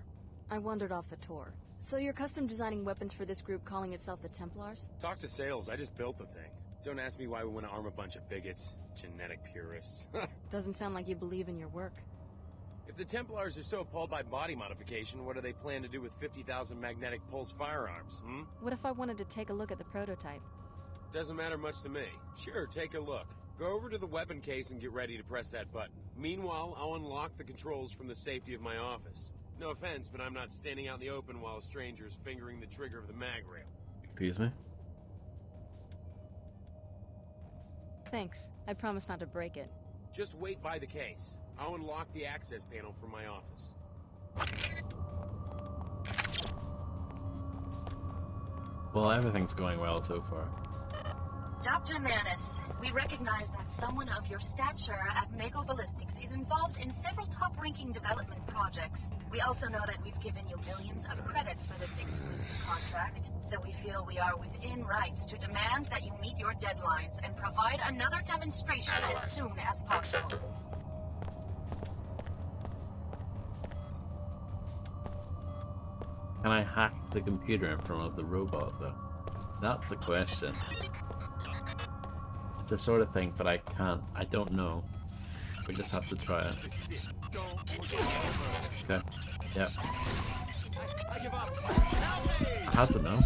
I wandered off the tour. So you're custom designing weapons for this group calling itself the Templars? Talk to sales, I just built the thing. Don't ask me why we want to arm a bunch of bigots, genetic purists. Doesn't sound like you believe in your work. If the Templars are so appalled by body modification, what do they plan to do with 50,000 magnetic pulse firearms, hmm? What if I wanted to take a look at the prototype? Doesn't matter much to me. Sure, take a look. Go over to the weapon case and get ready to press that button. Meanwhile, I'll unlock the controls from the safety of my office. No offense, but I'm not standing out in the open while a stranger is fingering the trigger of the mag rail. Excuse me? Thanks. I promise not to break it. Just wait by the case. I'll unlock the access panel from my office. Well, everything's going well so far. Dr. Manus, we recognize that someone of your stature at Mako Ballistics is involved in several top-ranking development projects. We also know that we've given you millions of credits for this exclusive contract, so we feel we are within rights to demand that you meet your deadlines and provide another demonstration as soon as possible. Can I hack the computer in front of the robot though? That's the question. It's the sort of thing that I don't know. We just have to try it. Okay. Yep. I have to know.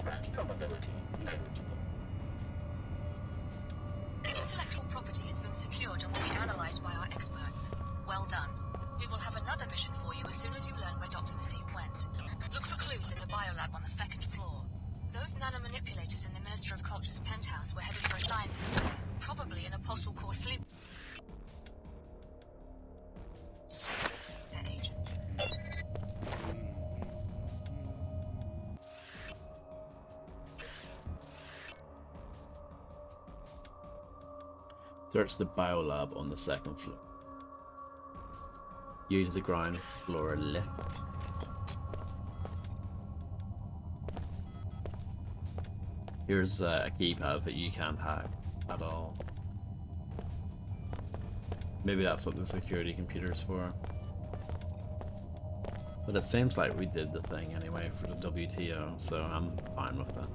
Practical ability negligible. Intellectual property has been secured and will be analyzed by our experts. Well done. We will have another mission for you as soon as you learn where Dr. Nassim went. Look for clues in the biolab on the second floor. Those nanomanipulators in the Minister of Culture's penthouse were headed for a scientist there, probably an Apostle Corps sleep agent. Search the biolab on the second floor. Use the ground floor lift. Here's a keypad that you can't hack at all. Maybe that's what the security computer's for. But it seems like we did the thing anyway for the WTO, so I'm fine with that.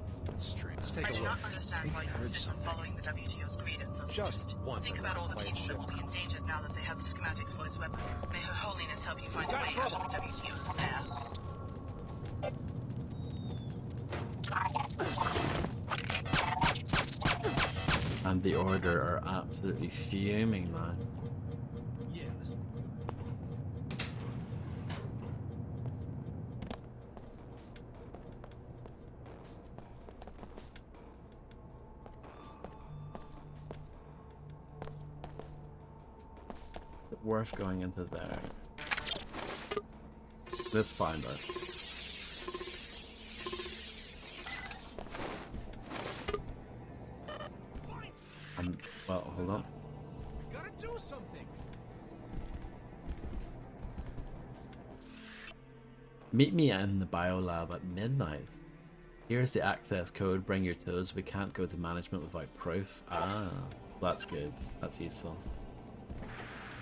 I do not understand why you insist on following the WTO's creed and self-interest. Think about all the people that will be endangered now that they have the schematics for this weapon. May Her Holiness help you find a way out of the WTO's snare. And the Order are absolutely fuming now. Yeah, listen. Is it worth going into there? Let's find out. Well, hold on. Gotta do something. Meet me in the biolab at midnight. Here's the access code. Bring your tools. We can't go to management without proof. Ah, that's good. That's useful.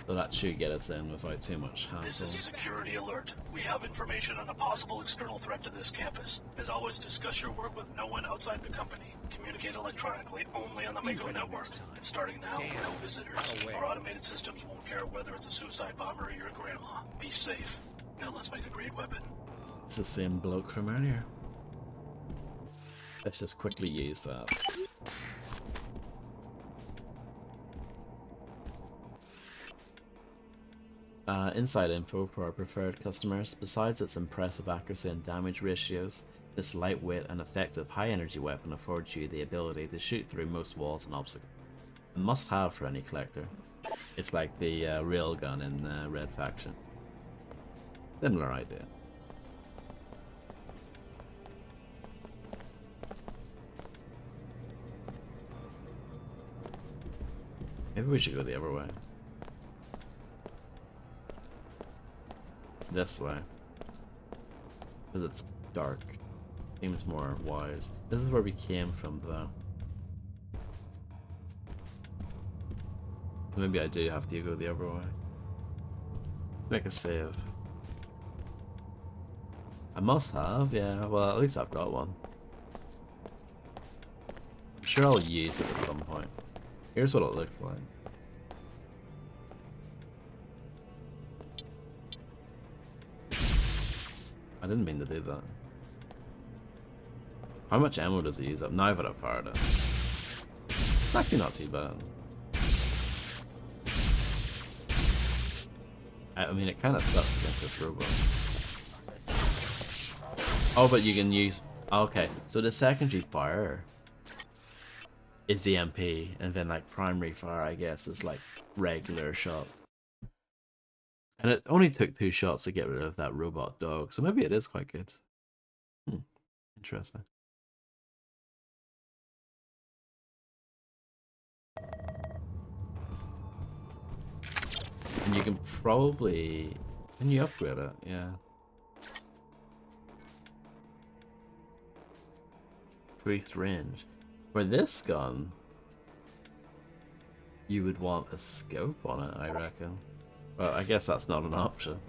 So that should get us in without too much This hassle. is Security Alert. We have information on a possible external threat to this campus. As always, discuss your work with no one outside the company. Communicate electronically only on the Mako network. It's starting now. No visitors. Our automated systems won't care whether it's a suicide bomber or your grandma. Be safe. Now let's make a great weapon. It's the same bloke from earlier. Let's just quickly use that. Inside info for our preferred customers. Besides its impressive accuracy and damage ratios, this lightweight and effective high-energy weapon affords you the ability to shoot through most walls and obstacles. A must-have for any collector. It's like the railgun in Red Faction. Similar idea. Maybe we should go the other way. This way. Because it's dark. Seems more wise. This is where we came from, though. Maybe I do have to go the other way. Let's make a save. I must have, yeah. Well, at least I've got one. I'm sure I'll use it at some point. Here's what it looks like. I didn't mean to do that. How much ammo does it use up? Now that I've fired it. It's actually not too bad. I mean, it kind of sucks against this robot. Oh, but you can use... Okay, so the secondary fire is the MP, and then like primary fire, I guess, is like regular shot. And it only took 2 shots to get rid of that robot dog, so maybe it is quite good. Interesting. And you can probably... Can you upgrade it? Yeah. Increased range. For this gun, you would want a scope on it, I reckon. Well, I guess that's not an option.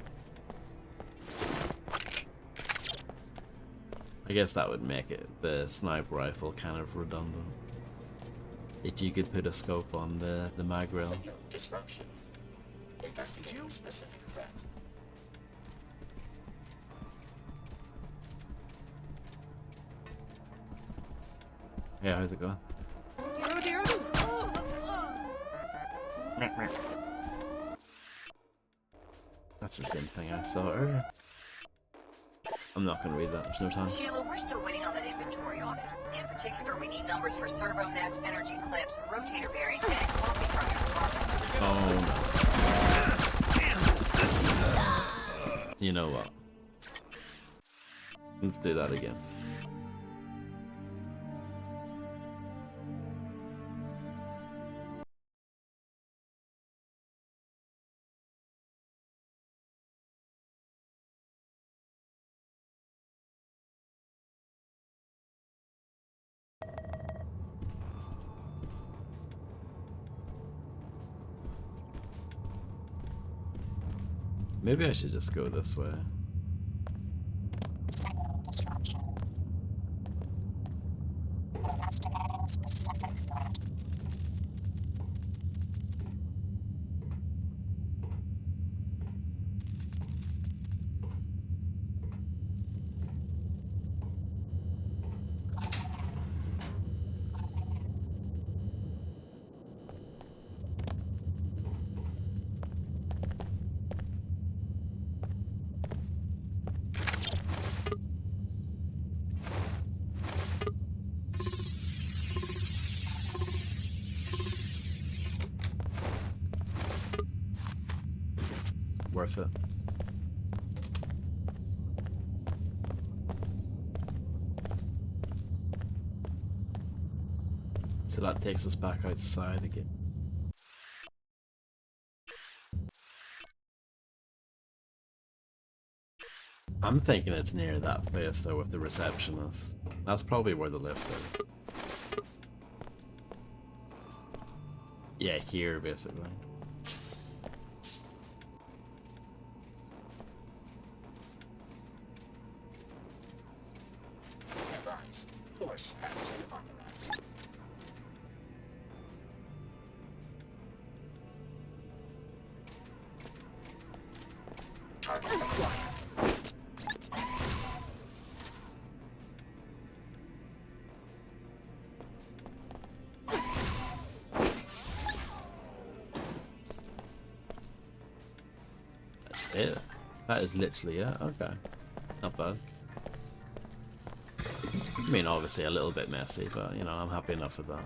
I guess that would make it the sniper rifle kind of redundant. If you could put a scope on the mag rail. Signal disruption. Investigating specific threat. Yeah, how's it going? That's the same thing I saw earlier. I'm not gonna read that, there's no time. Sheila, we're still waiting on that inventory audit. In particular, we need numbers for servo nets, energy clips, rotator bearings, and coffee from your department. Oh no. You know what? Let's do that again. Maybe I should just go this way. Signal disruption. Investigating specific threat. worth it. So that takes us back outside again. I'm thinking it's near that place though with the receptionist. That's probably where the lift is. Yeah, here basically. Advised. Force transfer authorized. Target acquired. That's it. That is literally it. Okay. Not bad. I mean, obviously a little bit messy, but you know, I'm happy enough with that.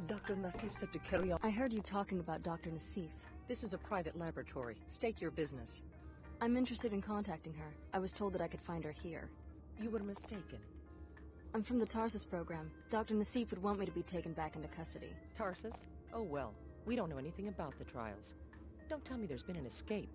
Dr. Nassif said to carry on. I heard you talking about Dr. Nassif. This is a private laboratory. State your business. I'm interested in contacting her. I was told that I could find her here. You were mistaken. I'm from the Tarsus program. Dr. Nassif would want me to be taken back into custody. Tarsus? Oh well, we don't know anything about the trials. Don't tell me there's been an escape.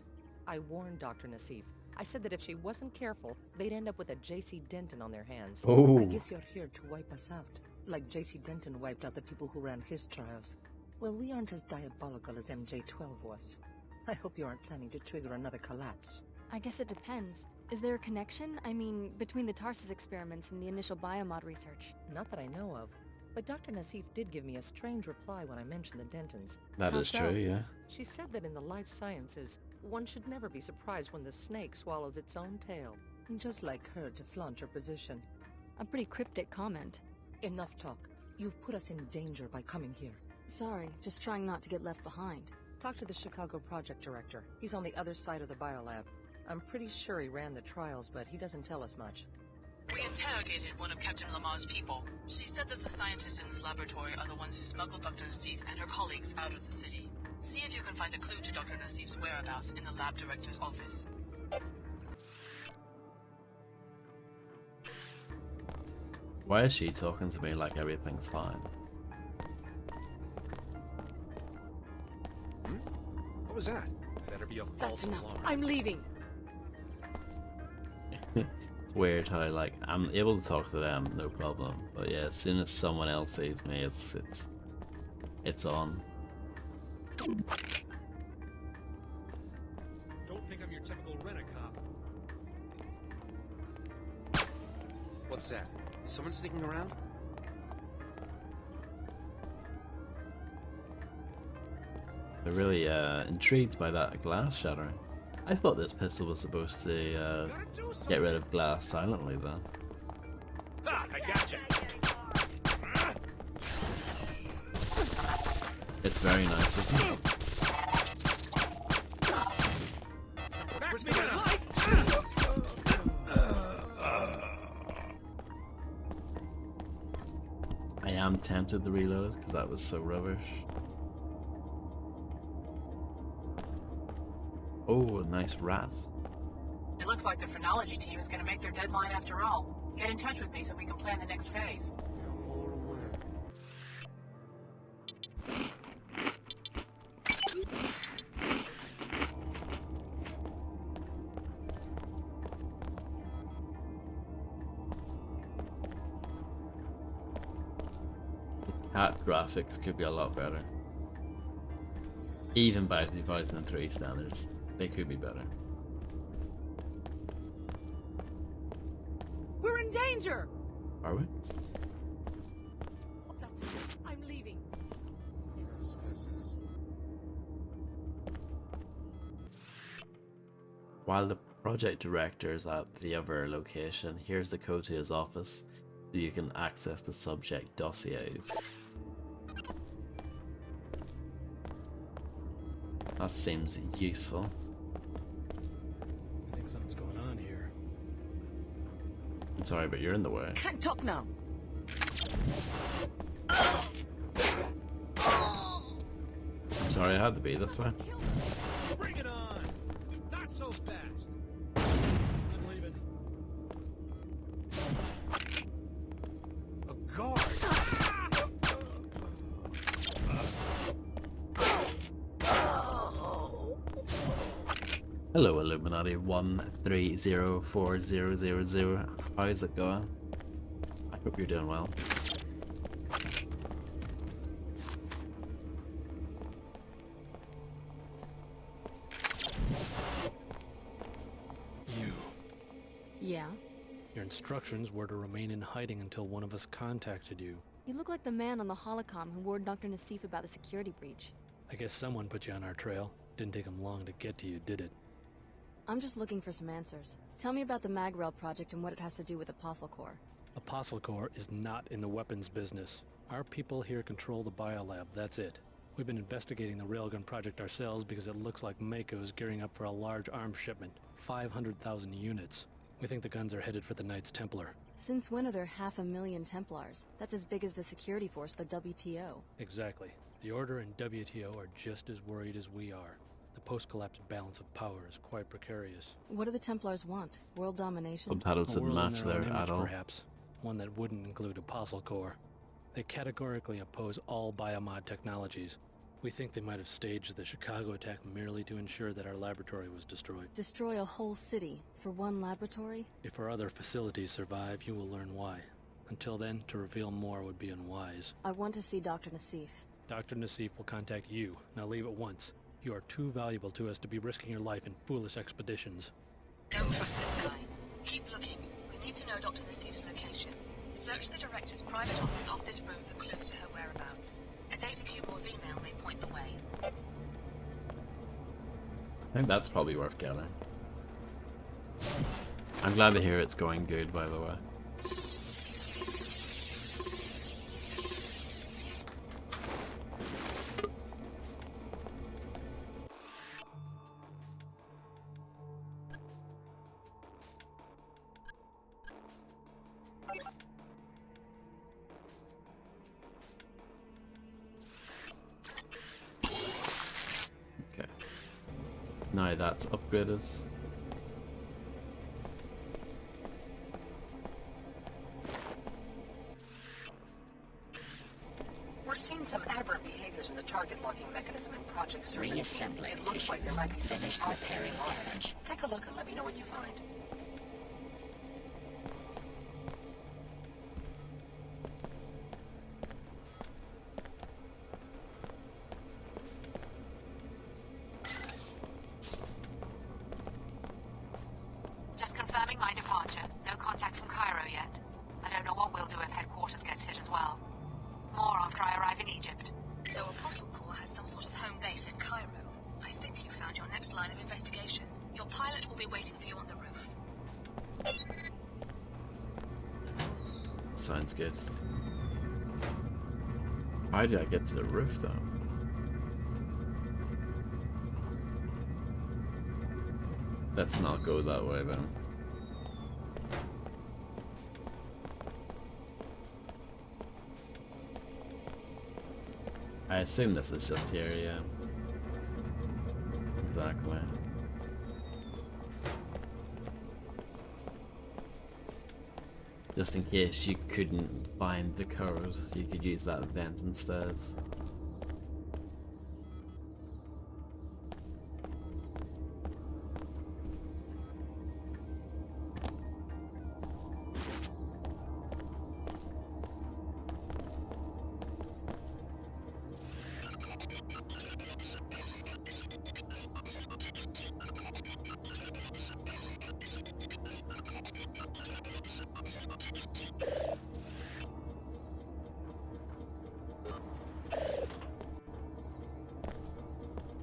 I warned Dr. Nassif. I said that if she wasn't careful, they'd end up with a J.C. Denton on their hands. Oh. I guess you're here to wipe us out, like J.C. Denton wiped out the people who ran his trials. Well, we aren't as diabolical as MJ-12 was. I hope you aren't planning to trigger another collapse. I guess it depends. Is there a connection? I mean, between the Tarsus experiments and the initial biomod research? Not that I know of. But Dr. Nassif did give me a strange reply when I mentioned the Dentons. That is true, yeah. She said that in the life sciences, one should never be surprised when the snake swallows its own tail. Just like her to flaunt her position. A pretty cryptic comment. Enough talk. You've put us in danger by coming here. Sorry, just trying not to get left behind. Talk to the Chicago project director. He's on the other side of the biolab. I'm pretty sure he ran the trials, but he doesn't tell us much. We interrogated one of Captain Lamar's people. She said that the scientists in this laboratory are the ones who smuggled Dr. Nassif and her colleagues out of the city. See if you can find a clue to Dr. Nassif's whereabouts in the lab director's office. Why is she talking to me like everything's fine? What was that? Better be a false That's enough. alarm. I'm leaving. It's weird how like I'm able to talk to them, no problem. But yeah, as soon as someone else sees me, it's on. Don't think I'm your typical rent-a-cop. What's that? Is someone sneaking around? They're really intrigued by that glass shattering. I thought this pistol was supposed to get rid of glass silently though. Ah, I gotcha. It's very nice, isn't it? Where's me gonna? I am tempted to reload because that was so rubbish. Oh, a nice rat. It looks like the phrenology team is going to make their deadline after all. Get in touch with me so we can plan the next phase. Cat graphics could be a lot better. Even by 2003 standards, they could be better. We're in danger! Are we? That's it. I'm leaving. While the project director is at the other location, here's the code to his office so you can access the subject dossiers. That seems useful. I think something's going on here. I'm sorry, but you're in the way. Can't talk now. I'm sorry, I had to be this way. Bring it on. Not so fast. I'm leaving. A guard. Hello, Illuminati 13040000. How's it going? I hope you're doing well. You. Yeah? Your instructions were to remain in hiding until one of us contacted you. You look like the man on the holocom who warned Dr. Nassif about the security breach. I guess someone put you on our trail. Didn't take him long to get to you, did it? I'm just looking for some answers. Tell me about the Magrail project and what it has to do with Apostle Corps. Apostle Corps is not in the weapons business. Our people here control the biolab, that's it. We've been investigating the railgun project ourselves because it looks like Mako is gearing up for a large arms shipment. 500,000 units. We think the guns are headed for the Knights Templar. Since when are there 500,000 Templars? That's as big as the security force, the WTO. Exactly. The Order and WTO are just as worried as we are. The post-collapse balance of power is quite precarious. What do the Templars want? World domination? Subtitles didn't match there at all. Perhaps. One that wouldn't include Apostle Corps. They categorically oppose all biomod technologies. We think they might have staged the Chicago attack merely to ensure that our laboratory was destroyed. Destroy a whole city for one laboratory? If our other facilities survive, you will learn why. Until then, to reveal more would be unwise. I want to see Dr. Nassif. Dr. Nassif will contact you. Now leave at once. You are too valuable to us to be risking your life in foolish expeditions. Don't trust this guy. Keep looking. We need to know Dr. Nassif's location. Search the director's private office off this room for clues to her whereabouts. A data cube or V-mail may point the way. I think that's probably worth getting. I'm glad to hear it's going good, by the way. Now that's upgraded. We're seeing some aberrant behaviors in the target locking mechanism in Project Serenity. Reassembling It looks like there might be something Finished off repairing on this. damage. Take a look and let me know what you find. Just confirming my departure. No contact from Cairo yet. I don't know what we'll do if headquarters gets hit as well. More after I arrive in Egypt. So Apostle Corps has some sort of home base in Cairo. I think you found your next line of investigation. Your pilot will be waiting for you on the roof. Sounds good. How did I get to the roof though? Let's not go that way then. I assume this is just here, yeah. Exactly. Just in case you couldn't find the code, you could use that vent instead.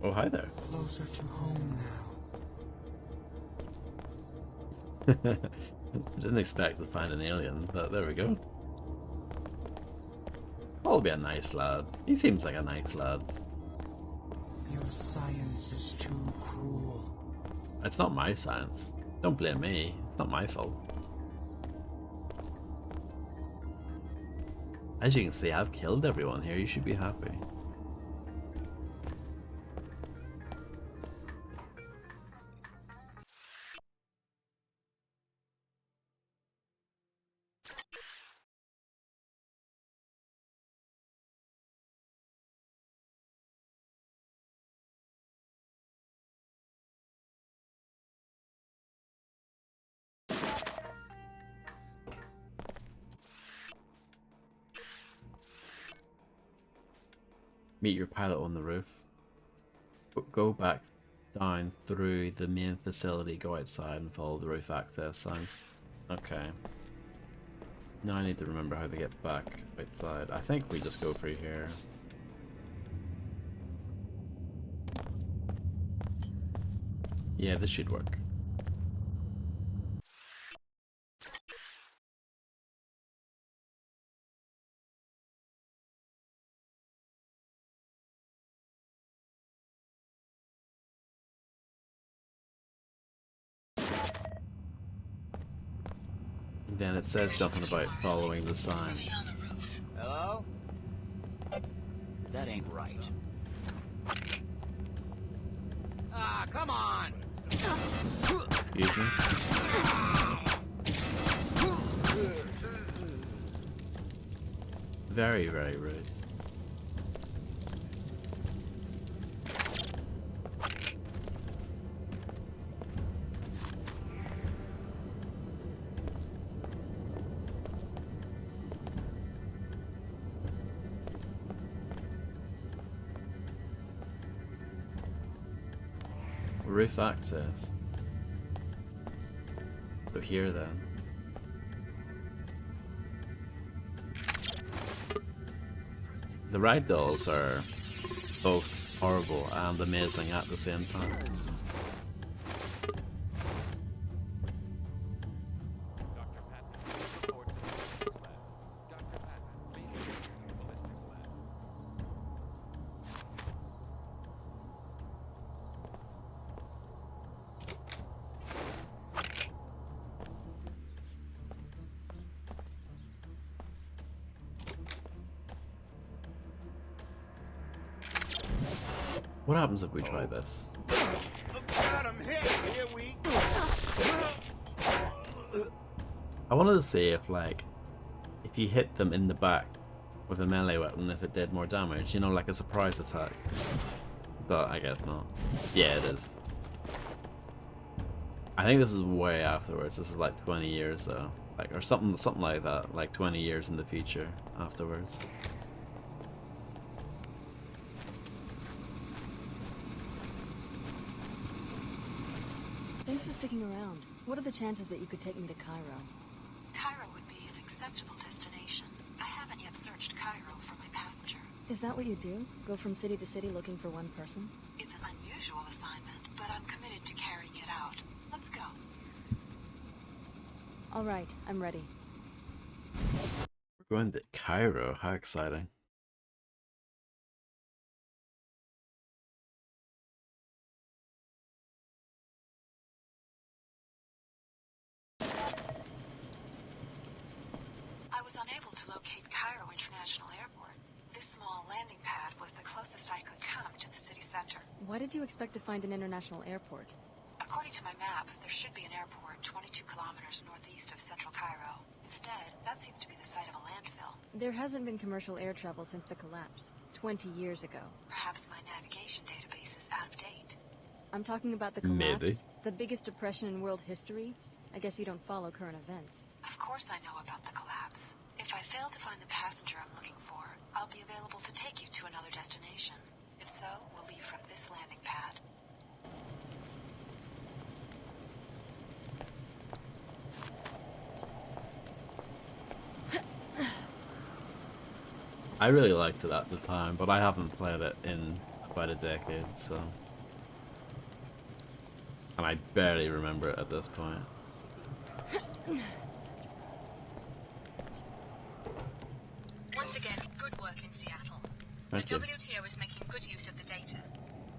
Oh, hi there. Closer to home I didn't expect to find an alien, but there we go. Paul'll be a nice lad. He seems like a nice lad. now. You Science is too cruel. It's not my science. Don't blame me. It's not my fault. As you can see, I've killed everyone here. You should be happy. Meet your pilot on the roof. Go back down through the main facility, go outside and follow the roof access signs. Okay. Now I need to remember how to get back outside. I think we just go through here. Yeah, this should work. Then it says something about following the sign. Hello? That ain't right. Ah, come on! Excuse me? Very, very rude. Roof access. So here then. The ragdolls are both horrible and amazing at the same time. What happens if we try this? I wanted to see if, like, if you hit them in the back with a melee weapon, if it did more damage, you know, like a surprise attack. But I guess not. Yeah, it is. I think this is way afterwards. This is like 20 years though, like, or something like that, like 20 years in the future afterwards. Thanks for sticking around. What are the chances that you could take me to Cairo? Cairo would be an acceptable destination. I haven't yet searched Cairo for my passenger. Is that what you do? Go from city to city looking for one person? It's an unusual assignment, but I'm committed to carrying it out. Let's go. All right, I'm ready. We're going to Cairo. How exciting. I was unable to locate Cairo International Airport. This small landing pad was the closest I could come to the city center. Why did you expect to find an international airport? According to my map, there should be an airport 22 kilometers northeast of central Cairo. Instead, that seems to be the site of a landfill. There hasn't been commercial air travel since the collapse, 20 years ago. Perhaps my navigation database is out of date. I'm talking about the collapse. Maybe. The biggest depression in world history. I guess you don't follow current events. Of course I know about the collapse. If I fail to find the passenger I'm looking for, I'll be available to take you to another destination. If so, we'll leave from this landing pad. I really liked it at the time, but I haven't played it in about a decade, so... And I barely remember it at this point. Once again, good work in Seattle. Thank the you. WTO is making good use of the data.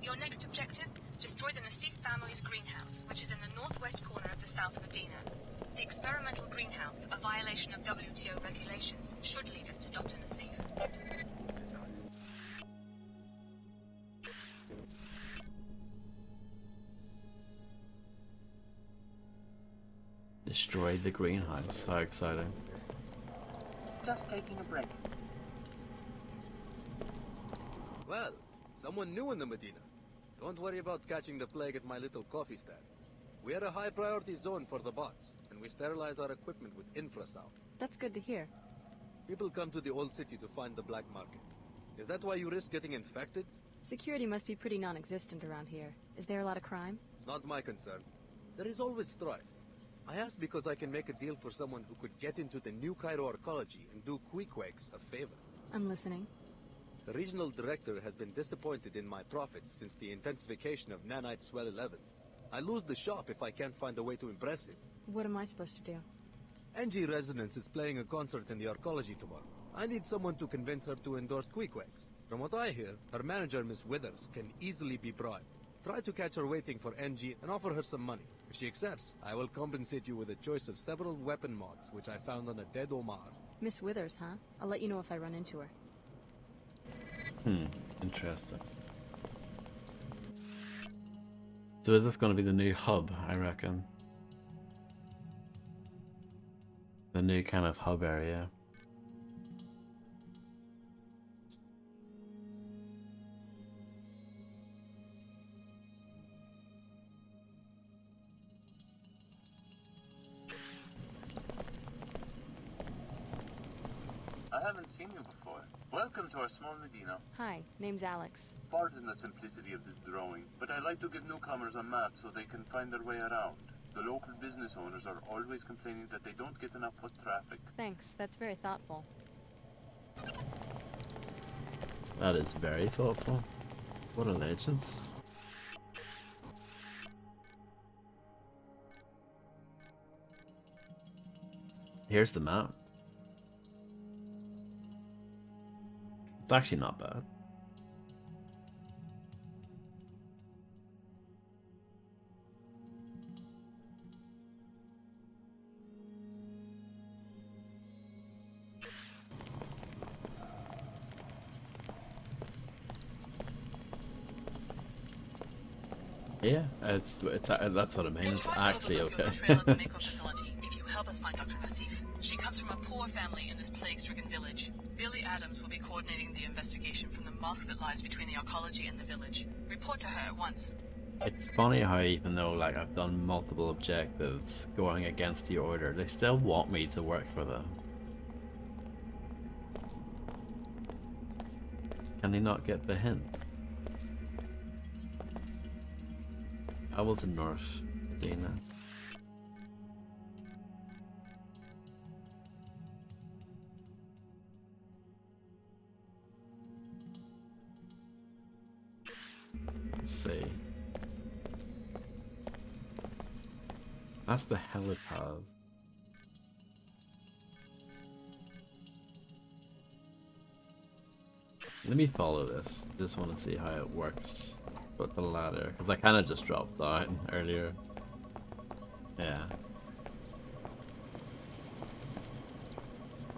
Your next objective, destroy the Nassif family's greenhouse, which is in the northwest corner of the south of Medina. The experimental greenhouse, a violation of WTO regulations, should lead us to Dr. Nassif. Destroyed the greenhouse. How exciting. Just taking a break. Well, someone new in the Medina. Don't worry about catching the plague at my little coffee stand. We are a high priority zone for the bots, and we sterilize our equipment with infrasound. That's good to hear. People come to the old city to find the black market. Is that why you risk getting infected? Security must be pretty non-existent around here. Is there a lot of crime? Not my concern. There is always strife. I asked because I can make a deal for someone who could get into the new Cairo arcology and do Queequegs a favor. I'm listening. The regional director has been disappointed in my profits since the intensification of Nanite Swell 11. I lose the shop if I can't find a way to impress him. What am I supposed to do? NG Resonance is playing a concert in the arcology tomorrow. I need someone to convince her to endorse Queequegs. From what I hear, her manager, Miss Withers, can easily be bribed. Try to catch her waiting for NG and offer her some money. If she accepts, I will compensate you with a choice of several weapon mods, which I found on a dead Omar. Miss Withers, huh? I'll let you know if I run into her. Interesting. So is this going to be the new hub, I reckon? The new kind of hub area. I haven't seen you before. Welcome to our small Medina. Hi, name's Alex. Pardon the simplicity of this drawing, but I like to give newcomers a map so they can find their way around. The local business owners are always complaining that they don't get enough foot traffic. Thanks, that's very thoughtful. That is very thoughtful. What a legend. Here's the map. It's actually not bad. Yeah, it's that's what I mean. It's actually okay. If you help us find Dr. Nassif. She comes from a poor family in this plague-stricken village. Billy Adams will be coordinating the investigation from the mosque that lies between the arcology and the village. Report to her at once. It's funny how even though like I've done multiple objectives going against the order, they still want me to work for them. Can they not get the hint? Hamilton North, Dana. Let's see. That's the helipad. Let me follow this. Just want to see how it works. But the ladder, because I kind of just dropped down earlier. Yeah.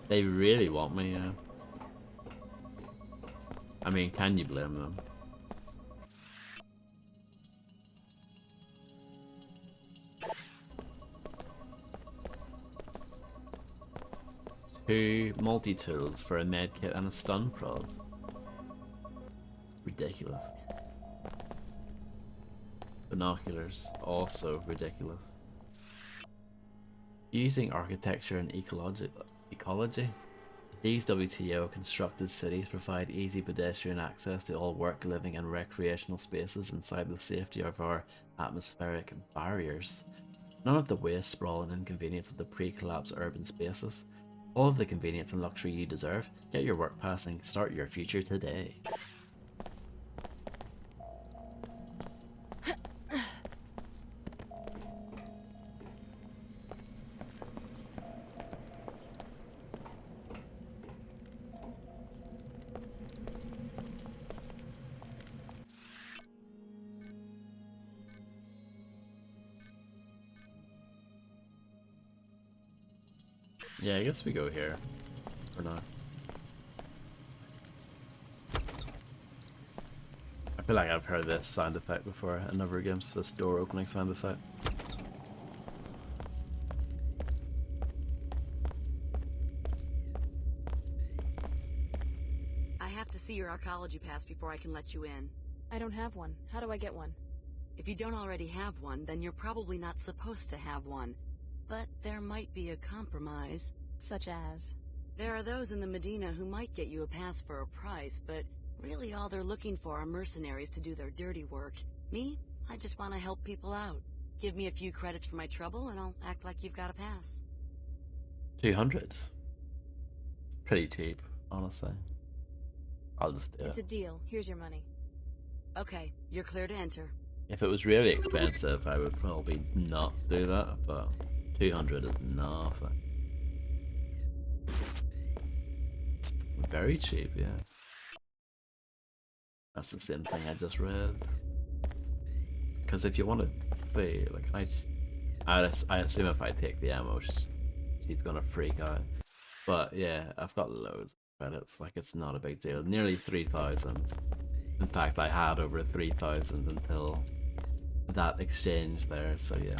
They really want me, yeah. I mean, can you blame them? Two multi-tools for a medkit and a stun prod. Ridiculous. Binoculars, also ridiculous. Using architecture and ecology, these WTO constructed cities provide easy pedestrian access to all work, living and recreational spaces inside the safety of our atmospheric barriers. None of the waste, sprawl and inconvenience of the pre-collapse urban spaces. All of the convenience and luxury you deserve. Get your work passing, start your future today. Yeah, I guess we go here for now. I feel like I've heard this sound effect before in other games, this door opening sound effect. I have to see your arcology pass before I can let you in. I don't have one. How do I get one? If you don't already have one, then you're probably not supposed to have one. But there might be a compromise. Such as? There are those in the Medina who might get you a pass for a price, but really all they're looking for are mercenaries to do their dirty work. Me? I just want to help people out. Give me a few credits for my trouble and I'll act like you've got a pass. 200. Pretty cheap, honestly. I'll just do It's a it. deal. Here's your money. Okay, you're clear to enter. If it was really expensive, I would probably not do that, but 200 is nothing. Very cheap, yeah. That's the same thing I just read. Because if you want to see, like, I assume if I take the ammo, she's gonna freak out. But yeah, I've got loads of credits. Like, it's not a big deal. Nearly 3,000. In fact, I had over 3,000 until that exchange there. So yeah.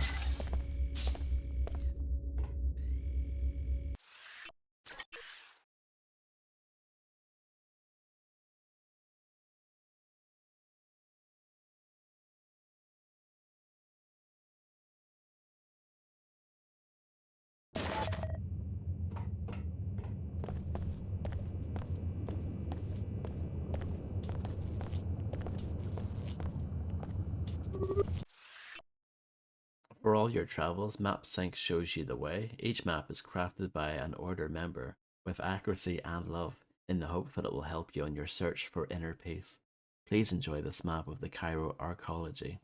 For all your travels, MapSync shows you the way. Each map is crafted by an Order member with accuracy and love, in the hope that it will help you on your search for inner peace. Please enjoy this map of the Cairo Arcology.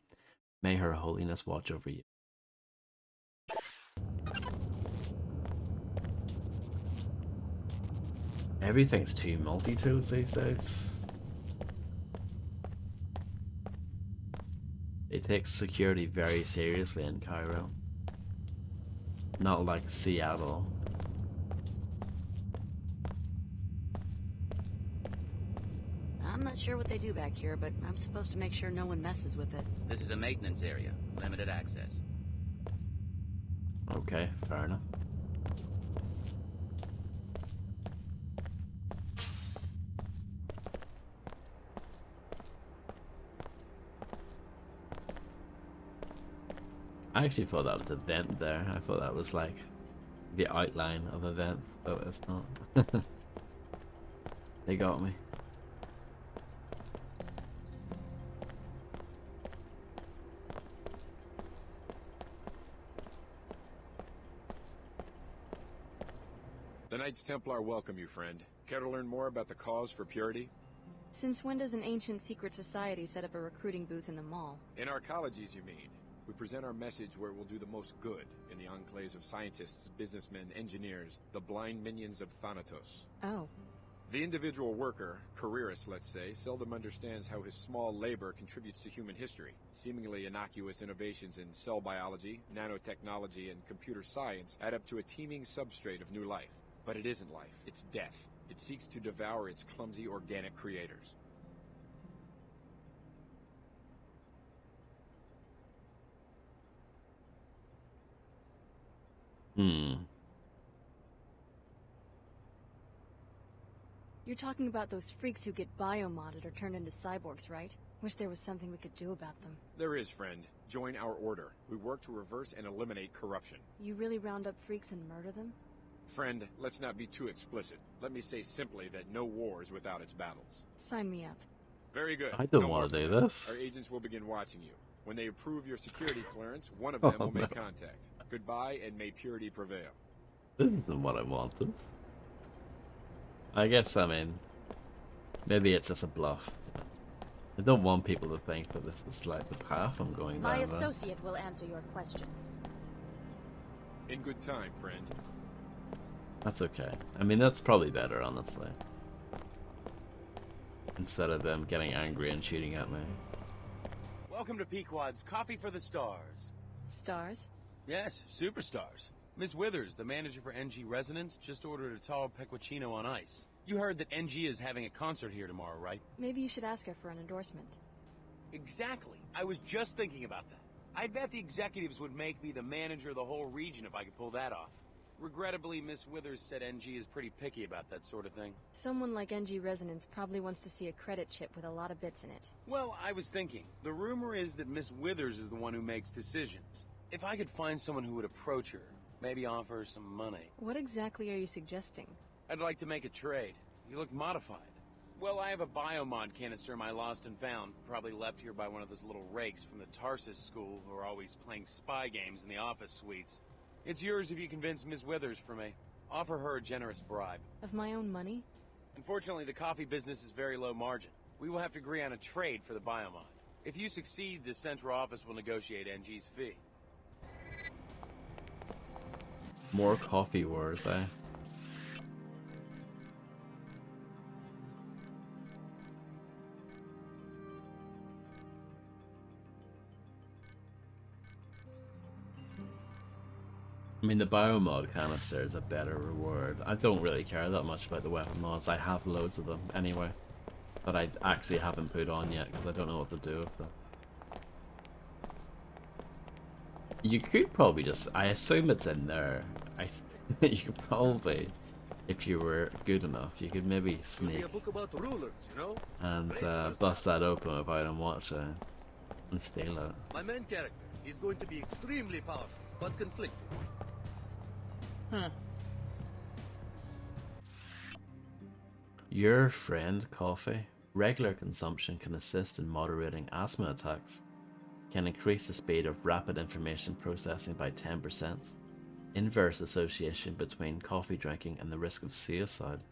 May Her Holiness watch over you. Everything's too multi-tools these days. They take security very seriously in Cairo. Not like Seattle. I'm not sure what they do back here, but I'm supposed to make sure no one messes with it. This is a maintenance area. Limited access. Okay, fair enough. I actually thought that was a vent there. I thought that was like the outline of a vent, but it's not. They got me. The Knights Templar welcome you, friend. Care to learn more about the cause for purity? Since when does an ancient secret society set up a recruiting booth in the mall? In arcologies, you mean? We present our message where it will do the most good, in the enclaves of scientists, businessmen, engineers, the blind minions of Thanatos. Oh. The individual worker, careerist let's say, seldom understands how his small labor contributes to human history. Seemingly innocuous innovations in cell biology, nanotechnology, and computer science add up to a teeming substrate of new life. But it isn't life, it's death. It seeks to devour its clumsy organic creators. You're talking about those freaks who get biomodded or turned into cyborgs, right? Wish there was something we could do about them. There is, friend. Join our order. We work to reverse and eliminate corruption. You really round up freaks and murder them? Friend, let's not be too explicit. Let me say simply that no war is without its battles. Sign me up. Very good. I don't No want to more do for now. this. Our agents will begin watching you. When they approve your security clearance, one of them will make contact. Goodbye, and may purity prevail. This isn't what I wanted. I guess, I mean, maybe it's just a bluff. I don't want people to think that this is like the path I'm going My down. associate will answer your questions. In good time, friend. That's okay. I mean, that's probably better, honestly. Instead of them getting angry and shooting at me. Welcome to Pequod's Coffee for the Stars. Stars? Yes, superstars. Miss Withers, the manager for NG Resonance, just ordered a tall pecorino on ice. You heard that NG is having a concert here tomorrow, right? Maybe you should ask her for an endorsement. Exactly. I was just thinking about that. I bet the executives would make me the manager of the whole region if I could pull that off. Regrettably, Miss Withers said NG is pretty picky about that sort of thing. Someone like NG Resonance probably wants to see a credit chip with a lot of bits in it. Well, I was thinking, the rumor is that Miss Withers is the one who makes decisions. If I could find someone who would approach her, maybe offer her some money. What exactly are you suggesting? I'd like to make a trade. You look modified. Well, I have a biomod canister I lost and found, probably left here by one of those little rakes from the Tarsus school who are always playing spy games in the office suites. It's yours if you convince Ms. Withers for me. Offer her a generous bribe. Of my own money? Unfortunately, the coffee business is very low margin. We will have to agree on a trade for the biomod. If you succeed, the central office will negotiate NG's fee. More coffee wars, eh? I mean, the biomod canister is a better reward. I don't really care that much about the weapon mods. I have loads of them anyway, that I actually haven't put on yet because I don't know what to do with them. You could probably just, I assume it's in there. You could probably, if you were good enough, you could maybe sneak A book about rulers, you know? and bust that open without him watching and steal it. My main character is going to be extremely powerful, but conflicted. Huh. Your friend coffee. Regular consumption can assist in moderating asthma attacks. Can increase the speed of rapid information processing by 10%. Inverse association between coffee drinking and the risk of suicide.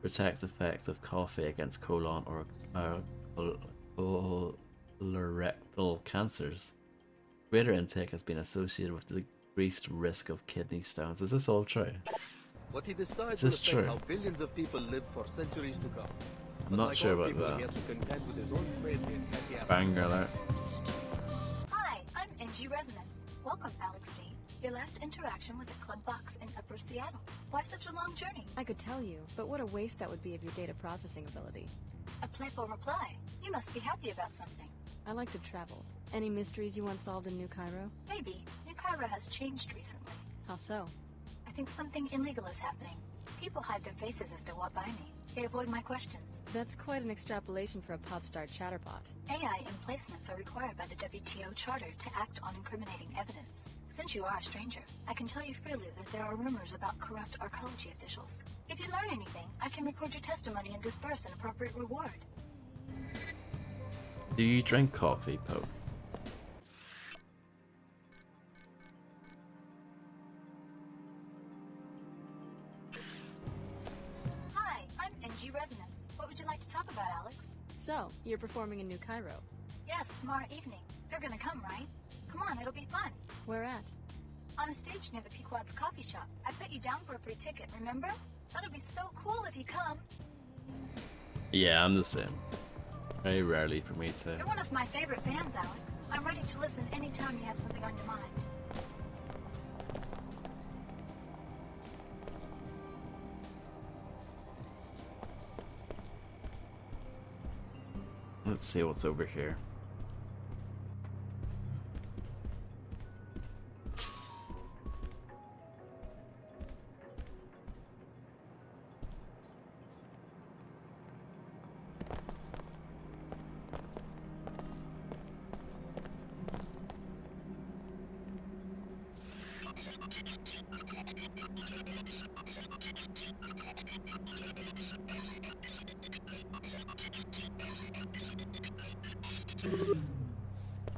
Protects effects of coffee against colon or colorectal cancers. Greater intake has been associated with decreased risk of kidney stones. Is this all true? What he decides Is will this affect true? how billions of people live for centuries to come. I'm not sure about He that. has to contend with his own fate and petty aspects. Banger alert. Hi, I'm NG Resonance. Welcome, Alex D. Your last interaction was at Club Box in Upper Seattle. Why such a long journey? I could tell you, but what a waste that would be of your data processing ability. A playful reply. You must be happy about something. I like to travel. Any mysteries you want solved in New Cairo? Maybe. New Cairo has changed recently. How so? I think something illegal is happening. People hide their faces as they walk by me. They avoid my questions. That's quite an extrapolation for a pop star chatterpot. AI emplacements are required by the WTO Charter to act on incriminating evidence. Since you are a stranger, I can tell you freely that there are rumors about corrupt arcology officials. If you learn anything, I can record your testimony and disperse an appropriate reward. Do you drink coffee, Poe? Hi, I'm NG Resonance. What would you like to talk about, Alex? So, you're performing in New Cairo. Yes, tomorrow evening. You're gonna come, right? Come on, it'll be fun. Where at? On a stage near the Pequod's coffee shop. I put you down for a free ticket, remember? That'll be so cool if you come. Yeah, I'm the same. Very rarely for me to. You're one of my favorite bands, Alex. I'm ready to listen anytime you have something on your mind. Let's see what's over here.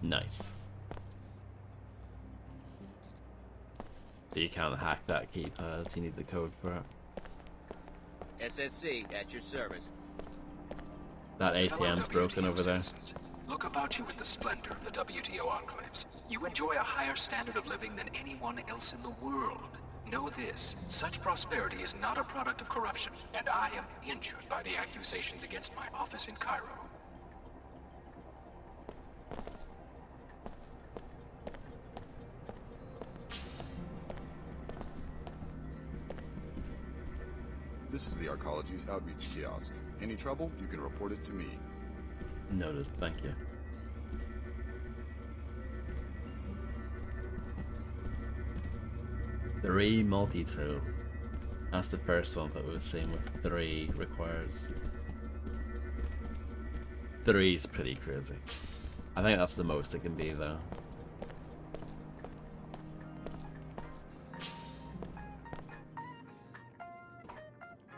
Nice. But you can't hack that keypad, you need the code for it. SSC, at your service. That ATM's broken over there. Look about you at the splendor of the WTO enclaves. You enjoy a higher standard of living than anyone else in the world. Know this, such prosperity is not a product of corruption, and I am injured by the accusations against my office in Cairo. This is the Arcology's outreach kiosk. Any trouble, you can report it to me. Noted, thank you. Three multi-tool. That's the first one that we've seen with 3 requires. 3's pretty crazy. I think that's the most it can be though.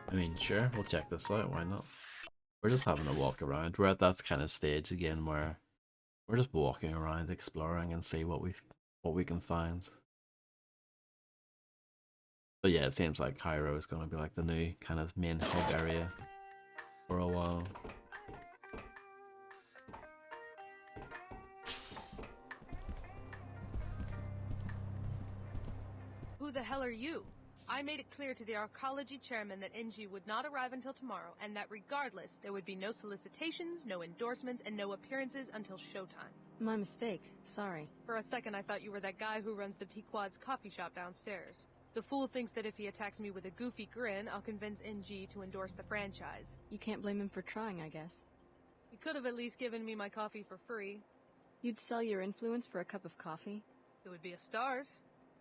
I mean, sure, we'll check this out, why not? We're just having a walk around. We're at that kind of stage again where we're just walking around, exploring and see what we can find. But yeah, it seems like Cairo is going to be like the new kind of main hub area for a while. Who the hell are you? I made it clear to the Arcology chairman that NG would not arrive until tomorrow, and that regardless, there would be no solicitations, no endorsements, and no appearances until showtime. My mistake. Sorry. For a second, I thought you were that guy who runs the Pequod's coffee shop downstairs. The fool thinks that if he attacks me with a goofy grin, I'll convince NG to endorse the franchise. You can't blame him for trying, I guess. He could have at least given me my coffee for free. You'd sell your influence for a cup of coffee? It would be a start.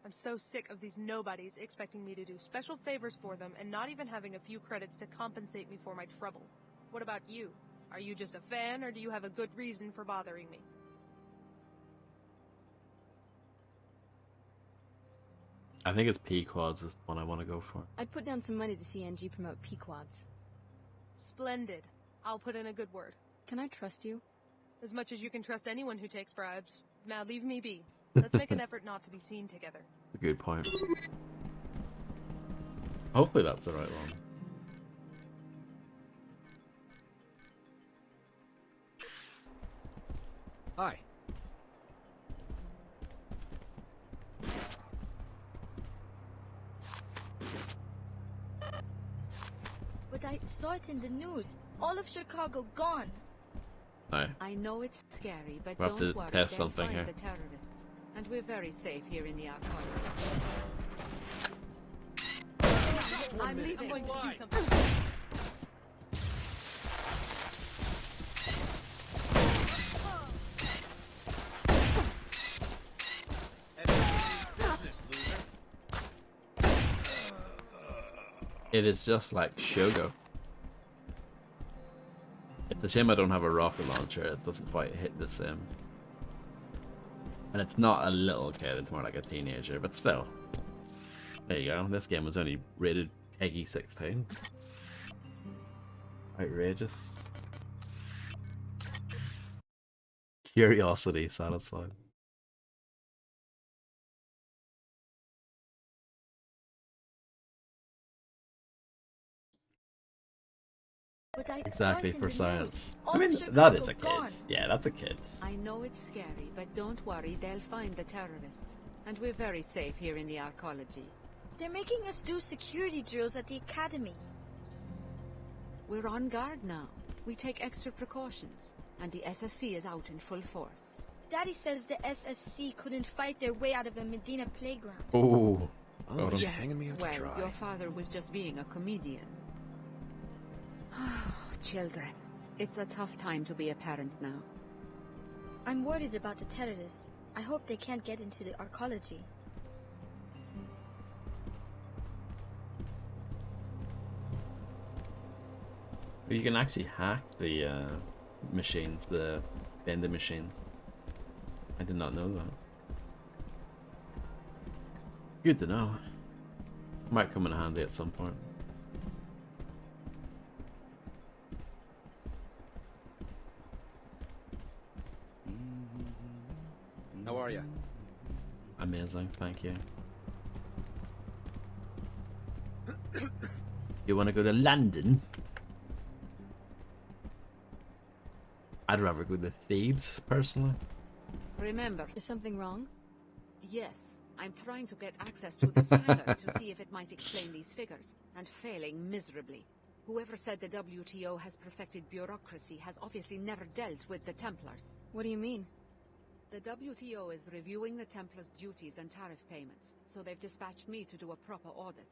I'm so sick of these nobodies expecting me to do special favors for them and not even having a few credits to compensate me for my trouble. What about you? Are you just a fan, or do you have a good reason for bothering me? I think it's Pequods is the one I want to go for. I'd put down some money to see NG promote Pequods. Splendid. I'll put in a good word. Can I trust you? As much as you can trust anyone who takes bribes. Now leave me be. Let's make an effort not to be seen together. A good point. Hopefully that's the right one. Hi. But I saw it in the news. All of Chicago gone. Hi. I know it's scary, but We'll have don't to worry, test they'll something find here. the terrorists. And we're very safe here in the Arcology. I'm leaving. I'm going to do something. It is just like Shogo. It's a shame I don't have a rocket launcher. It doesn't quite hit the same. And it's not a little kid, it's more like a teenager, but still. There you go. This game was only rated PEGI 16. Outrageous. Curiosity satisfied. But I Exactly, saw it in for the science. news. All I mean, of that Chicago is a kid. gone. Yeah, that's a kid. I know it's scary, but don't worry, they'll find the terrorists. And we're very safe here in the Arcology. They're making us do security drills at the academy. We're on guard now. We take extra precautions. And the SSC is out in full force. Daddy says the SSC couldn't fight their way out of a Medina playground. Oh. Oh, Yes. yes. Well, your father was just being a comedian. Children, it's a tough time to be a parent now. I'm worried about the terrorists. I hope they can't get into the Arcology. You can actually hack the machines, the vending machines. I did not know that. Good to know. Might come in handy at some point. How are you? Amazing, thank you. You want to go to London? I'd rather go to Thebes, personally. Remember, Is something wrong? yes, I'm trying to get access to the scanner to see if it might explain these figures, and failing miserably. Whoever said the WTO has perfected bureaucracy has obviously never dealt with the Templars. What do you mean? The WTO is reviewing the Templars' duties and tariff payments, so they've dispatched me to do a proper audit.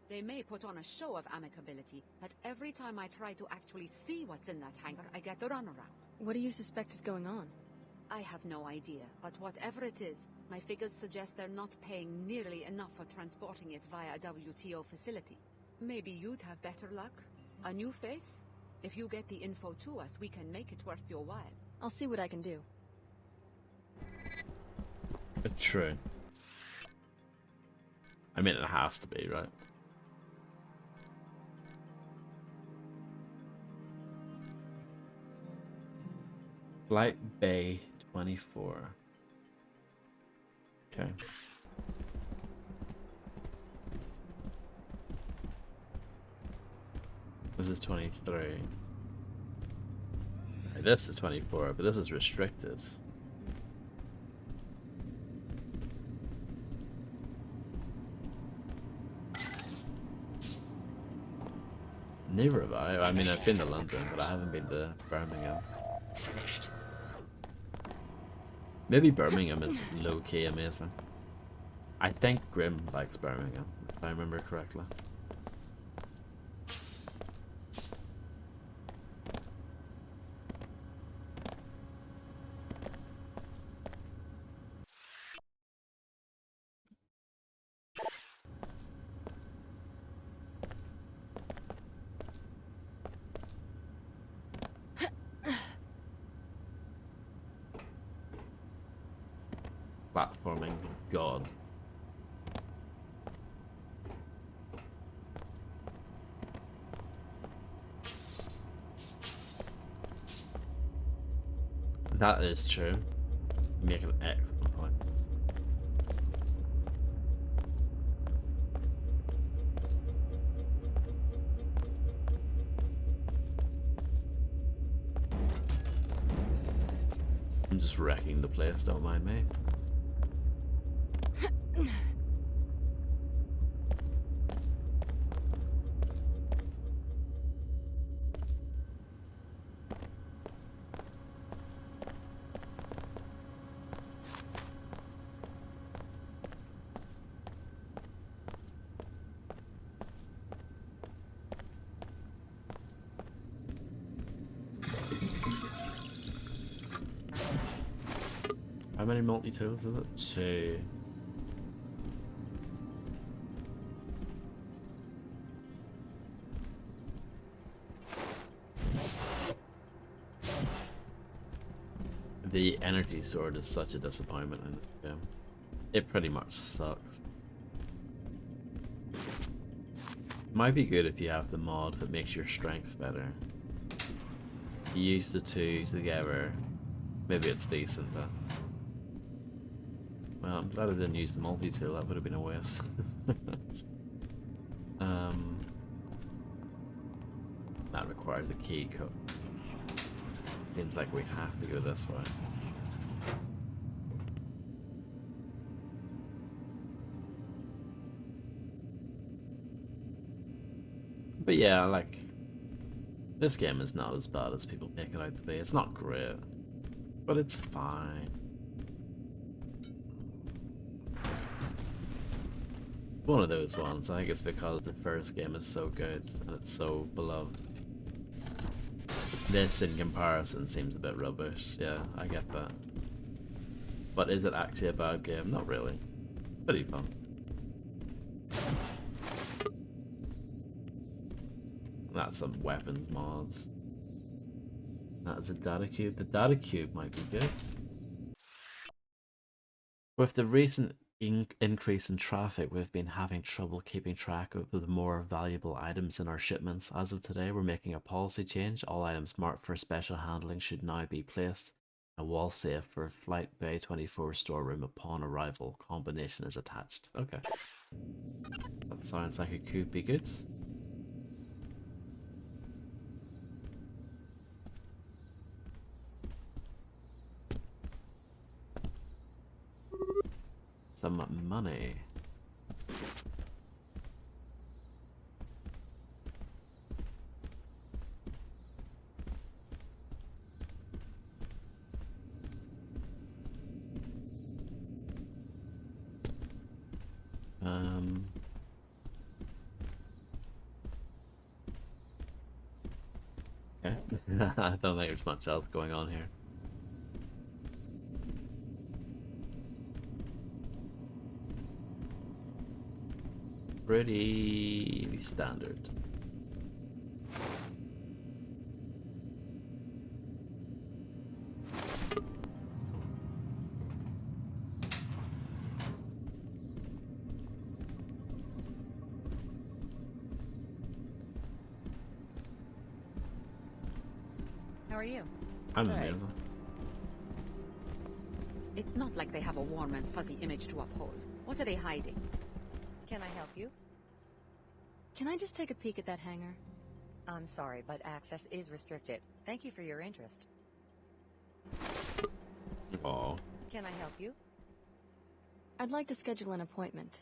They may put on a show of amicability, but every time I try to actually see what's in that hangar, I get the runaround. What do you suspect is going on? I have no idea, but whatever it is, my figures suggest they're not paying nearly enough for transporting it via a WTO facility. Maybe you'd have better luck? A new face? If you get the info to us, we can make it worth your while. I'll see what I can do. True. I mean, it has to be, right? Flight Bay 24. Okay. This is 23. This is 24, but this is restricted. Neither have I. I mean, I've been to London, but I haven't been to Birmingham. Finished. Maybe Birmingham is low-key amazing. I think Grim likes Birmingham, if I remember correctly. Platforming god. That is true. You make an excellent point. I'm just wrecking the place, don't mind me. How many multi-tools is it? 2. The energy sword is such a disappointment in this game. It pretty much sucks. Might be good if you have the mod that makes your strength better. If you use the two together, maybe it's decent, but... Well, I'm glad I didn't use the multi-tool, that would have been a waste. That requires a key code. Seems like we have to go this way. But yeah, like, this game is not as bad as people make it out to be. It's not great, but it's fine. One of those ones. I think it's because the first game is so good and it's so beloved. This, in comparison, seems a bit rubbish. Yeah, I get that. But is it actually a bad game? Not really. Pretty fun. That's some weapons mods. That is a data cube. The data cube might be good. With the recent increase in traffic, we've been having trouble keeping track of the more valuable items in our shipments. As of today, we're making a policy change. All items marked for special handling should now be placed in a wall safe for Flight Bay 24 storeroom upon arrival. Combination is attached. Okay. That sounds like it could be good. Some money. Okay. I don't think there's much else going on here. Pretty standard. How are you? I'm Good. amazing. It's not like they have a warm and fuzzy image to uphold. What are they hiding? Can I help you? Can I just take a peek at that hangar? I'm sorry, but access is restricted. Thank you for your interest. Oh. Can I help you? I'd like to schedule an appointment.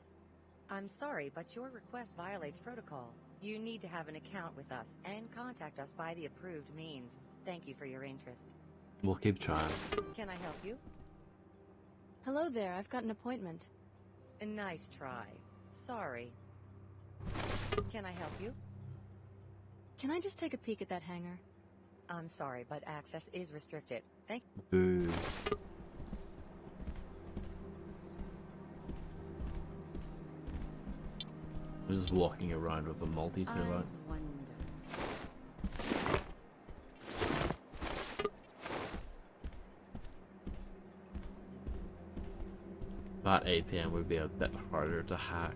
I'm sorry, but your request violates protocol. You need to have an account with us and contact us by the approved means. Thank you for your interest. We'll keep trying. Can I help you? Hello there, I've got an appointment. A nice try. Sorry. Can I help you? Can I just take a peek at that hangar? I'm sorry, but access is restricted. Thank Boo. I'm just walking around with a multi-tool out. That ATM would be a bit harder to hack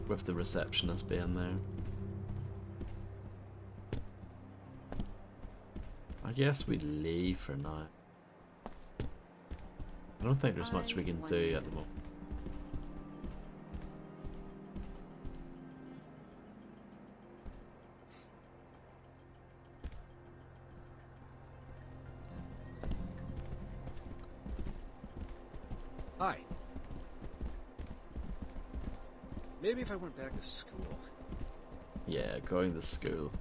with the receptionist being there. I guess we leave for now. I don't think there's much we can do at the moment. Hi. Maybe if I went back to school. Yeah, going to school.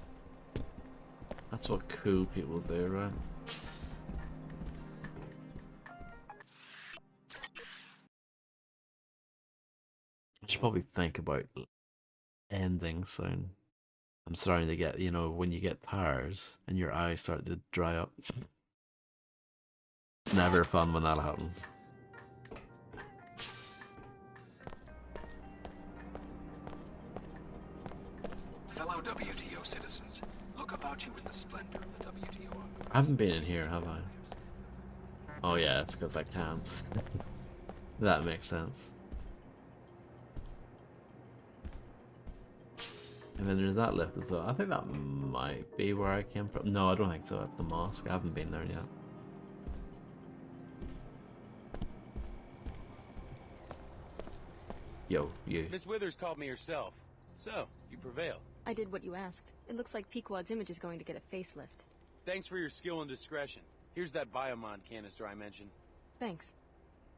That's what cool people do, right? I should probably think about ending soon. I'm starting to get, you know, when you get tired and your eyes start to dry up. It's never fun when that happens. Fellow WTO citizens, look about you in the splendor of the WTO. I haven't been in here, have I? Oh yeah, it's because I can't. That makes sense. And then there's that lift as well. I think that might be where I came from. No, I don't think so. At the mosque. I haven't been there yet. Yo, you. Miss Withers called me herself. So, you prevailed. I did what you asked. It looks like Pequod's image is going to get a facelift. Thanks for your skill and discretion. Here's that Biomon canister I mentioned. Thanks.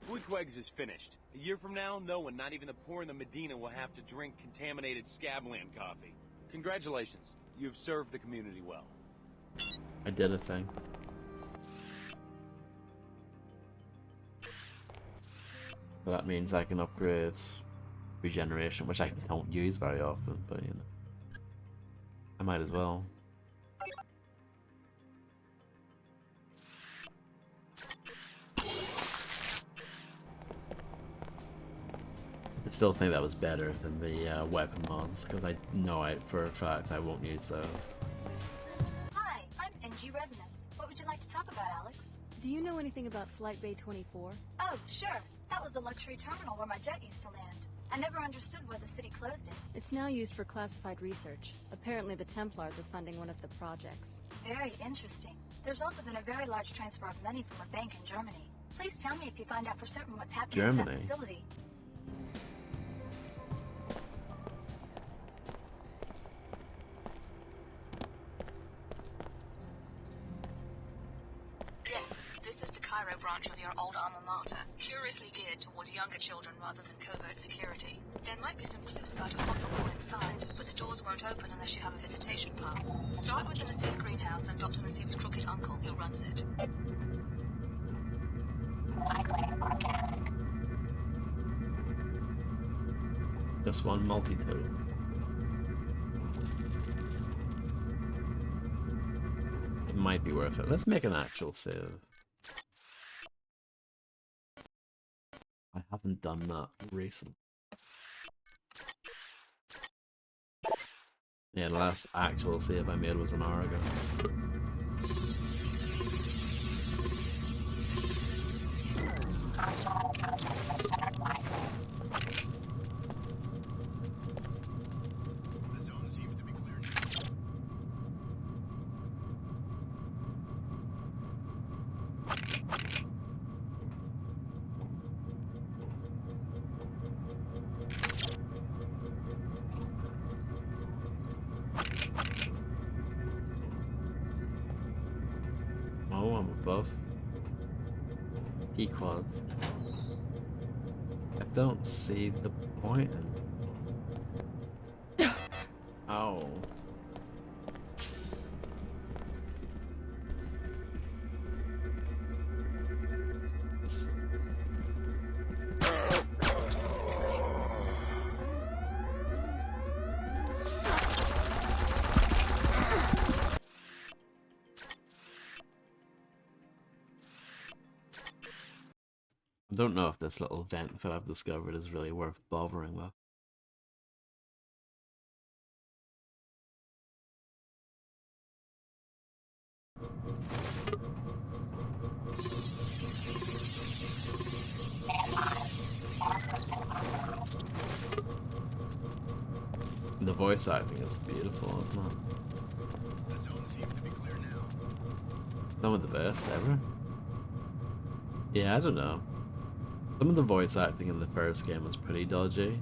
Queequegs is finished. A year from now, no one, not even the poor in the Medina, will have to drink contaminated Scabland coffee. Congratulations. You've served the community well. I did a thing. So that means I can upgrade regeneration, which I don't use very often, but you know. I might as well. I still think that was better than the weapon mods, because I know for a fact I won't use those. Hi, I'm NG Resonance. What would you like to talk about, Alex? Do you know anything about Flight Bay 24? Oh, sure. That was the luxury terminal where my jet used to land. I never understood why the city closed it. It's now used for classified research. Apparently the Templars are funding one of the projects. Very interesting. There's also been a very large transfer of money from a bank in Germany. Please tell me if you find out for certain what's happening in that facility. Yes, this is the Cairo branch of your old alma mater, curiously geared towards younger children rather than covert security. There might be some clues about a fossil core inside, but the doors won't open unless you have a visitation pass. Start with the Nassif greenhouse and Dr. Nassif's crooked uncle, who runs it. Just one multi-tool. might be worth it. Let's make an actual save. I haven't done that recently. Yeah, the last actual save I made was an hour ago. Oh, I'm above. P-quads. I don't see the point in... Ow. I don't know if this little vent that I've discovered is really worth bothering with. The voice acting is beautiful, isn't it? The zone seems to be clear now. Some of the best ever. Yeah, I don't know. Some of the voice acting in the first game was pretty dodgy,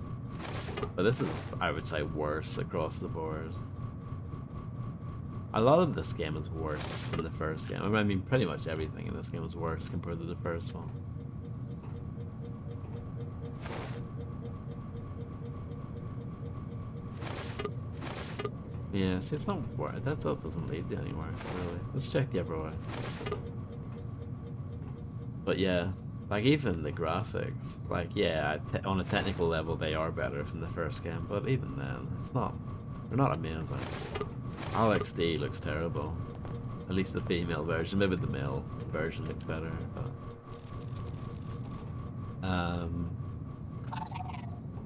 but this is, I would say, worse across the board. A lot of this game is worse than the first game. I mean, pretty much everything in this game is worse compared to the first one. Yeah, see, it's not worth. That doesn't lead you anywhere, really. Let's check the other way. But yeah, like even the graphics, like yeah, on a technical level they are better from the first game, but even then, it's not. They're not amazing. Alex D looks terrible. At least the female version. Maybe the male version looks better, but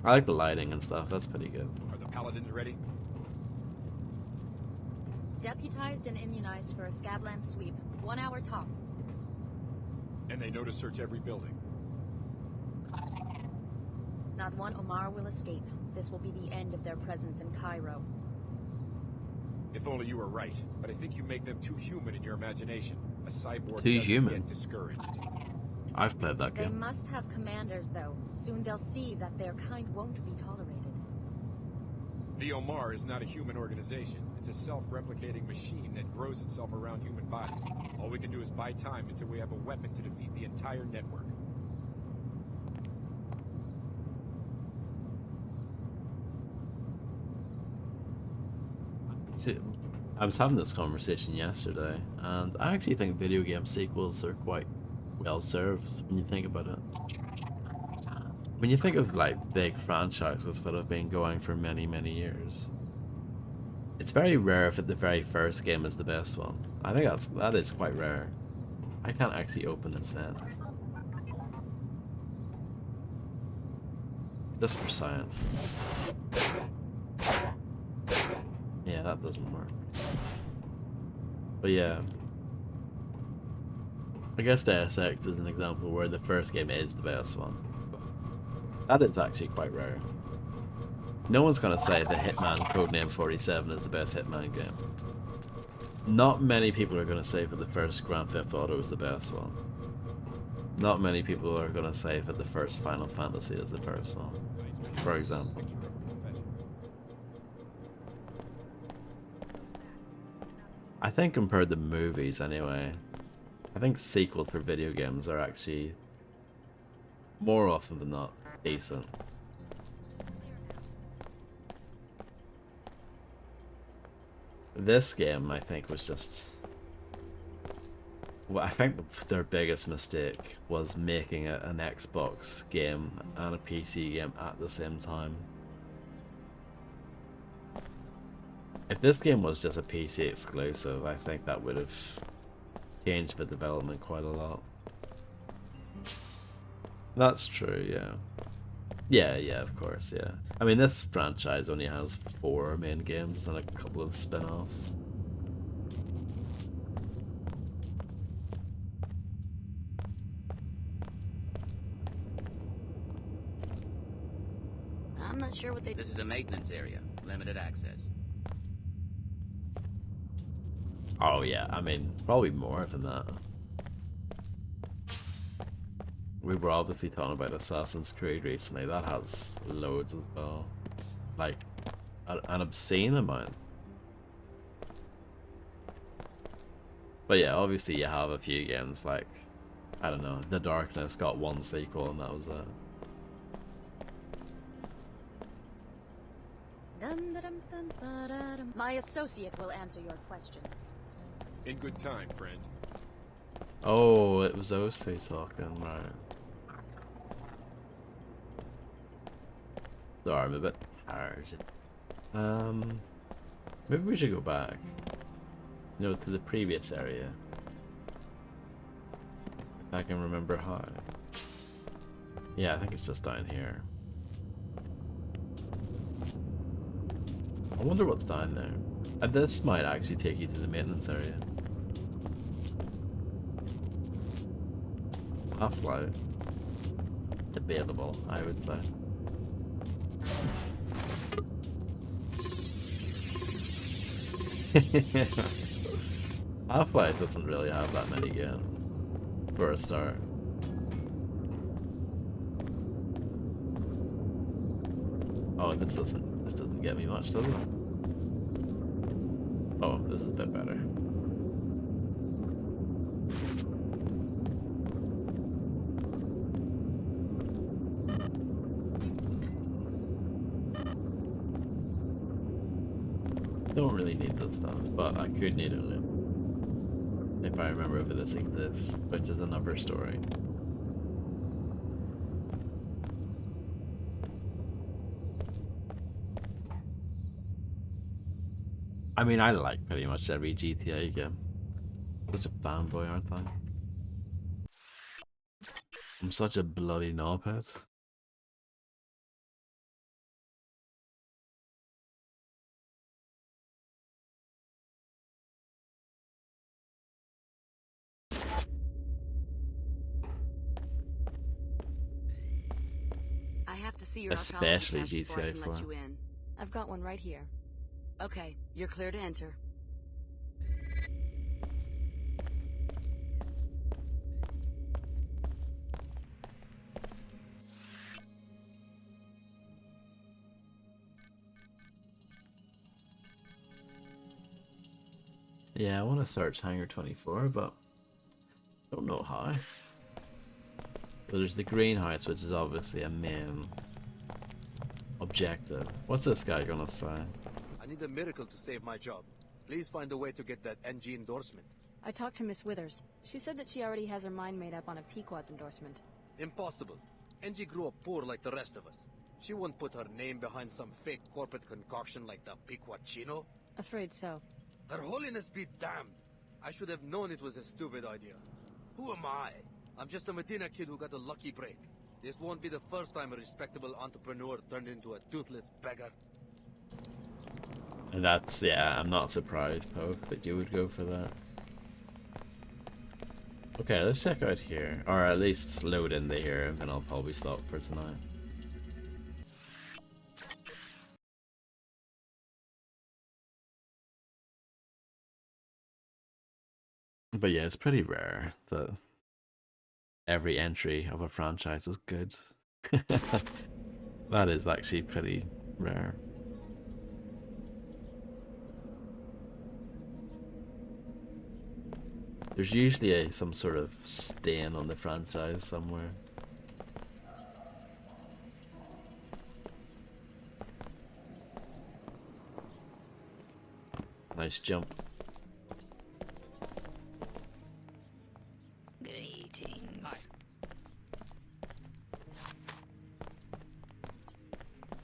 I like the lighting and stuff. That's pretty good. Are the paladins ready? Deputized and immunized for a Scabland sweep. 1 hour tops. And they know to search every building. Not one Omar will escape. This will be the end of their presence in Cairo. If only you were right, but I think you make them too human in your imagination. A cyborg Too doesn't human. get discouraged. I've played that They game. must have commanders, though. Soon they'll see that their kind won't be tolerated. The Omar is not a human organization. It's a self-replicating machine that grows itself around human bodies. All we can do is buy time until we have a weapon to defeat the entire network. See, I was having this conversation yesterday, and I actually think video game sequels are quite well served when you think about it. When you think of like big franchises that have been going for many, many years, it's very rare if the very first game is the best one. I think that is quite rare. I can't actually open this vent. Just for science. Yeah, that doesn't work. But yeah. I guess the SX is an example where the first game is the best one. That is actually quite rare. No one's gonna say the Hitman Codename 47 is the best Hitman game. Not many people are gonna say that the first Grand Theft Auto is the best one. Not many people are gonna say that the first Final Fantasy is the first one, for example. I think compared to movies anyway, I think sequels for video games are actually more often than not decent. This game, I think, was just... Well, I think their biggest mistake was making it an Xbox game and a PC game at the same time. If this game was just a PC exclusive, I think that would have changed the development quite a lot. That's true, yeah. Yeah, of course, yeah. I mean, this franchise only has 4 main games and a couple of spin-offs. I'm not sure what they... This is a maintenance area. Limited access. Oh yeah, I mean, probably more than that. We were obviously talking about Assassin's Creed recently. That has loads as well. Like, an obscene amount. But yeah, obviously you have a few games like, I don't know, The Darkness got 1 sequel and that was it. My associate will answer your questions. In good time, friend. Oh, it was those 2 talking, right. Sorry, I'm a bit tired. Maybe we should go back. You know, to the previous area. If I can remember how. Yeah, I think it's just down here. I wonder what's down there. And this might actually take you to the maintenance area. Half-Life. Debatable, I would say. Half-Life doesn't really have that many games, for a start. Oh, this doesn't get me much, does it? Oh, this is a bit better. Don't really need this stuff, but I could need it if I remember if this exists, which is another story. I mean, I like pretty much every GTA game. Such a fanboy, aren't I? I'm such a bloody knobhead. I have to see your Especially archaeology pass before I GTA can 4. let you in. I've got one right here. Okay, you're clear to enter. Yeah, I want to search Hangar 24, but don't know how. So there's the greenhouse, which is obviously a main objective. What's this guy gonna say? I need a miracle to save my job. Please find a way to get that NG endorsement. I talked to Miss Withers. She said that she already has her mind made up on a Pequod's endorsement. Impossible. NG grew up poor like the rest of us. She won't put her name behind some fake corporate concoction like the Pequodchino. Afraid so. Her holiness be damned. I should have known it was a stupid idea. Who am I? I'm just a Medina kid who got a lucky break. This won't be the first time a respectable entrepreneur turned into a toothless beggar. And that's, yeah, I'm not surprised, Poke, that you would go for that. Okay, let's check out here. Or at least load into here, and then I'll probably stop for tonight. But yeah, it's pretty rare that every entry of a franchise is good. That is actually pretty rare. There's usually some sort of stain on the franchise somewhere. Nice jump.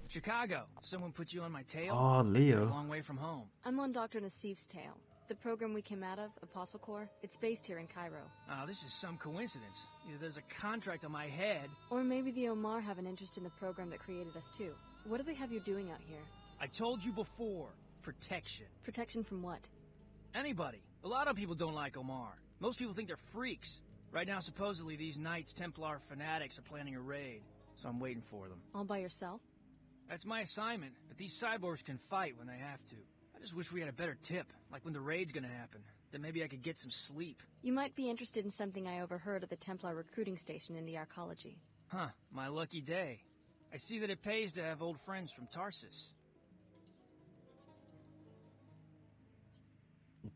She Chicago. Someone put you on my tail? Oh, Leo. You're a long way from home. I'm on Dr. Nassif's tail. The program we came out of, Apostle Corps, it's based here in Cairo. Oh, this is some coincidence. Either there's a contract on my head. Or maybe the Omar have an interest in the program that created us too. What do they have you doing out here? I told you before. Protection. Protection from what? Anybody. A lot of people don't like Omar. Most people think they're freaks. Right now, supposedly, these Knights Templar fanatics are planning a raid. So I'm waiting for them. All by yourself? That's my assignment, but these cyborgs can fight when they have to. I just wish we had a better tip, like when the raid's gonna happen. Then maybe I could get some sleep. You might be interested in something I overheard at the Templar recruiting station in the Arcology. Huh, my lucky day. I see that it pays to have old friends from Tarsus.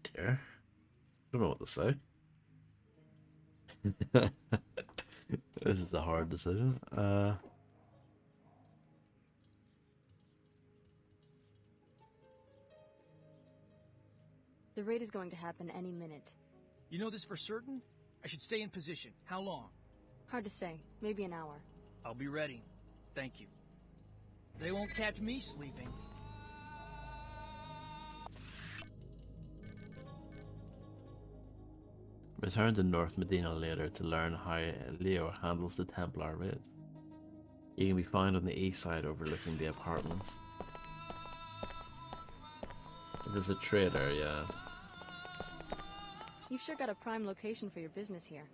Dear. Don't know what to say. This is a hard decision. The raid is going to happen any minute. You know this for certain? I should stay in position. How long? Hard to say. Maybe an hour. I'll be ready. Thank you. They won't catch me sleeping. Return to North Medina later to learn how Leo handles the Templar raid. He can be found on the east side overlooking the apartments. There's a trader, yeah. You've sure got a prime location for your business here.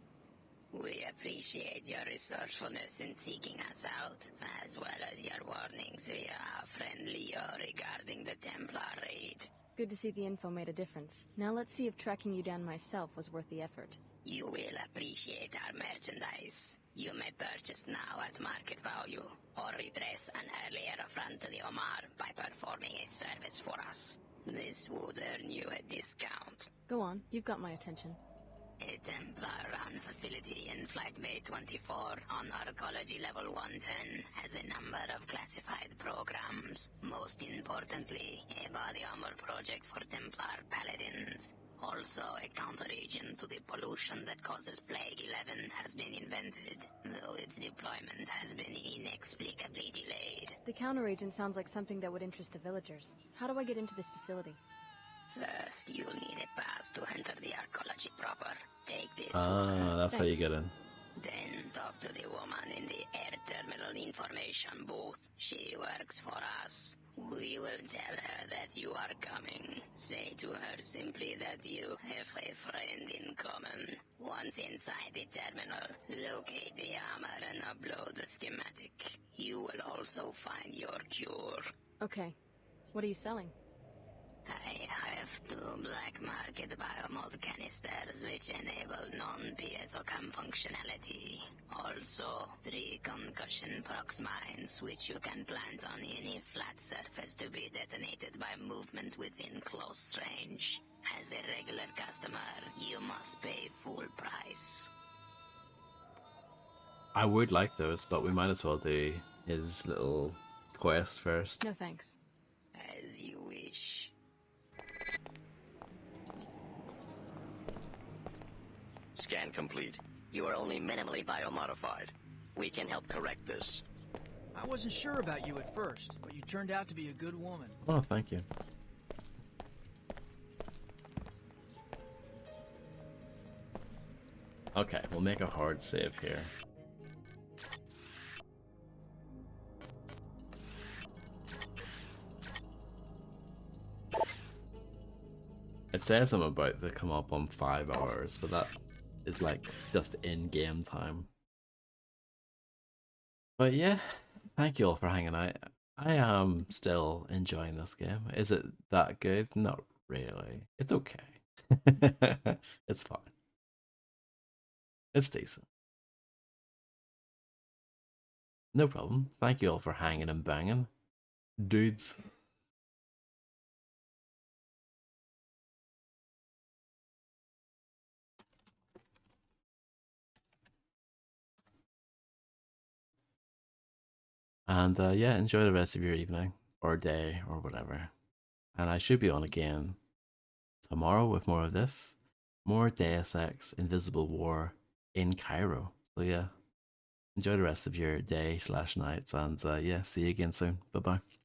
We appreciate your resourcefulness in seeking us out, as well as your warnings via our friend Leo regarding the Templar raid. Good to see the info made a difference. Now let's see if tracking you down myself was worth the effort. You will appreciate our merchandise. You may purchase now at market value, or redress an earlier affront to the Omar by performing a service for us. This would earn you a discount. Go on, you've got my attention. A Templar-run facility in Flight Bay 24 on Arcology Level 110 has a number of classified programs. Most importantly, a body armor project for Templar paladins. Also, a counter-agent to the pollution that causes Plague 11 has been invented, though its deployment has been inexplicably delayed. The counter-agent sounds like something that would interest the villagers. How do I get into this facility? First, you'll need a pass to enter the Arcology proper. Take this Ah, that's how you get in. Then talk to the woman in the air terminal information booth. She works for us. We will tell her that you are coming. Say to her simply that you have a friend in common. Once inside the terminal, locate the armor and upload the schematic. You will also find your cure. Okay. What are you selling? I have 2 black market biomold canisters which enable non-PSOCAM functionality. Also, 3 concussion prox mines which you can plant on any flat surface to be detonated by movement within close range. As a regular customer, you must pay full price. I would like those, but we might as well do his little quest first. No thanks. As you wish. Scan complete. You are only minimally biomodified. We can help correct this. I wasn't sure about you at first, but you turned out to be a good woman. Oh, thank you. Okay, we'll make a hard save here. It says I'm about to come up on 5 hours, but that is like just in-game time. But yeah, thank you all for hanging out. I am still enjoying this game. Is it that good? Not really. It's okay. It's fine. It's decent. No problem. Thank you all for hanging and banging. Dudes. And yeah, enjoy the rest of your evening or day or whatever. And I should be on again tomorrow with more of this. More Deus Ex Invisible War in Cairo. So yeah. Enjoy the rest of your day/nights, and yeah, see you again soon. Bye bye.